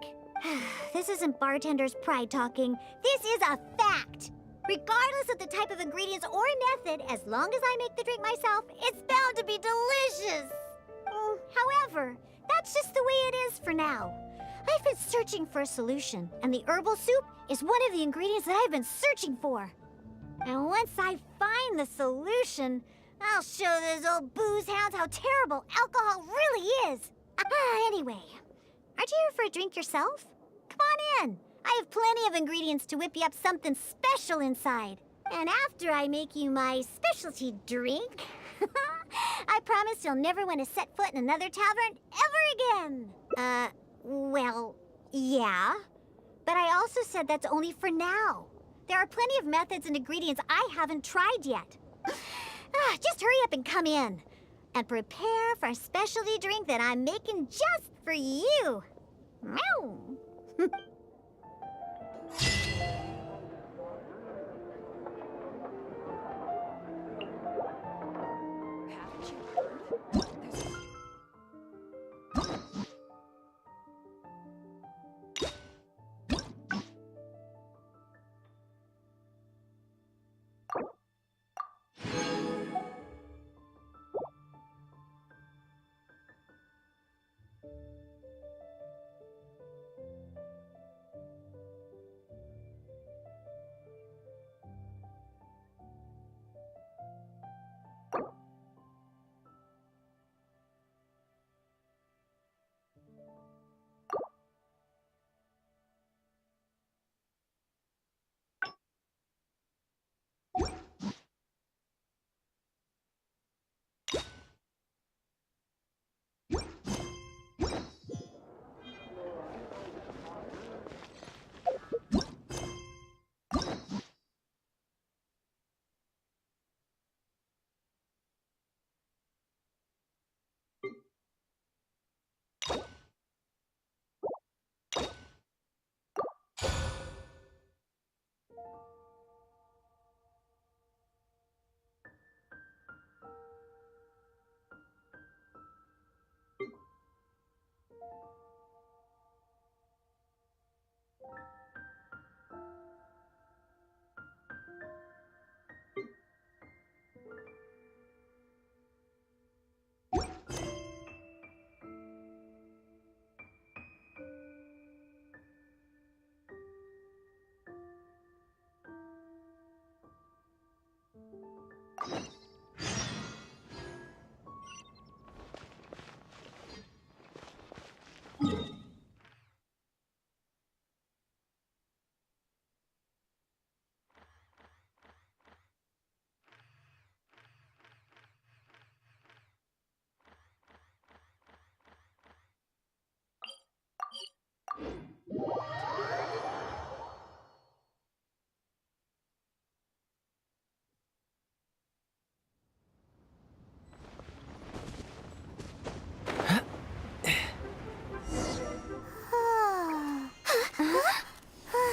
S1: This isn't bartender's pride talking. This is a fact. Regardless of the type of ingredients or method, as long as I make the drink myself, it's bound to be delicious. However, that's just the way it is for now. I've been searching for a solution, and the herbal soup is one of the ingredients that I've been searching for. And once I find the solution, I'll show those old booze hounds how terrible alcohol really is. Anyway, aren't you here for a drink yourself? Come on in. I have plenty of ingredients to whip you up something special inside. And after I make you my specialty drink, I promise you'll never want to set foot in another tavern ever again. Well, yeah. But I also said that's only for now. There are plenty of methods and ingredients I haven't tried yet. Just hurry up and come in. And prepare for a specialty drink that I'm making just for you. Meow.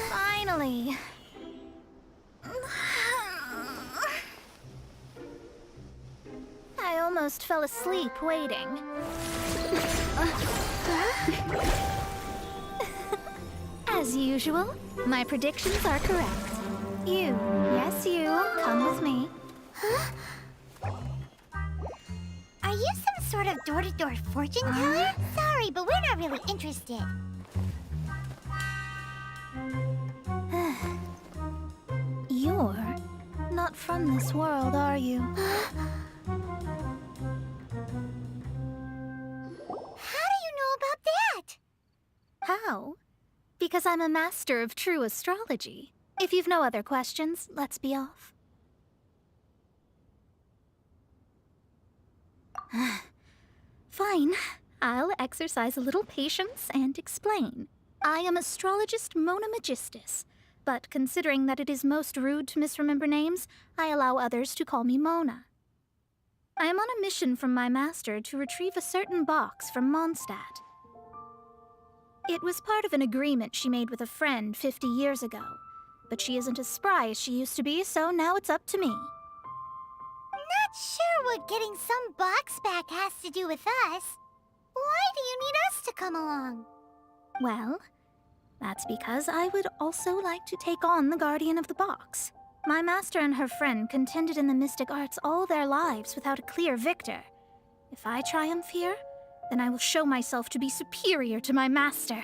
S3: Finally. I almost fell asleep waiting. As usual, my predictions are correct. You, yes you, come with me.
S1: Are you some sort of door-to-door fortune teller? Sorry, but we're not really interested.
S3: You're not from this world, are you?
S1: How do you know about that?
S3: How? Because I'm a master of true astrology. If you've no other questions, let's be off. Fine. I'll exercise a little patience and explain. I am astrologist Mona Magistus, but considering that it is most rude to misremember names, I allow others to call me Mona. I am on a mission from my master to retrieve a certain box from Mondstadt. It was part of an agreement she made with a friend 50 years ago, but she isn't as spry as she used to be, so now it's up to me.
S1: Not sure what getting some box back has to do with us. Why do you need us to come along?
S5: Well, that's because I would also like to take on the Guardian of the Box. My master and her friend contended in the mystic arts all their lives without a clear victor. If I triumph here, then I will show myself to be superior to my master.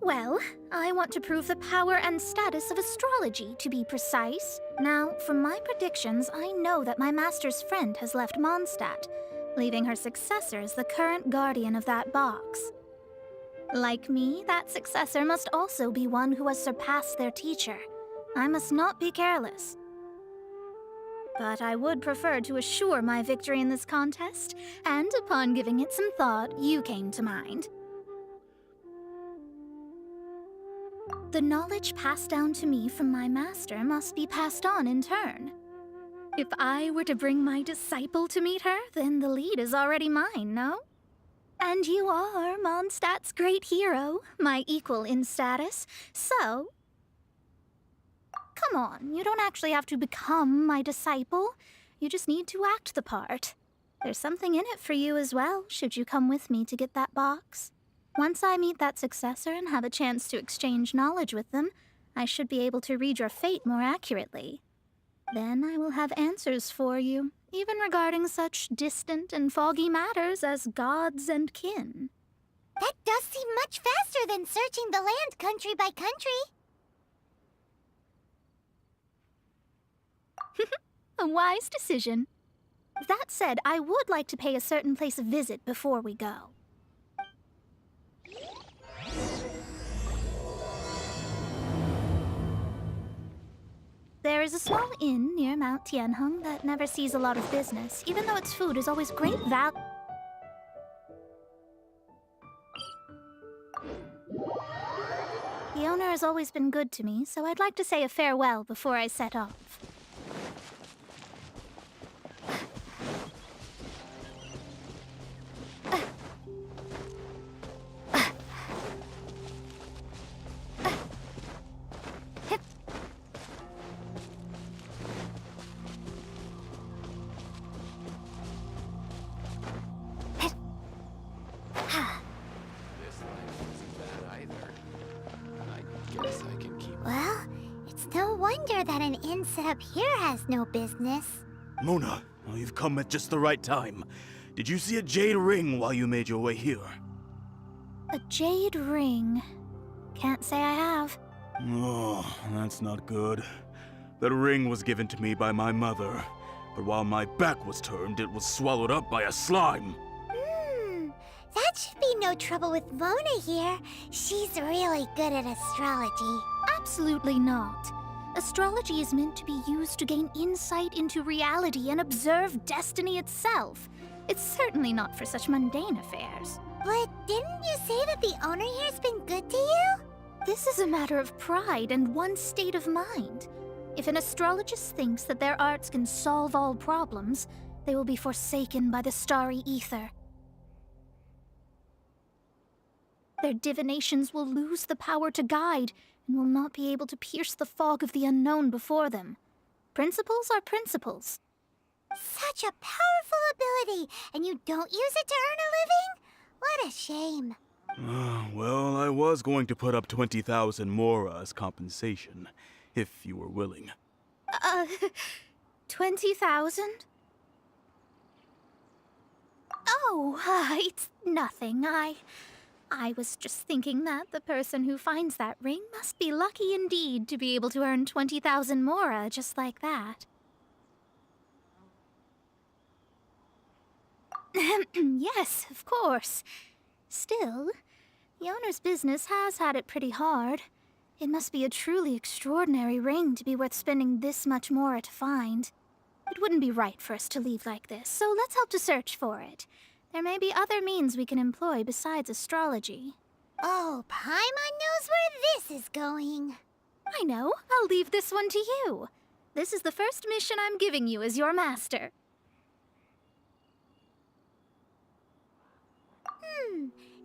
S5: Well, I want to prove the power and status of astrology, to be precise. Now, from my predictions, I know that my master's friend has left Mondstadt, leaving her successor as the current guardian of that box. Like me, that successor must also be one who has surpassed their teacher. I must not be careless. But I would prefer to assure my victory in this contest, and upon giving it some thought, you came to mind. The knowledge passed down to me from my master must be passed on in turn. If I were to bring my disciple to meet her, then the lead is already mine, no? And you are Mondstadt's great hero, my equal in status, so... Come on, you don't actually have to become my disciple. You just need to act the part. There's something in it for you as well, should you come with me to get that box. Once I meet that successor and have a chance to exchange knowledge with them, I should be able to read your fate more accurately. Then I will have answers for you, even regarding such distant and foggy matters as gods and kin.
S1: That does seem much faster than searching the land country by country.
S5: A wise decision. That said, I would like to pay a certain place a visit before we go. There is a small inn near Mount Tianheng that never sees a lot of business, even though its food is always great value. The owner has always been good to me, so I'd like to say a farewell before I set off.
S1: Well, it's no wonder that an inn set up here has no business.
S14: Mona, well, you've come at just the right time. Did you see a jade ring while you made your way here?
S5: A jade ring. Can't say I have.
S14: Oh, that's not good. That ring was given to me by my mother, but while my back was turned, it was swallowed up by a slime.
S1: That should be no trouble with Mona here. She's really good at astrology.
S5: Absolutely not. Astrology is meant to be used to gain insight into reality and observe destiny itself. It's certainly not for such mundane affairs.
S1: But didn't you say that the owner here's been good to you?
S5: This is a matter of pride and one's state of mind. If an astrologist thinks that their arts can solve all problems, they will be forsaken by the starry ether. Their divinations will lose the power to guide and will not be able to pierce the fog of the unknown before them. Principles are principles.
S1: Such a powerful ability, and you don't use it to earn a living? What a shame.
S14: Well, I was going to put up 20,000 mora as compensation, if you were willing.
S5: 20,000? Oh, it's nothing. I was just thinking that the person who finds that ring must be lucky indeed to be able to earn 20,000 mora just like that. Yes, of course. Still, the owner's business has had it pretty hard. It must be a truly extraordinary ring to be worth spending this much mora to find. It wouldn't be right for us to leave like this, so let's help to search for it. There may be other means we can employ besides astrology.
S1: Oh, Paimon knows where this is going.
S5: I know. I'll leave this one to you. This is the first mission I'm giving you as your master.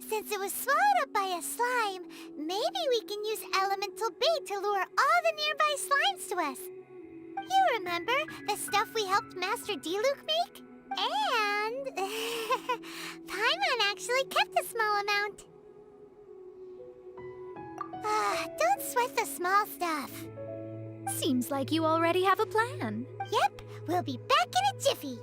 S1: Since it was swallowed up by a slime, maybe we can use elemental bait to lure all the nearby slimes to us. You remember the stuff we helped Master Diluc make? And Paimon actually kept a small amount. Don't sweat the small stuff.
S4: Seems like you already have a plan.
S1: Yep, we'll be back in a jiffy.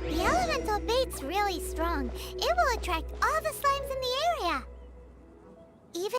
S1: The elemental bait's really strong. It will attract all the slimes in the area. Even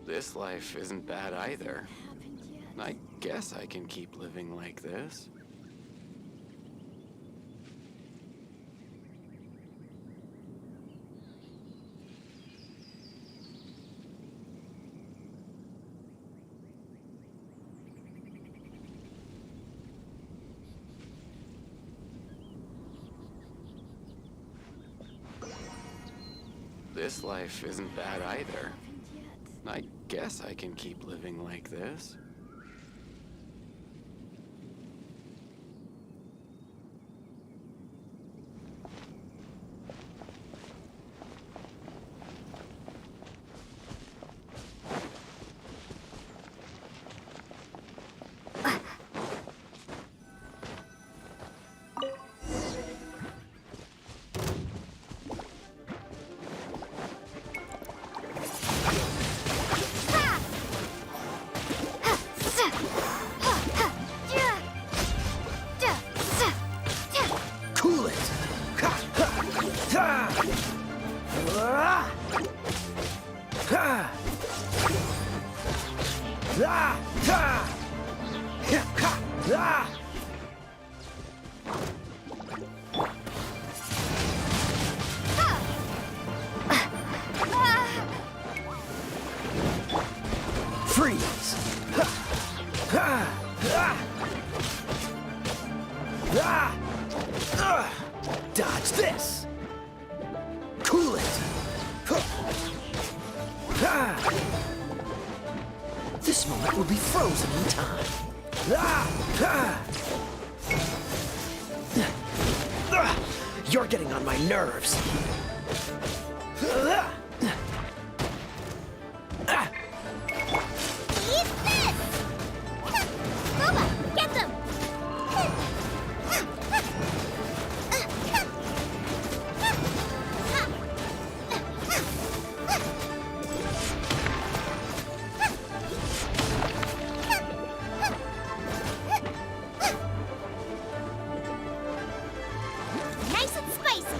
S15: This life isn't bad either. I guess I can keep living like this. This life isn't bad either. I guess I can keep living like this.
S6: Freeze! Dodge this! Cool it! This moment will be frozen in time. You're getting on my nerves.
S1: Get them! Nice and spicy!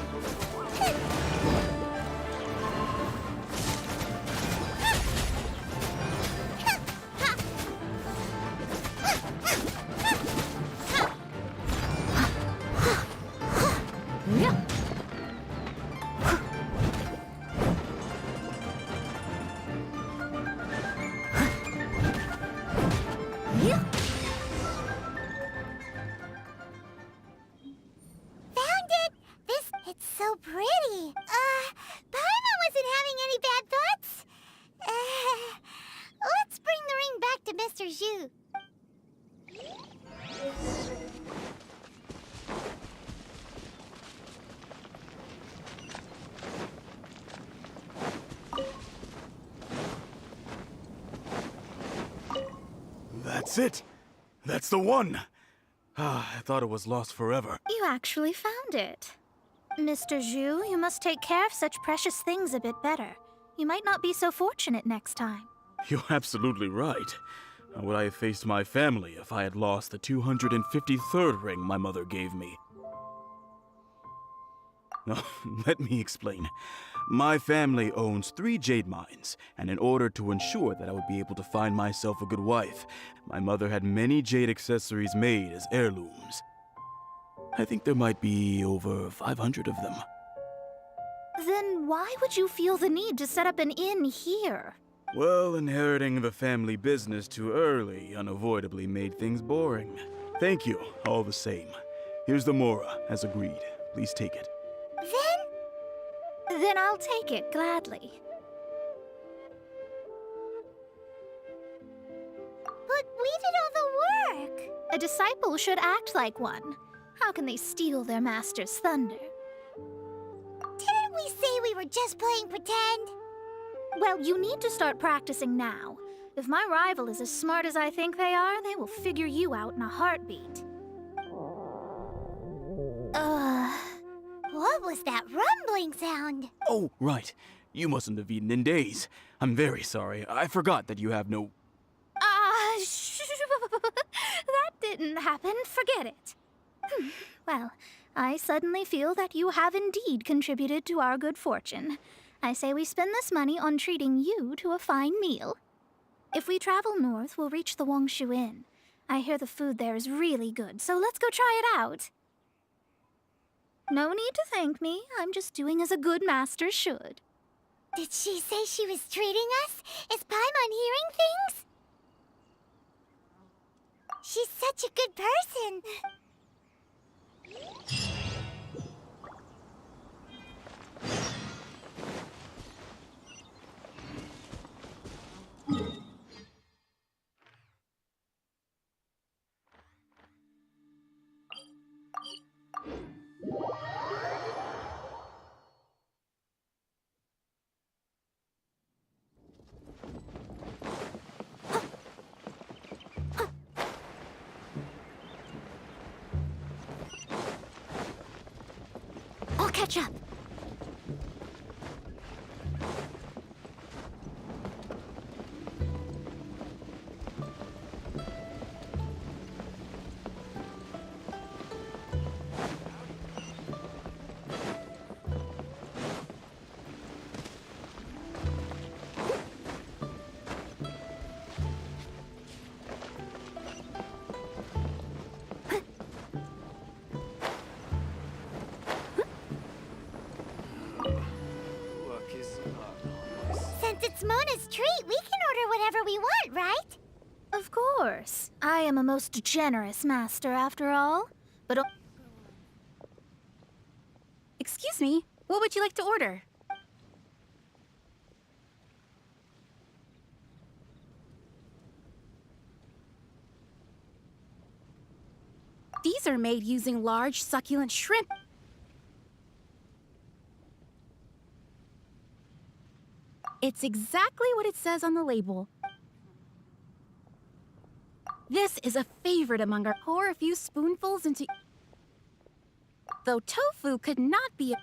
S1: Found it! It's so pretty. Paimon wasn't having any bad thoughts. Let's bring the ring back to Mr. Zhu.
S16: That's it. That's the one. I thought it was lost forever.
S3: You actually found it. Mr. Zhu, you must take care of such precious things a bit better. You might not be so fortunate next time.
S16: You're absolutely right. How would I have faced my family if I had lost the 253rd ring my mother gave me? Now, let me explain. My family owns 3 jade mines, and in order to ensure that I would be able to find myself a good wife, my mother had many jade accessories made as heirlooms. I think there might be over 500 of them.
S3: Then why would you feel the need to set up an inn here?
S16: Well, inheriting the family business too early unavoidably made things boring. Thank you, all the same. Here's the Mora, as agreed. Please take it.
S3: Then I'll take it gladly.
S1: But we did all the work.
S3: A disciple should act like one. How can they steal their master's thunder?
S1: Didn't we say we were just playing pretend?
S3: Well, you need to start practicing now. If my rival is as smart as I think they are, they will figure you out in a heartbeat.
S1: What was that rumbling sound?
S16: Oh, right. You mustn't have eaten in days. I'm very sorry. I forgot that you have no...
S3: That didn't happen. Forget it. Well, I suddenly feel that you have indeed contributed to our good fortune. I say we spend this money on treating you to a fine meal. If we travel north, we'll reach the Wongshu Inn. I hear the food there is really good, so let's go try it out. No need to thank me. I'm just doing as a good master should.
S1: Did she say she was treating us? Is Paimon hearing things? She's such a good person.
S3: I'll catch up.
S17: course. I am a most generous master after all. But
S4: Excuse me, what would you like to order? These are made using large, succulent shrimp. It's exactly what it says on the label. This is a favorite among our. Pour a few spoonfuls into. Though tofu could not be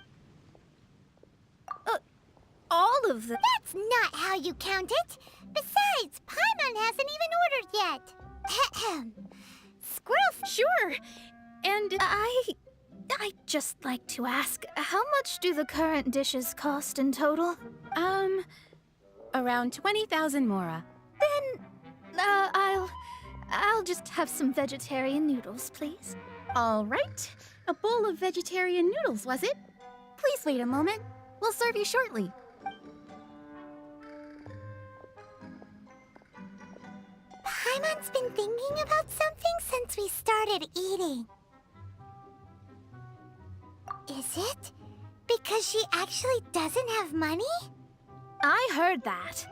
S4: all of the.
S1: That's not how you count it. Besides, Paimon hasn't even ordered yet. Ahem. Squirrel.
S4: Sure. And
S17: I'd just like to ask, how much do the current dishes cost in total?
S4: Around 20,000 mora.
S17: Then, I'll just have some vegetarian noodles, please.
S4: All right. A bowl of vegetarian noodles, was it? Please wait a moment. We'll serve you shortly.
S1: Paimon's been thinking about something since we started eating. Is it because she actually doesn't have money?
S17: I heard that.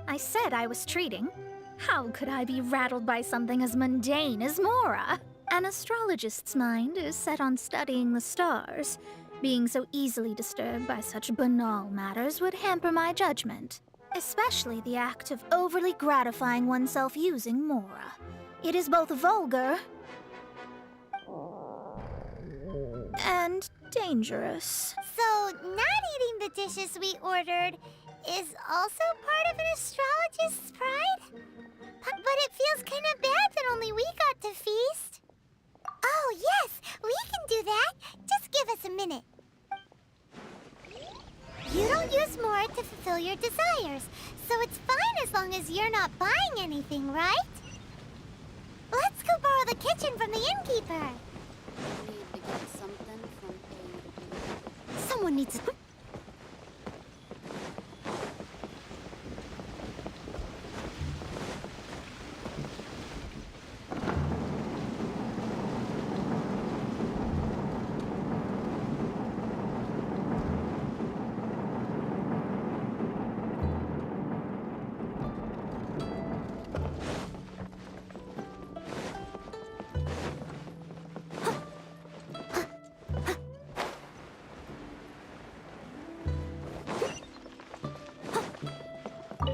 S17: I said I was treating. How could I be rattled by something as mundane as Mora? An astrologist's mind is set on studying the stars. Being so easily disturbed by such banal matters would hamper my judgment. Especially the act of overly gratifying oneself using Mora. It is both vulgar and dangerous.
S1: So, not eating the dishes we ordered is also part of an astrologist's pride? But it feels kind of bad that only we got to feast. Oh, yes, we can do that. Just give us a minute. You don't use more to fulfill your desires, so it's fine as long as you're not buying anything, right? Let's go borrow the kitchen from the innkeeper.
S4: Need to get something from
S17: Someone needs to...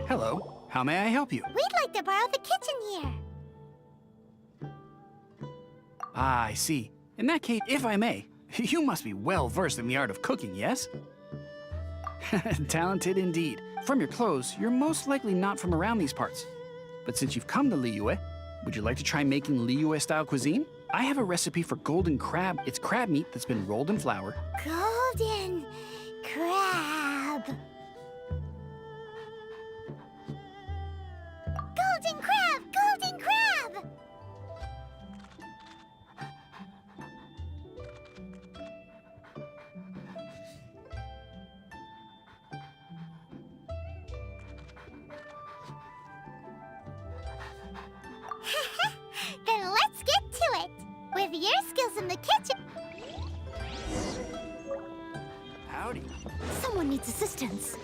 S18: Hello. How may I help you?
S1: We'd like to borrow the kitchen here.
S18: Ah, I see. In that case, if I may, you must be well versed in the art of cooking, yes? Talented indeed. From your clothes, you're most likely not from around these parts. But since you've come to Liyue, would you like to try making Liyue-style cuisine? I have a recipe for golden crab. It's crab meat that's been rolled in flour.
S1: Golden crab. Golden crab! Golden crab! Then let's get to it. With your skills in the kitchen.
S18: Howdy.
S17: Someone needs assistance.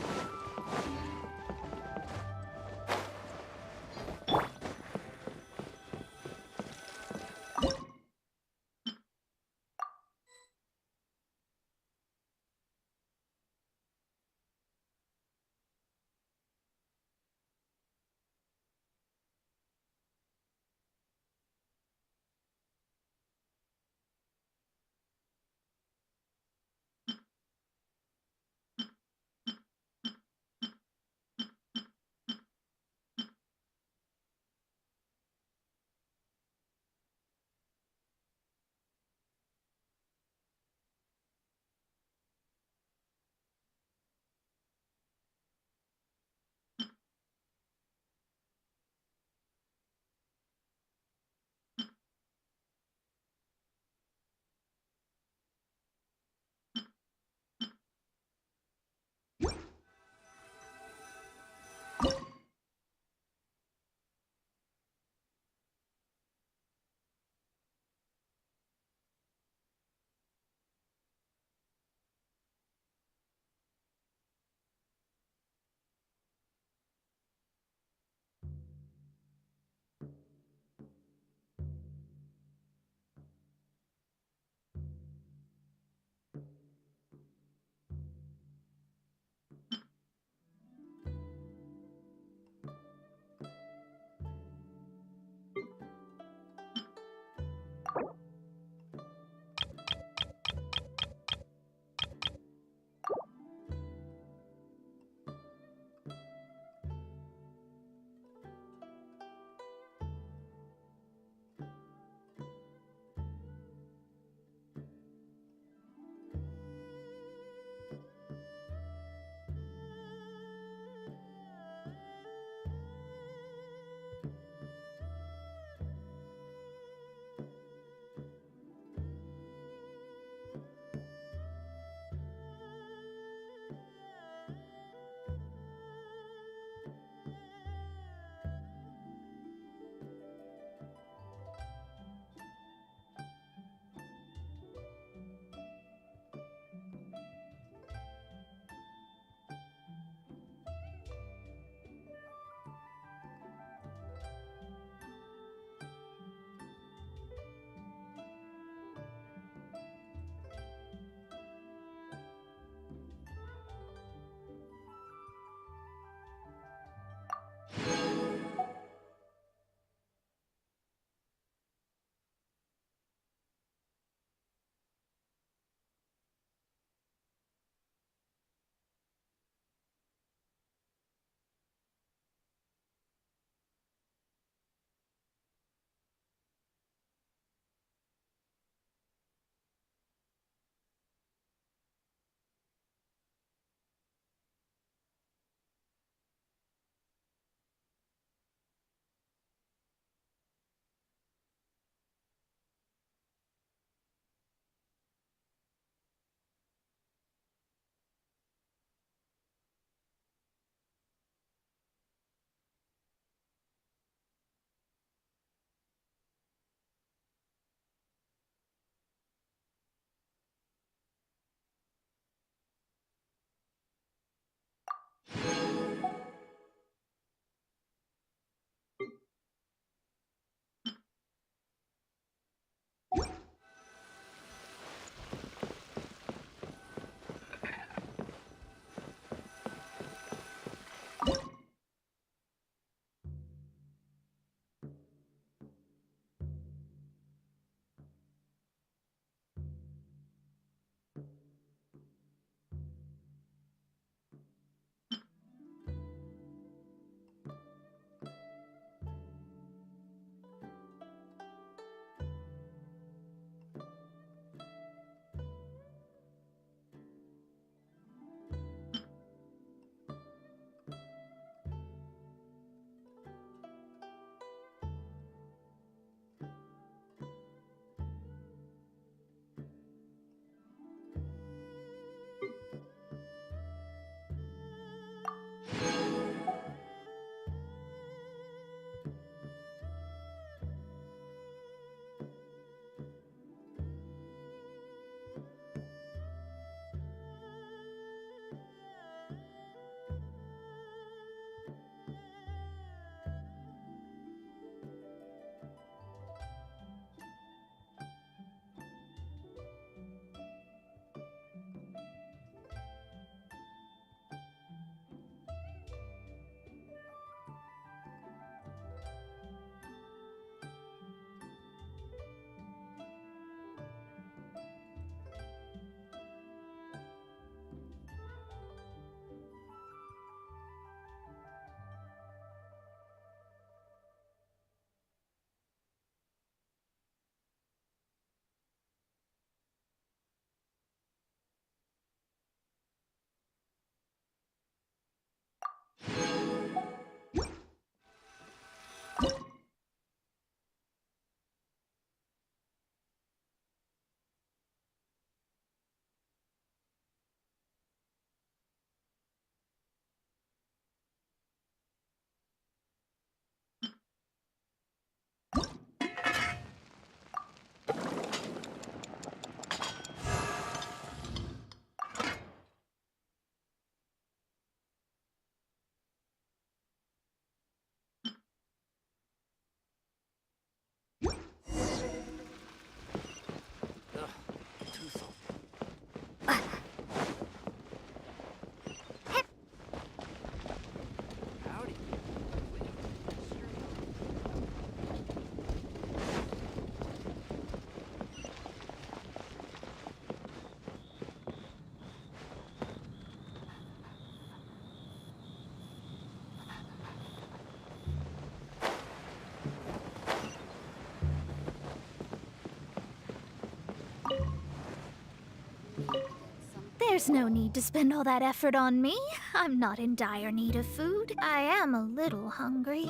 S17: There's no need to spend all that effort on me. I'm not in dire need of food. I am a little hungry.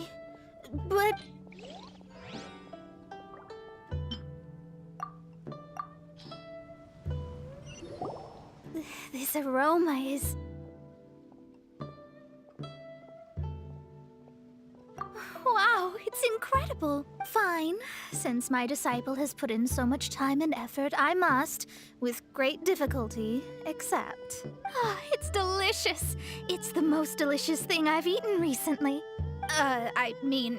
S17: But... this aroma is... wow, it's incredible. Fine. Since my disciple has put in so much time and effort, I must, with great difficulty, accept. It's delicious. It's the most delicious thing I've eaten recently. I mean,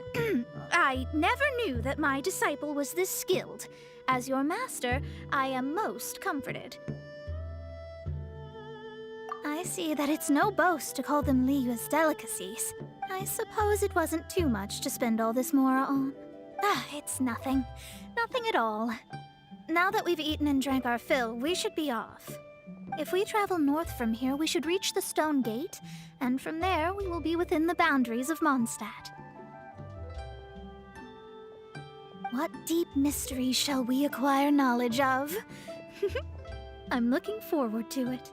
S17: I never knew that my disciple was this skilled. As your master, I am most comforted. I see that it's no boast to call them Liyue's delicacies. I suppose it wasn't too much to spend all this mora on. It's nothing. Nothing at all. Now that we've eaten and drank our fill, we should be off. If we travel north from here, we should reach the Stone Gate, and from there we will be within the boundaries of Mondstadt. What deep mysteries shall we acquire knowledge of? I'm looking forward to it.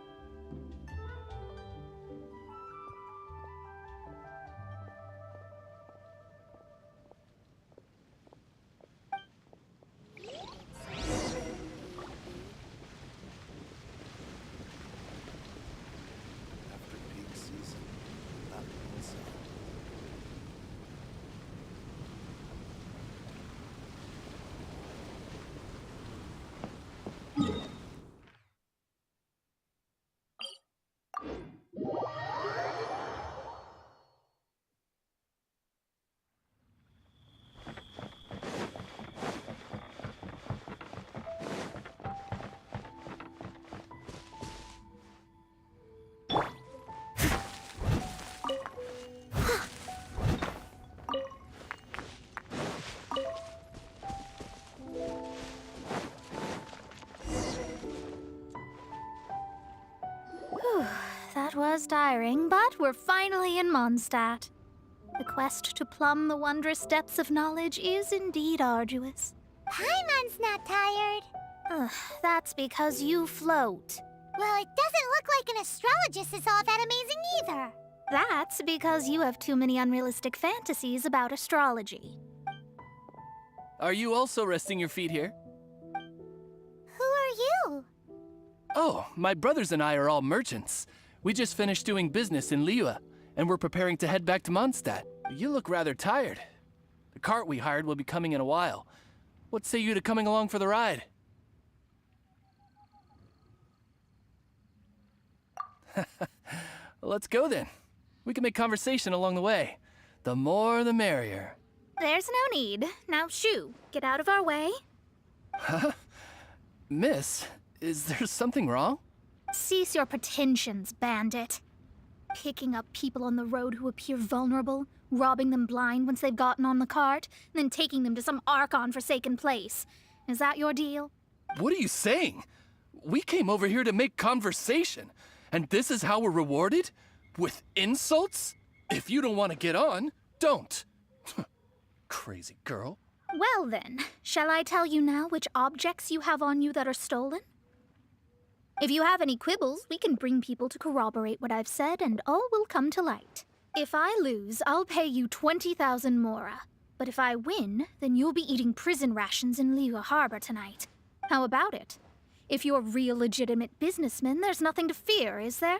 S17: That was tiring, but we're finally in Mondstadt. The quest to plumb the wondrous depths of knowledge is indeed arduous.
S1: Paimon's not tired.
S17: That's because you float.
S1: Well, it doesn't look like an astrologist is all that amazing either.
S17: That's because you have too many unrealistic fantasies about astrology.
S19: Are you also resting your feet here?
S1: Who are you?
S19: Oh, my brothers and I are all merchants. We just finished doing business in Liyue, and we're preparing to head back to Mondstadt. You look rather tired. The cart we hired will be coming in a while. What say you to coming along for the ride? Let's go then. We can make conversation along the way. The more the merrier.
S17: There's no need. Now shoo, get out of our way.
S19: Huh? Miss, is there something wrong?
S17: Cease your pretensions, bandit. Picking up people on the road who appear vulnerable, robbing them blind once they've gotten on the cart, and then taking them to some archon-forsaken place. Is that your deal?
S19: What are you saying? We came over here to make conversation, and this is how we're rewarded? With insults? If you don't want to get on, don't. Crazy girl.
S17: Well then, shall I tell you now which objects you have on you that are stolen? If you have any quibbles, we can bring people to corroborate what I've said, and all will come to light. If I lose, I'll pay you 20,000 mora. But if I win, then you'll be eating prison rations in Liyue Harbor tonight. How about it? If you're real legitimate businessmen, there's nothing to fear, is there?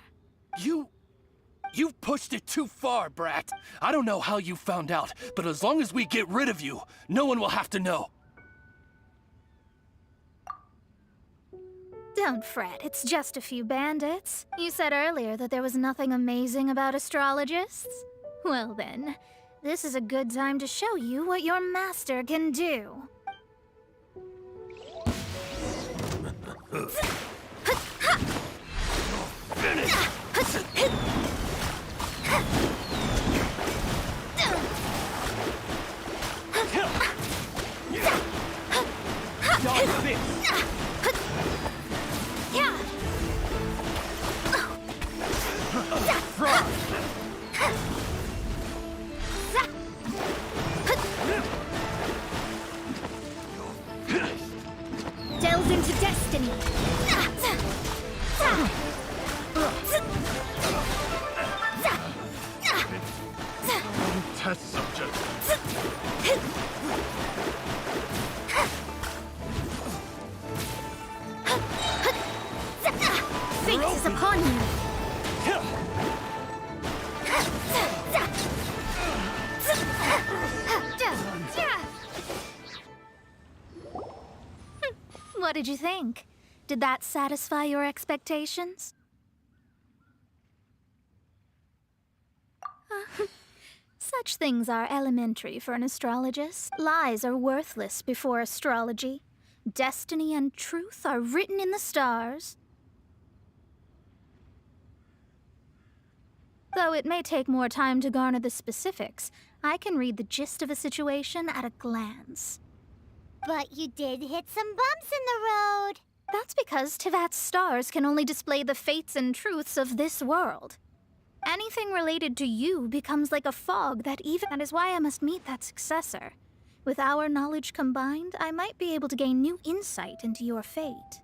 S19: You've pushed it too far, brat. I don't know how you found out, but as long as we get rid of you, no one will have to know.
S17: Don't fret, it's just a few bandits. You said earlier that there was nothing amazing about astrologists. Well then, this is a good time to show you what your master can do. Delve into destiny.
S12: That's subject.
S17: Fate is upon you. What did you think? Did that satisfy your expectations? Such things are elementary for an astrologist. Lies are worthless before astrology. Destiny and truth are written in the stars. Though it may take more time to garner the specifics, I can read the gist of a situation at a glance.
S1: But you did hit some bumps in the road.
S17: That's because Tivat's stars can only display the fates and truths of this world. Anything related to you becomes like a fog that is why I must meet that successor. With our knowledge combined, I might be able to gain new insight into your fate.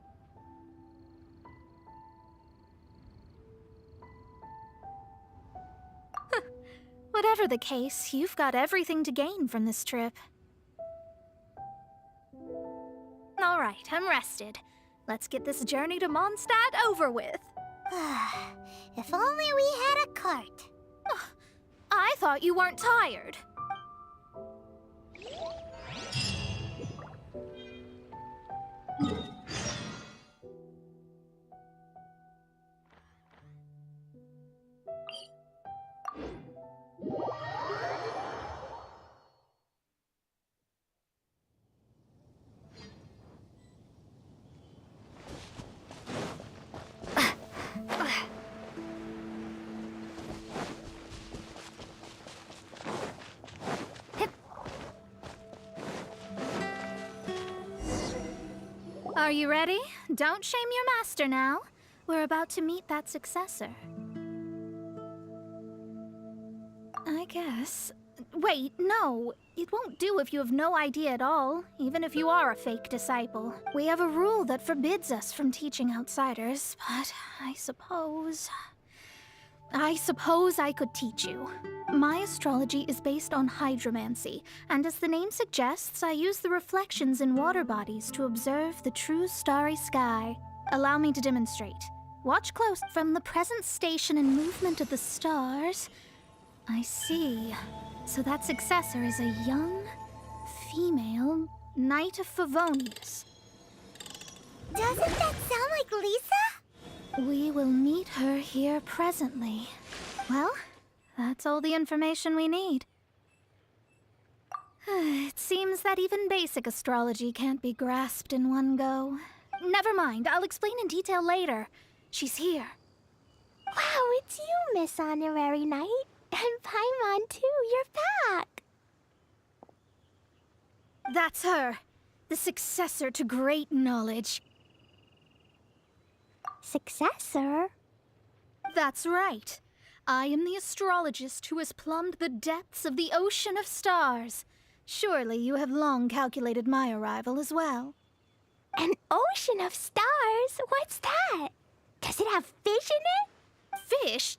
S17: Whatever the case, you've got everything to gain from this trip. All right, I'm rested. Let's get this journey to Mondstadt over with.
S1: If only we had a cart.
S17: I thought you weren't tired. Are you ready? Don't shame your master now. We're about to meet that successor. I guess. Wait, no. It won't do if you have no idea at all, even if you are a fake disciple. We have a rule that forbids us from teaching outsiders, but I suppose I could teach you. My astrology is based on hydromancy, and as the name suggests, I use the reflections in water bodies to observe the true starry sky. Allow me to demonstrate. Watch close. From the present station and movement of the stars, I see. So that successor is a young, female Knight of Favonius.
S1: Doesn't that sound like Lisa?
S17: We will meet her here presently. Well, that's all the information we need. It seems that even basic astrology can't be grasped in one go. Never mind, I'll explain in detail later. She's here.
S1: Wow, it's you, Miss Honorary Knight. And Paimon, too, you're back.
S17: That's her. The successor to great knowledge.
S1: Successor?
S17: That's right. I am the astrologist who has plumbed the depths of the ocean of stars. Surely you have long calculated my arrival as well.
S1: An ocean of stars? What's that? Does it have fish in
S17: it? Fish?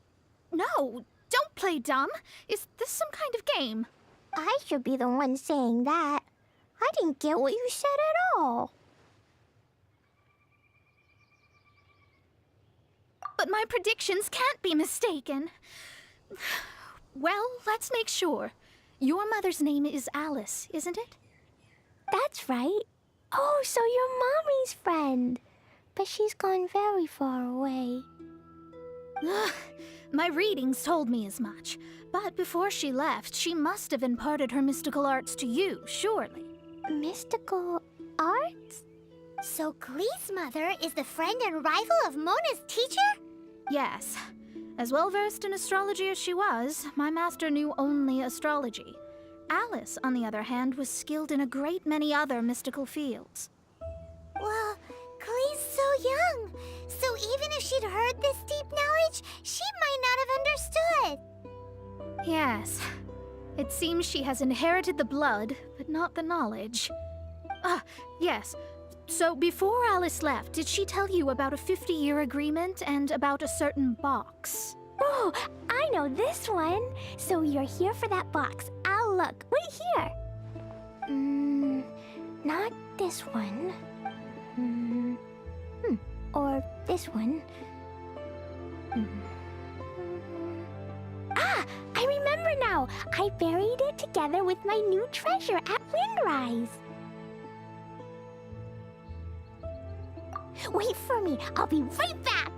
S17: No, don't play dumb. Is this some kind of game?
S1: I should be the one saying that. I didn't get what you said at all.
S17: But my predictions can't be mistaken. Well, let's make sure. Your mother's name is Alice, isn't it?
S1: That's right. Oh, so you're Mommy's friend. But she's gone very far away.
S17: My readings told me as much. But before she left, she must have imparted her mystical arts to you, surely.
S1: Mystical arts? So Glee's mother is the friend and rival of Mona's teacher?
S17: Yes. As well-versed in astrology as she was, my master knew only astrology. Alice, on the other hand, was skilled in a great many other mystical fields.
S1: Well, Glee's so young, so even if she'd heard this deep knowledge, she might not have understood.
S17: Yes. It seems she has inherited the blood, but not the knowledge. Yes. So before Alice left, did she tell you about a 50-year agreement and about a certain box?
S1: Oh, I I know this one. So you're here for that box. I'll look. Wait here. Not this one. Or this one. Ah! I remember now. I buried it together with my new treasure at Windrise. Wait for me. I'll be right back.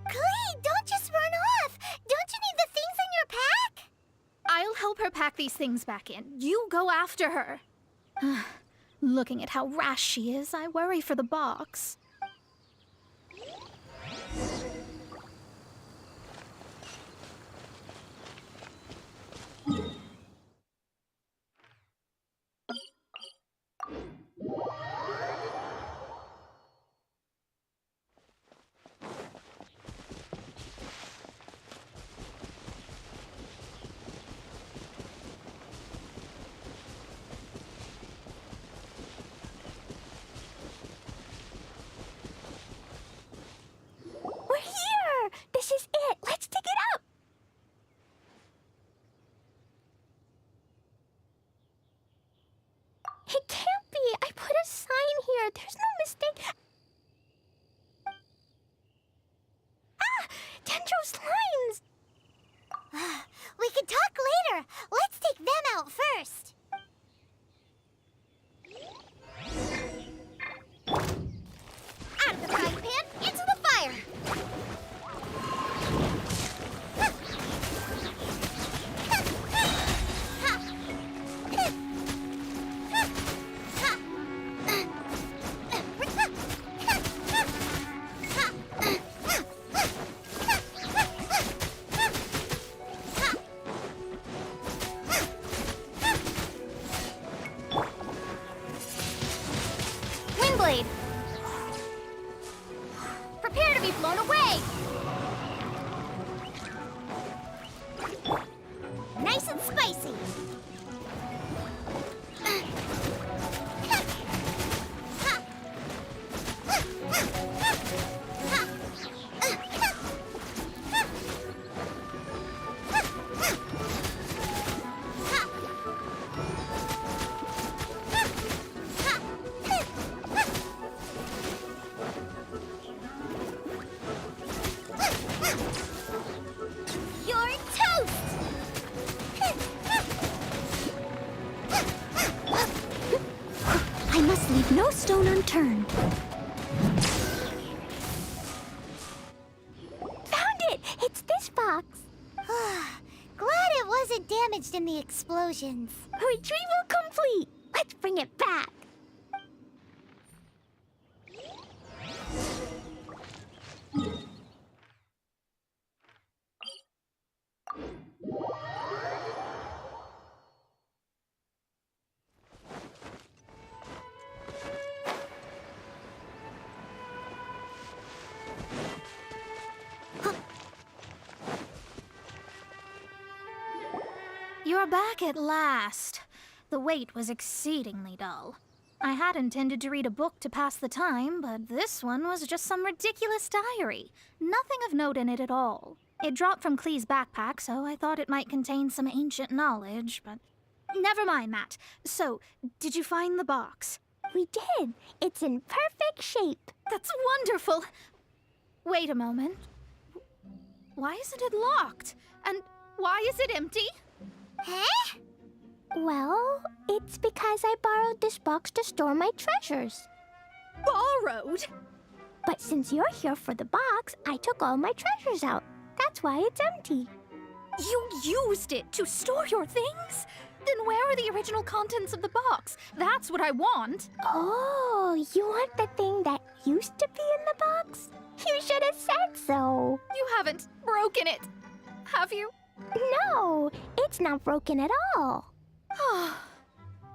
S1: Klee, don't just run off. Don't you need the things in your pack?
S17: I'll help her pack these things back in. You go after her. Looking at how rash she is, I worry for the box.
S1: We're here! This is it! Let's dig it up! It can't be! I put a sign here! There's no mistake! Ah! Dendro's lines! We can talk later! Let's take them out first! Out of the frying pan, into the fire! Windblade! Prepare to be blown away! Nice and spicy! You're toast! I must leave no stone unturned. Found it! It's this box. Glad it wasn't damaged in the explosions. Retrieval complete! Let's bring it back.
S17: You're back at last. The wait was exceedingly dull. I had intended to read a book to pass the time, but this one was just some ridiculous diary. Nothing of note in it at all. It dropped from Klee's backpack, so I thought it might contain some ancient knowledge, but... Never mind that. So, did you find the box?
S1: We did. It's in perfect shape.
S17: That's wonderful! Wait a moment. Why isn't it locked? And why is it empty?
S1: Huh? Well, it's because I borrowed this box to store my treasures.
S17: Borrowed?
S1: But since you're here for the box, I took all my treasures out. That's why it's empty.
S17: You used it to store your things? Then where are the original contents of the box? That's what I want.
S1: Oh, you want the thing that used to be in the box? You should have said so.
S17: You haven't broken it, have you?
S1: No, it's not broken at all.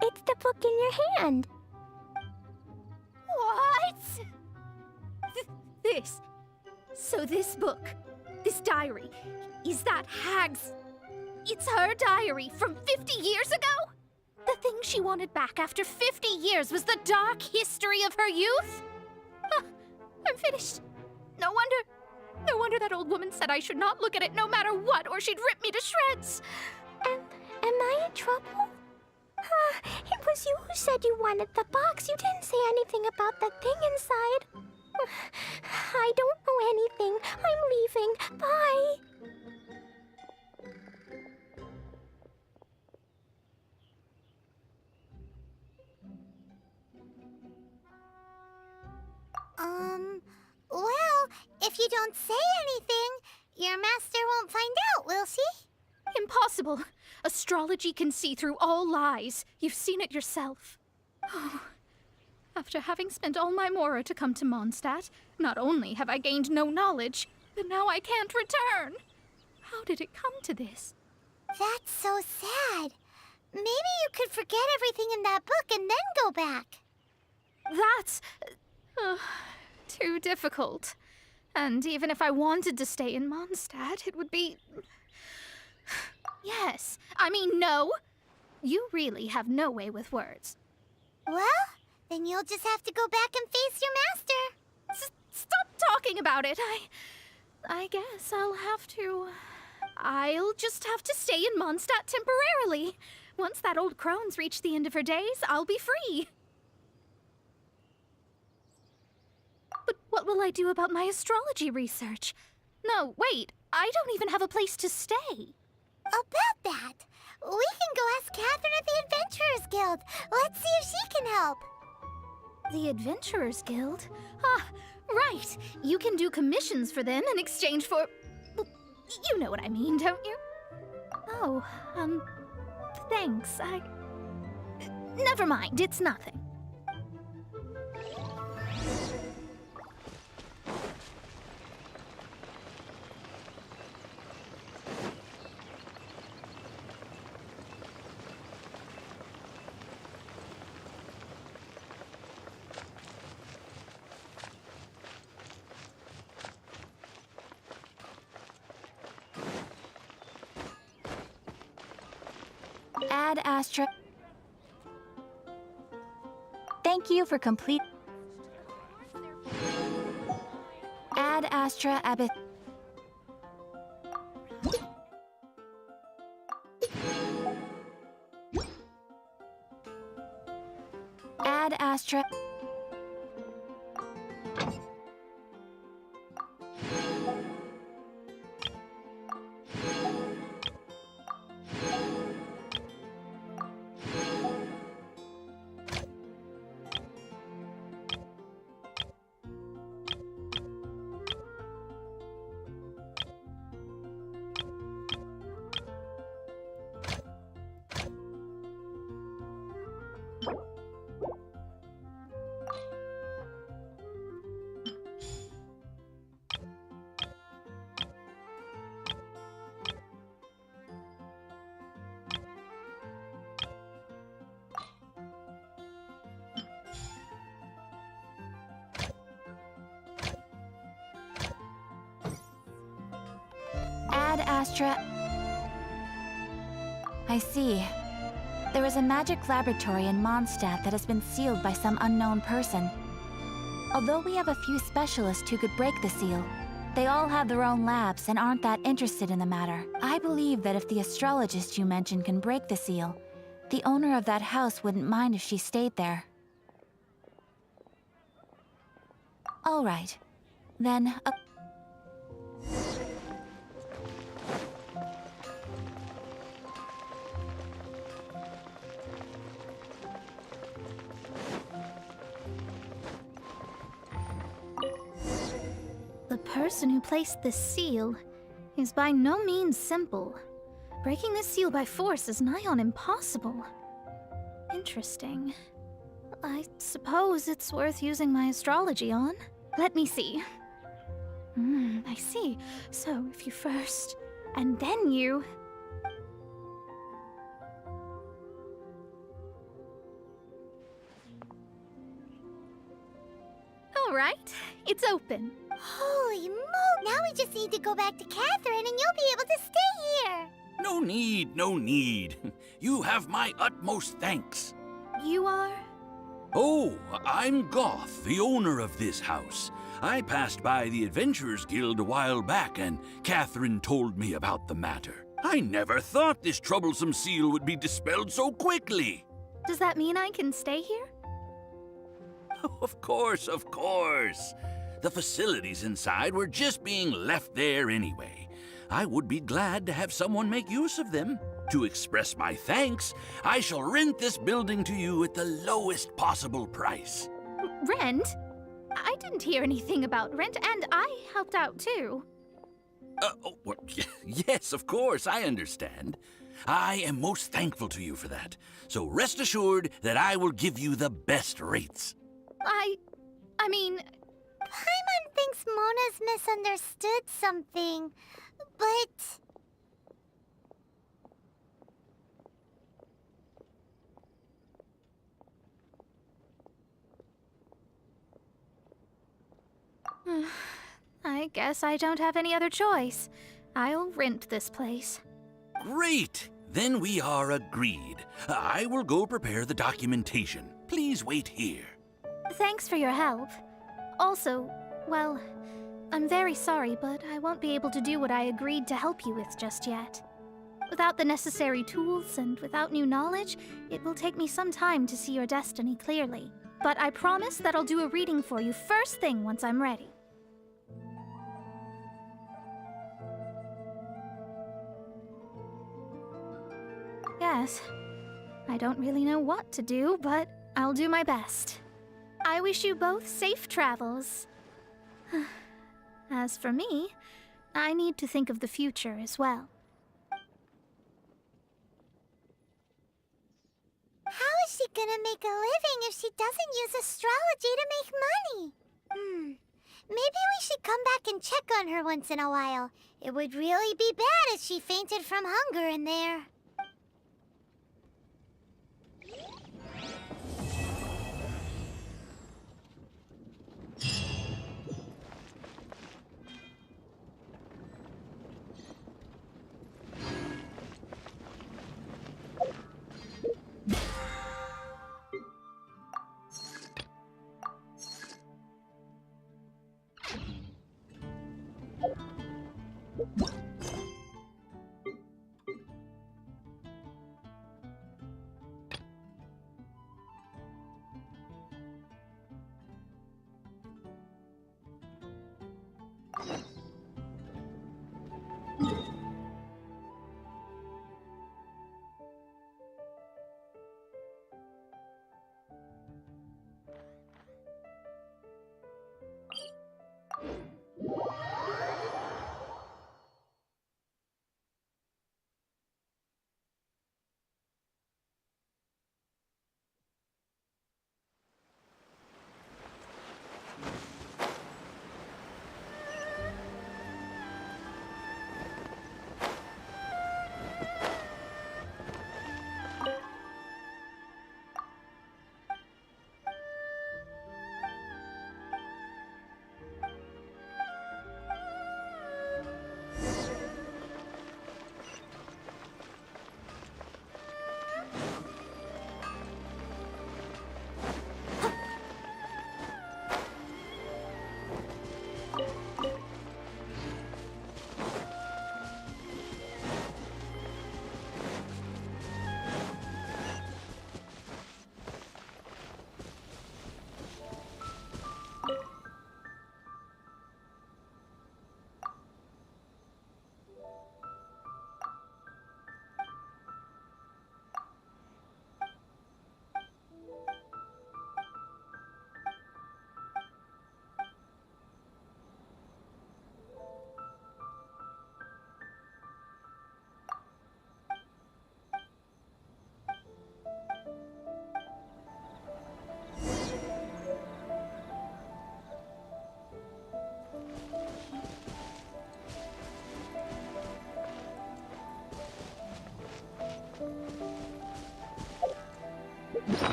S1: It's the book in your hand.
S17: What? This. So this book, this diary, is that Hag's... It's her diary from 50 years ago? The thing she wanted back after 50 years was the dark history of her youth? I'm finished. No wonder that old woman said I should not look at it no matter what, or she'd rip me to shreds.
S1: Am I in trouble? It was you who said you wanted the box. You didn't say anything about that thing inside. I don't know anything. I'm leaving. Bye. Well, if you don't say anything, your master won't find out, will she?
S17: Impossible. Astrology can see through all lies. You've seen it yourself. Oh. After having spent all my mora to come to Mondstadt, not only have I gained no knowledge, but now I can't return. How did it come to this?
S1: That's so sad. Maybe you could forget everything in that book and then go back.
S17: That's too difficult. And even if I wanted to stay in Mondstadt, it would be... Yes, I mean no. You really have no way with words.
S1: Well, then you'll just have to go back and face your master.
S17: Stop talking about it. I guess I'll just have to stay in Mondstadt temporarily. Once that old crone's reached the end of her days, I'll be free. But what will I do about my astrology research? No, wait, I don't even have a place to stay.
S1: About that, we can go ask Catherine at the Adventurers Guild. Let's see if she can help.
S17: The Adventurers Guild? Ah, right. You can do commissions for them in exchange for... You know what I mean, don't you? Oh, thanks. Never mind, it's nothing.
S20: Ad Astra. Thank you for complete. Ad Astra Abyss. Ad Astra. Ad Astra. I see. There is a magic laboratory in Mondstadt that has been sealed by some unknown person. Although we have a few specialists who could break the seal, they all have their own labs and aren't that interested in the matter. I believe that if the astrologist you mentioned can break the seal, the owner of that house wouldn't mind if she stayed there. All right. Then,
S17: The person who placed this seal is by no means simple. Breaking this seal by force is nigh on impossible. Interesting. I suppose it's worth using my astrology on. Let me see. I see. So if you first, and then you... All right, it's open.
S1: Holy moly! Now we just need to go back to Catherine and you'll be able to stay here.
S21: No need, no need. You have my utmost thanks.
S17: You are?
S21: Oh, I'm Goth, the owner of this house. I passed by the Adventurers Guild a while back, and Catherine told me about the matter. I never thought this troublesome seal would be dispelled so quickly.
S17: Does that mean I can stay here?
S21: Of course, of course. The facilities inside were just being left there anyway. I would be glad to have someone make use of them. To express my thanks, I shall rent this building to you at the lowest possible price.
S17: Rent? I didn't hear anything about rent, and I helped out too.
S21: Well, yes, of course, I understand. I am most thankful to you for that. So rest assured that I will give you the best rates.
S17: I mean...
S1: Paimon thinks Mona's misunderstood something, but...
S17: I guess I don't have any other choice. I'll rent this place.
S21: Great! Then we are agreed. I will go prepare the documentation. Please wait here.
S17: Thanks for your help. Also, well, I'm very sorry, but I won't be able to do what I agreed to help you with just yet. Without the necessary tools and without new knowledge, it will take me some time to see your destiny clearly. But I promise that I'll do a reading for you first thing once I'm ready. Yes, I don't really know what to do, but I'll do my best. I wish you both safe travels. As for me, I need to think of the future as well.
S1: How is she gonna make a living if she doesn't use astrology to make money? Maybe we should come back and check on her once in a while. It would really be bad if she fainted from hunger in there.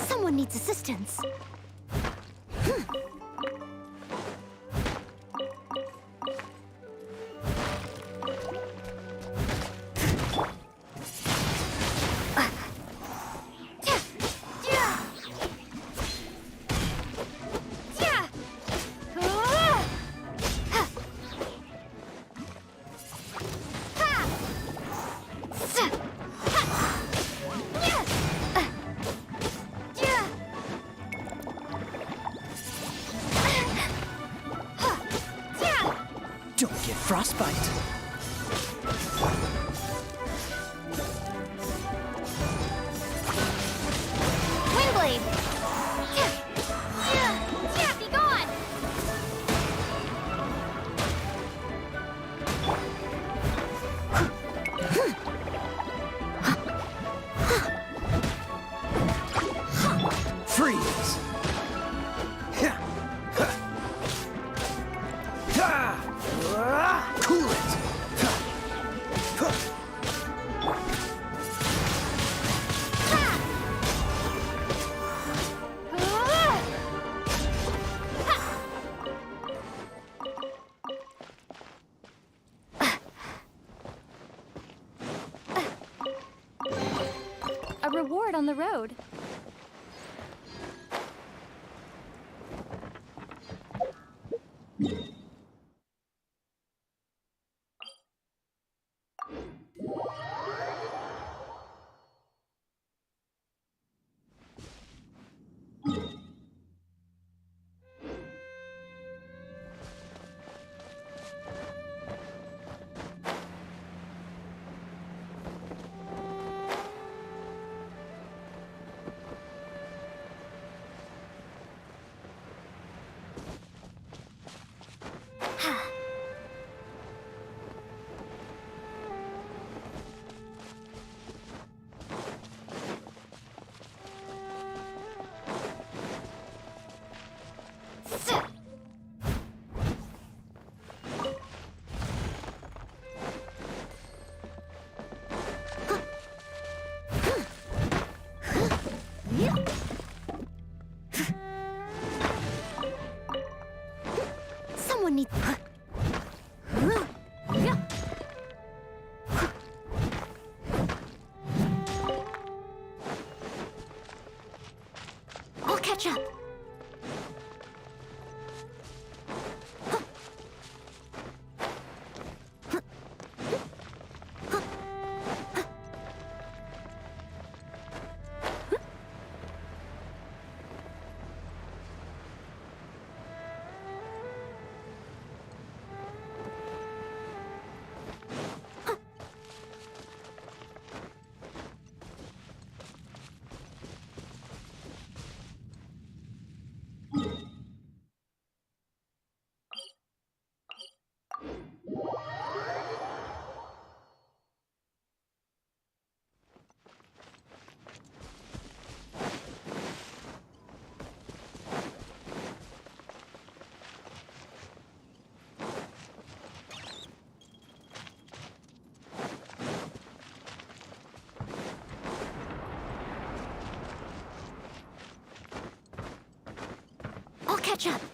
S1: Someone needs assistance.
S6: Don't get frostbite.
S1: Windblade! Be gone!
S6: Freeze! Cool it!
S4: A reward on the road.
S1: Someone needs... I'll catch up. catch up.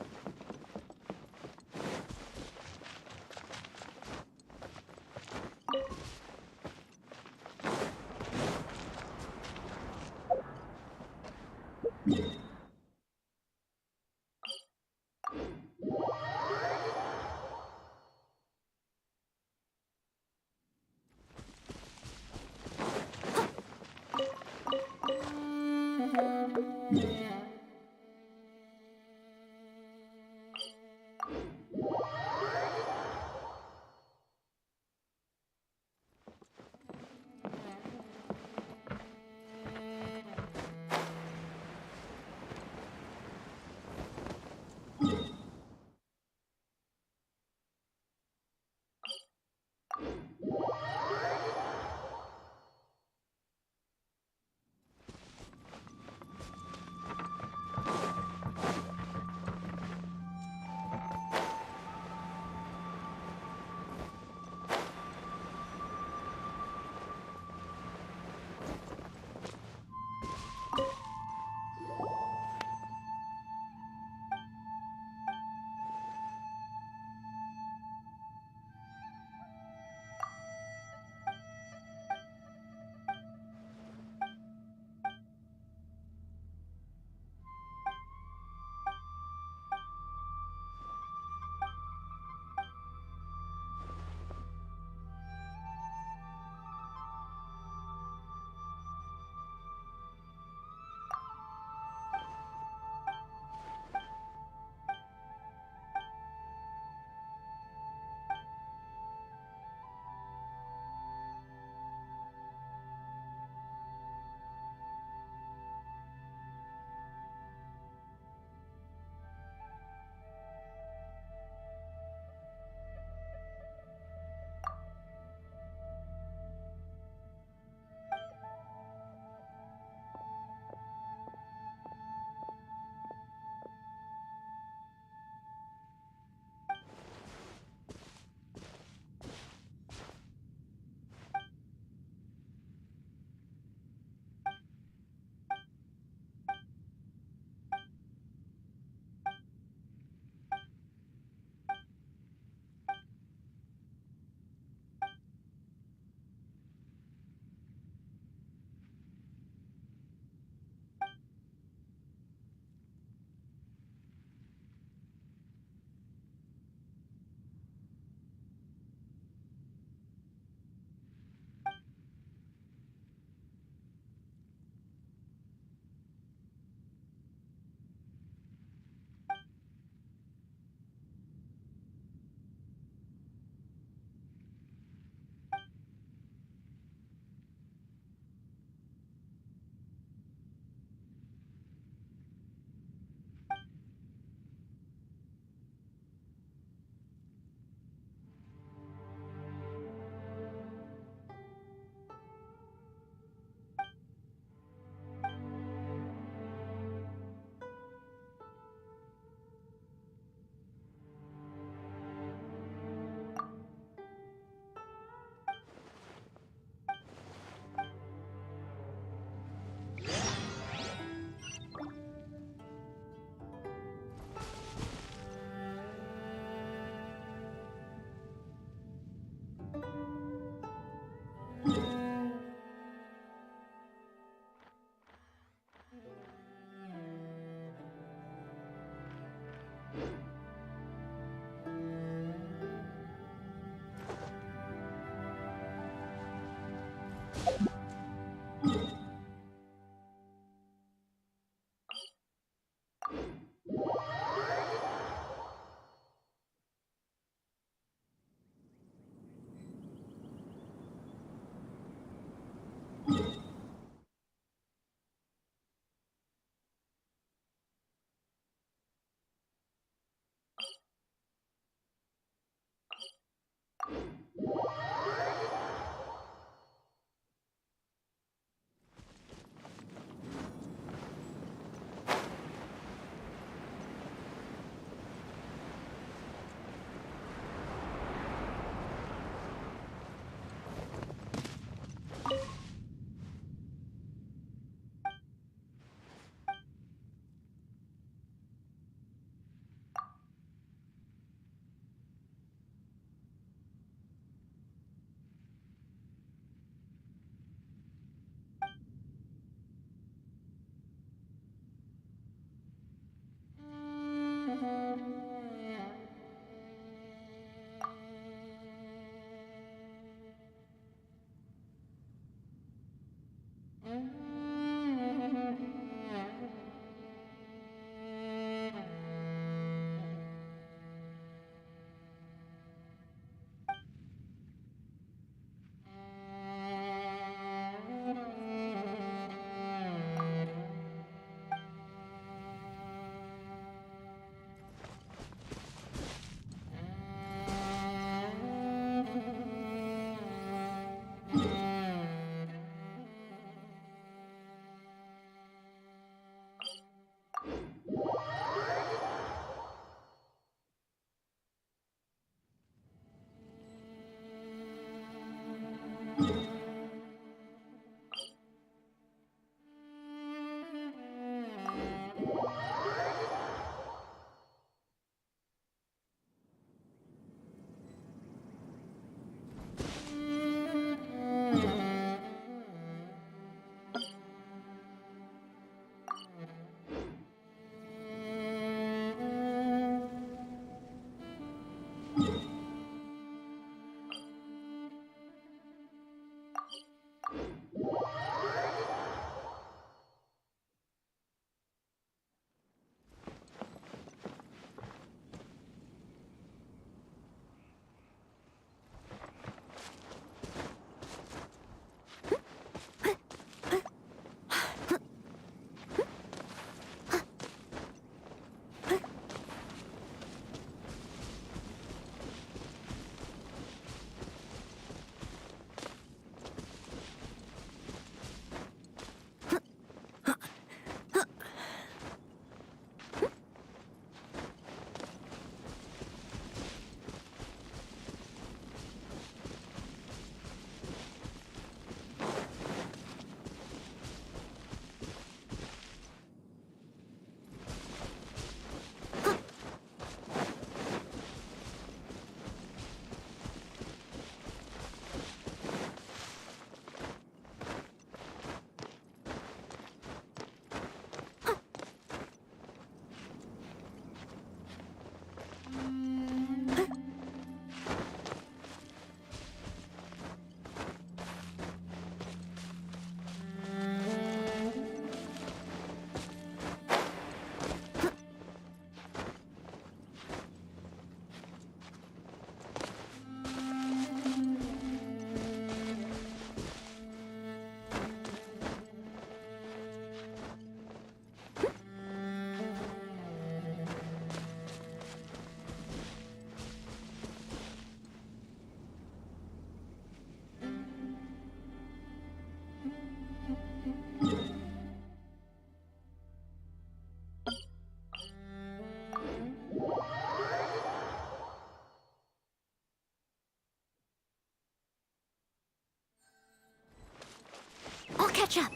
S1: I'll catch up.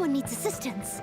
S1: Someone needs assistance.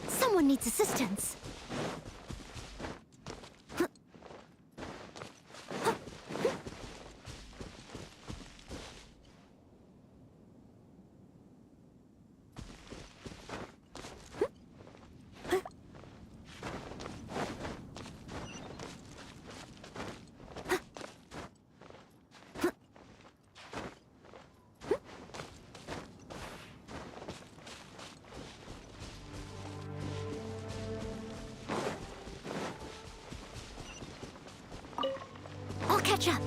S1: Someone needs assistance. I'll catch up.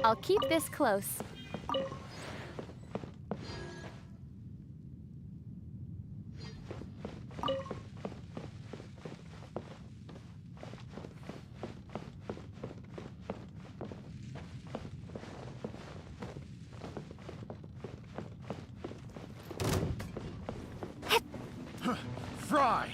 S8: I'll keep this close.
S14: Fry!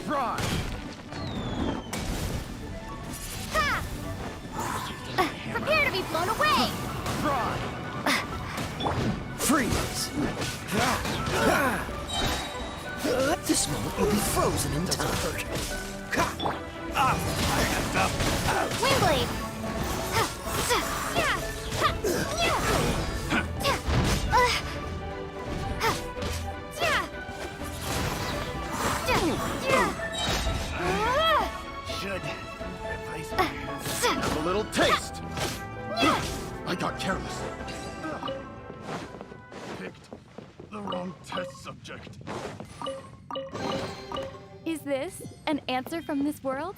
S14: Fry!
S1: Prepare to be blown away!
S14: Fry!
S6: Freeze! This moment will be frozen in time.
S1: Windblade!
S14: Should have a little taste. I got careless. Picked the wrong test subject.
S8: Is this an answer from this world?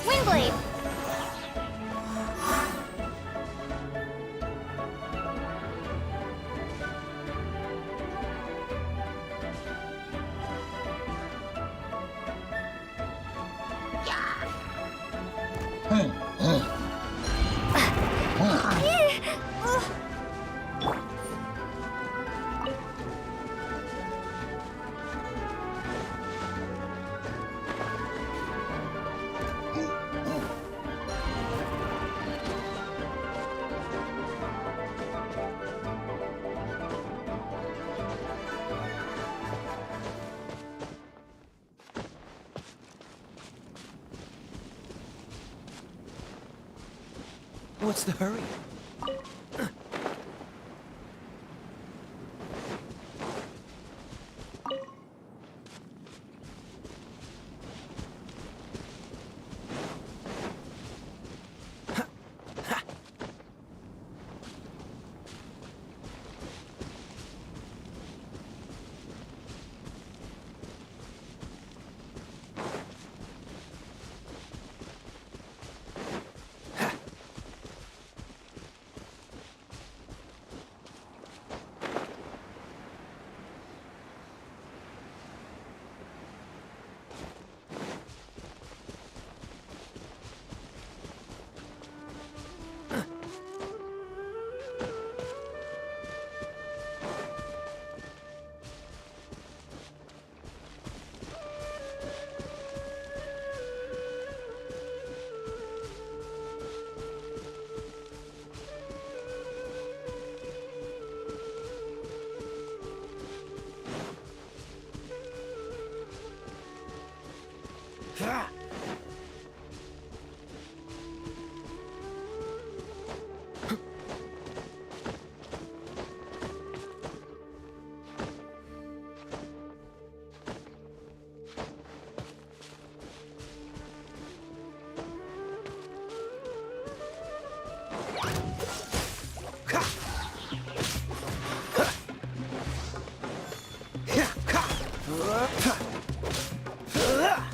S1: Windblade!
S6: What's the hurry?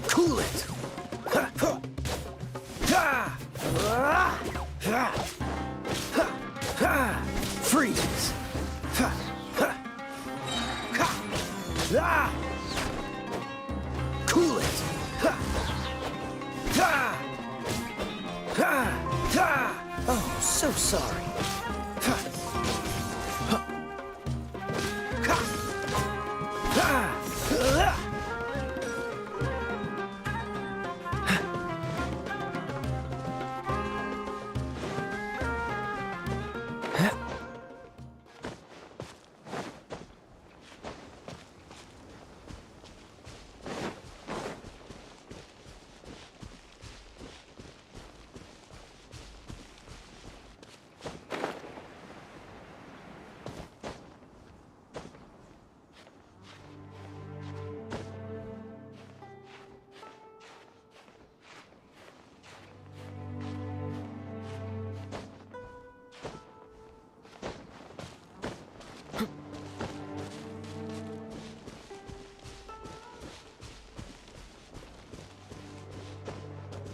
S10: Cool it! Freeze! Cool it! Oh, so sorry.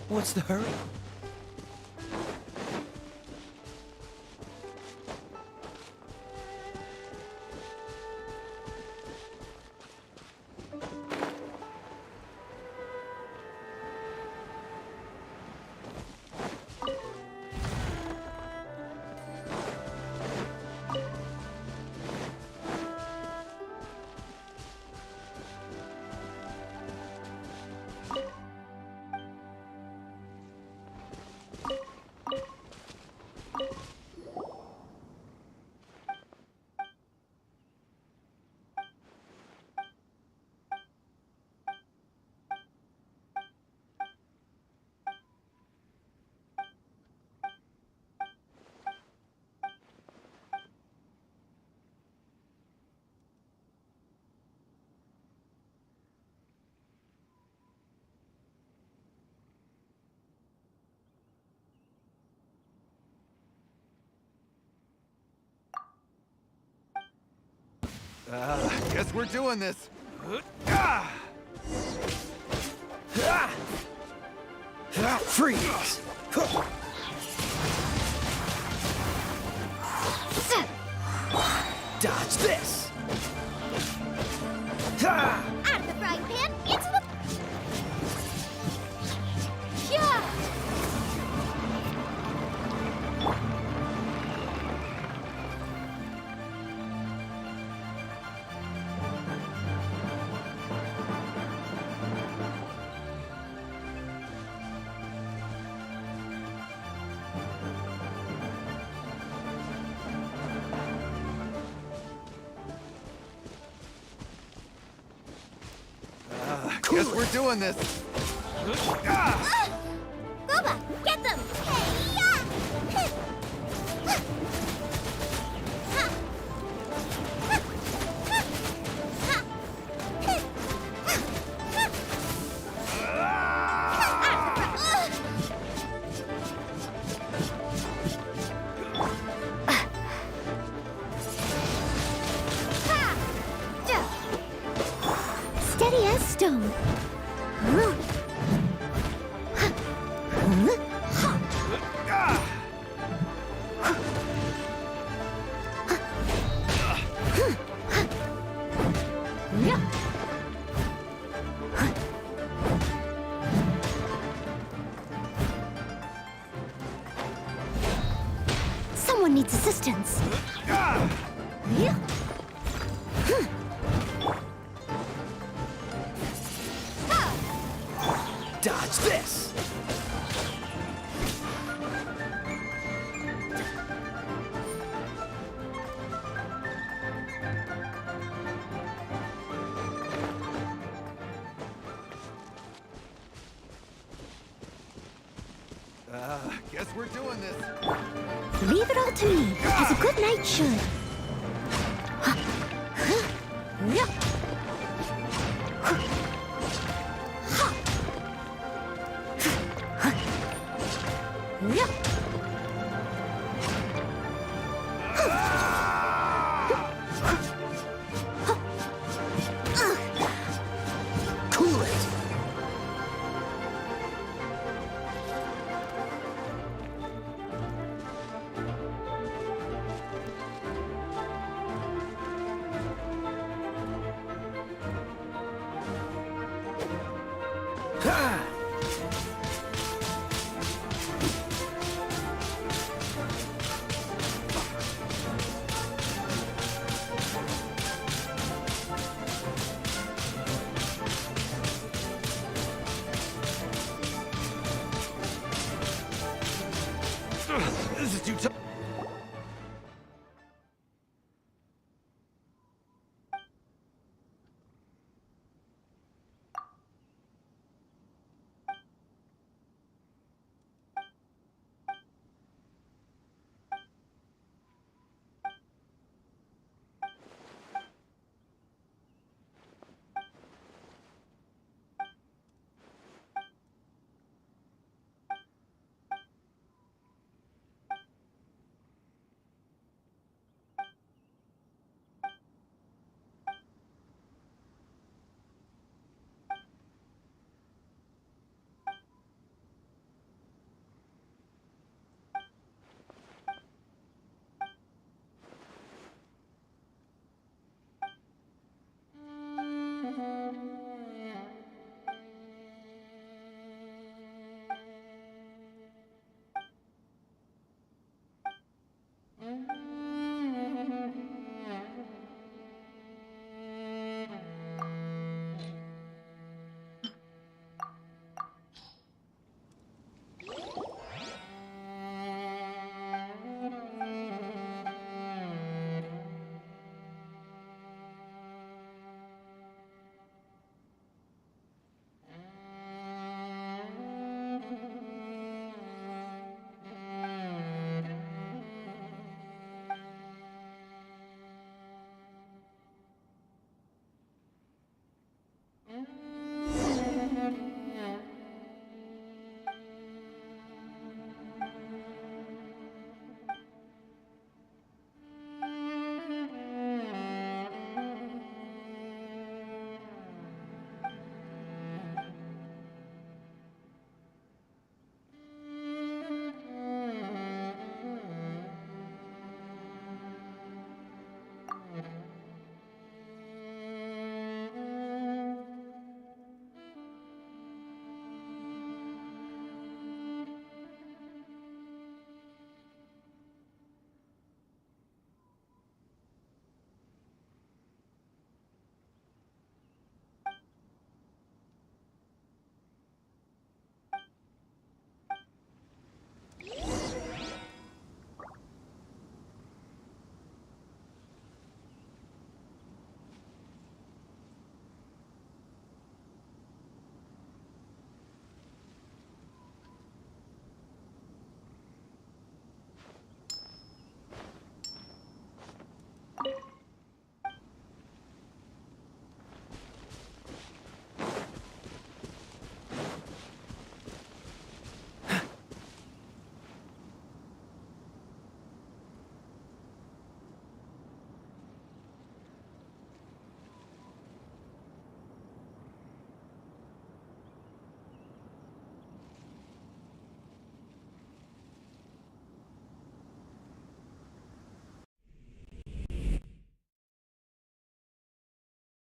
S6: What's the hurry?
S11: Guess we're doing this.
S6: Freeze! Dodge this!
S1: Out of the frying pan, into the... Yeah!
S11: Guess we're doing this.
S1: Boba, get them! Steady as stone. Someone needs assistance.
S6: Dodge this!
S11: Guess we're doing this.
S1: Leave it all to me, as a good knight should.
S6: Cool it!
S11: This is too tough.